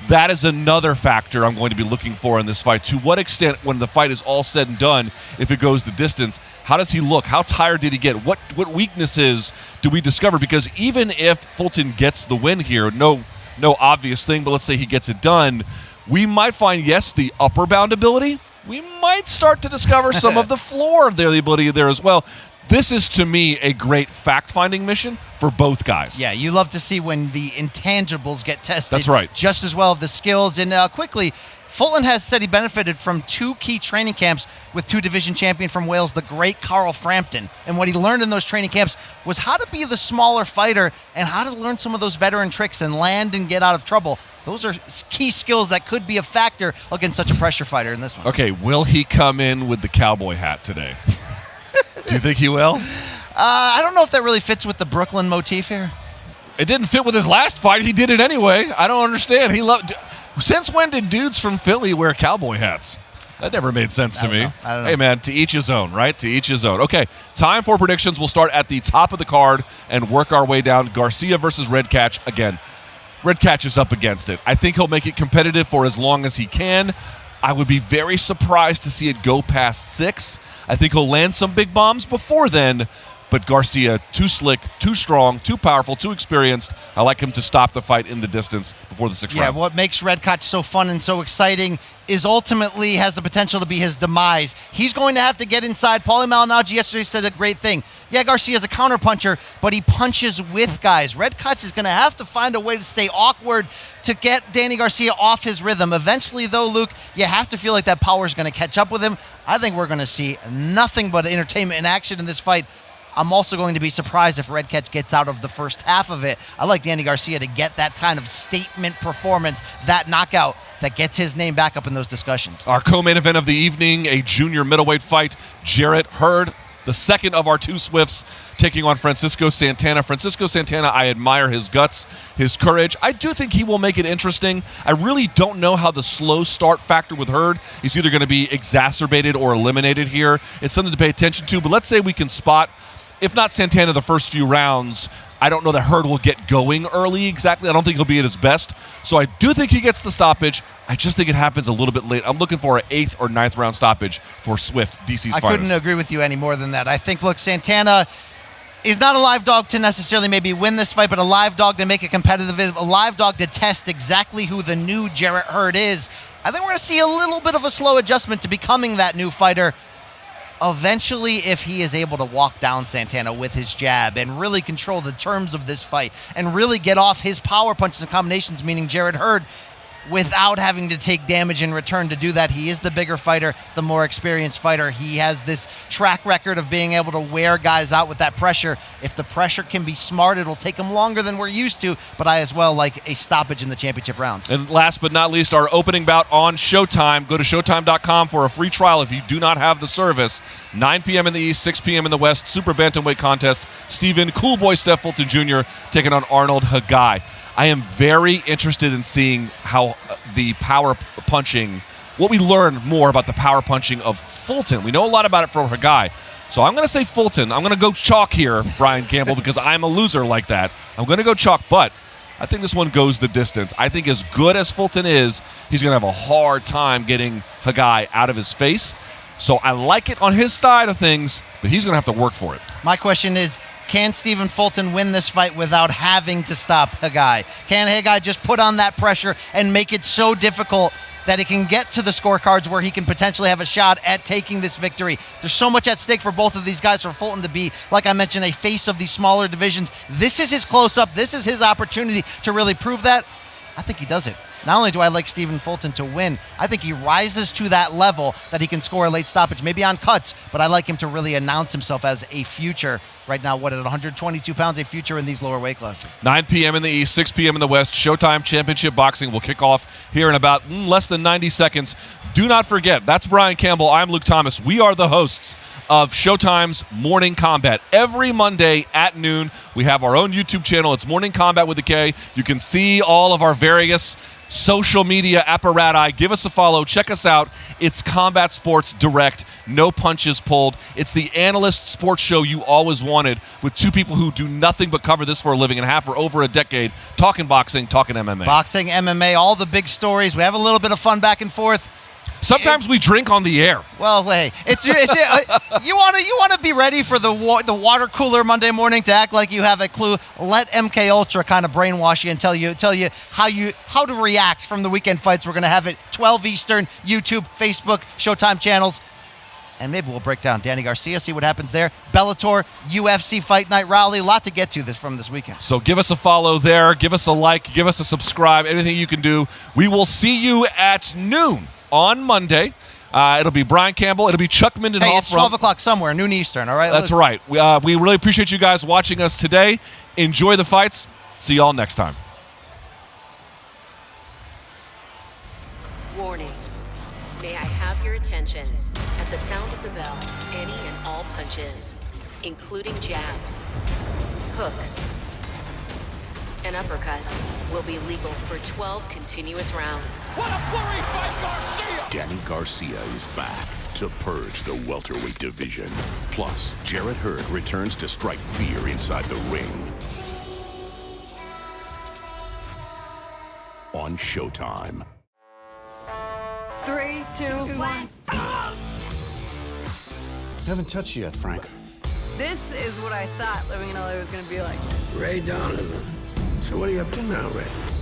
That is another factor I'm going to be looking for in this fight. To what extent, when the fight is all said and done, if it goes the distance, how does he look? How tired did he get? What weaknesses do we discover? Because even if Fulton gets the win here, no obvious thing, but let's say he gets it done, we might find, yes, the upper bound ability. We might start to discover some of the floor of the ability there as well. This is, to me, a great fact-finding mission for both guys. Yeah, you love to see when the intangibles get tested. That's right. Just as well as the skills. And quickly, Fulton has said he benefited from 2 key training camps with 2 division champion from Wales, the great Carl Frampton. And what he learned in those training camps was how to be the smaller fighter and how to learn some of those veteran tricks and land and get out of trouble. Those are key skills that could be a factor against such a pressure fighter in this one. Okay, will he come in with the cowboy hat today? Do you think he will? I don't know if that really fits with the Brooklyn motif here. It didn't fit with his last fight. He did it anyway. I don't understand. Since when did dudes from Philly wear cowboy hats? That never made sense to me. I don't know. Hey, man, to each his own, right? To each his own. Okay, time for predictions. We'll start at the top of the card and work our way down. Garcia versus Redkach. Again, Redkach is up against it. I think he'll make it competitive for as long as he can. I would be very surprised to see it go past 6. I think he'll land some big bombs before then, but Garcia, too slick, too strong, too powerful, too experienced. I like him to stop the fight in the distance before the 6th round. Yeah, what makes Redkach so fun and so exciting is ultimately has the potential to be his demise. He's going to have to get inside. Paulie Malignaggi yesterday said a great thing. Yeah, Garcia's a counterpuncher, but he punches with guys. Redkach is going to have to find a way to stay awkward to get Danny Garcia off his rhythm. Eventually, though, Luke, you have to feel like that power is going to catch up with him. I think we're going to see nothing but entertainment and action in this fight. I'm also going to be surprised if Redkach gets out of the first half of it. I like Danny Garcia to get that kind of statement performance, that knockout that gets his name back up in those discussions. Our co-main event of the evening, a junior middleweight fight. Jarrett Hurd, the second of our 2 Swifts, taking on Francisco Santana. Francisco Santana, I admire his guts, his courage. I do think he will make it interesting. I really don't know how the slow start factor with Hurd is either going to be exacerbated or eliminated here. It's something to pay attention to, but let's say we can spot, if not Santana the first few rounds, I don't know that Hurd will get going early exactly. I don't think he'll be at his best. So I do think he gets the stoppage. I just think it happens a little bit late. I'm looking for an 8th or 9th round stoppage for Swift, DC's finest. I couldn't agree with you any more than that. I think, look, Santana is not a live dog to necessarily maybe win this fight, but a live dog to make it competitive, a live dog to test exactly who the new Jarrett Hurd is. I think we're going to see a little bit of a slow adjustment to becoming that new fighter. Eventually, if he is able to walk down Santana with his jab and really control the terms of this fight and really get off his power punches and combinations, meaning Jarrett Hurd, without having to take damage in return to do that. He is the bigger fighter, the more experienced fighter. He has this track record of being able to wear guys out with that pressure. If the pressure can be smart, it'll take him longer than we're used to, but I as well like a stoppage in the championship rounds. And last but not least, our opening bout on Showtime. Go to Showtime.com for a free trial if you do not have the service. 9 p.m. in the East, 6 p.m. in the West, Super Bantamweight contest. Stephen Cool Boy Steph Fulton Jr. taking on Arnold Hagai. I am very interested in seeing how the power punching, what we learn more about the power punching of Fulton. We know a lot about it from Hagai. So I'm going to say Fulton. I'm going to go chalk here, Brian Campbell, because I'm a loser like that. I'm going to go chalk, but I think this one goes the distance. I think as good as Fulton is, he's going to have a hard time getting Hagai out of his face. So I like it on his side of things, but he's going to have to work for it. My question is, can Stephen Fulton win this fight without having to stop Hagai? Can Hagai just put on that pressure and make it so difficult that it can get to the scorecards where he can potentially have a shot at taking this victory? There's so much at stake for both of these guys, for Fulton to be, like I mentioned, a face of these smaller divisions. This is his close-up. This is his opportunity to really prove that. I think he does it. Not only do I like Stephen Fulton to win, I think he rises to that level that he can score a late stoppage, maybe on cuts, but I like him to really announce himself as a future. Right now, what, at 122 pounds, a future in these lower weight classes. 9 p.m. in the East, 6 p.m. in the West. Showtime Championship Boxing will kick off here in about less than 90 seconds. Do not forget, that's Brian Campbell. I'm Luke Thomas. We are the hosts of Showtime's Morning Combat. Every Monday at noon, we have our own YouTube channel. It's Morning Combat with a K. You can see all of our various social media apparati. Give us a follow. Check us out. It's Combat Sports Direct. No punches pulled. It's the analyst sports show you always wanted, with 2 people who do nothing but cover this for a living and have for over a decade, talking boxing, talking MMA. Boxing, MMA, all the big stories. We have a little bit of fun back and forth. Sometimes we drink on the air. Well, hey, you want to be ready for the water cooler Monday morning to act like you have a clue. Let MK Ultra kind of brainwash you and tell you how to react from the weekend fights. We're going to have it 12 Eastern, YouTube, Facebook, Showtime channels. And maybe we'll break down Danny Garcia, see what happens there. Bellator, UFC Fight Night Raleigh. A lot to get to from this weekend. So give us a follow there. Give us a like. Give us a subscribe. Anything you can do. We will see you at noon on Monday. It'll be Brian Campbell. It'll be Chuck Mindenhall. Hey, it's 12 o'clock somewhere, noon Eastern, all right? That's right. We really appreciate you guys watching us today. Enjoy the fights. See y'all next time. Warning. May I have your attention? At the sound of the bell, any and all punches, including jabs, hooks, and uppercuts, will be legal for 12 continuous rounds. What a flurry by Garcia! Danny Garcia is back to purge the welterweight division. Plus, Jarrett Hurd returns to strike fear inside the ring. on Showtime. 3, 2, 1. Haven't touched you yet, Frank. This is what I thought living in LA was gonna be like. Ray Donovan. So what are you up to now, Ray?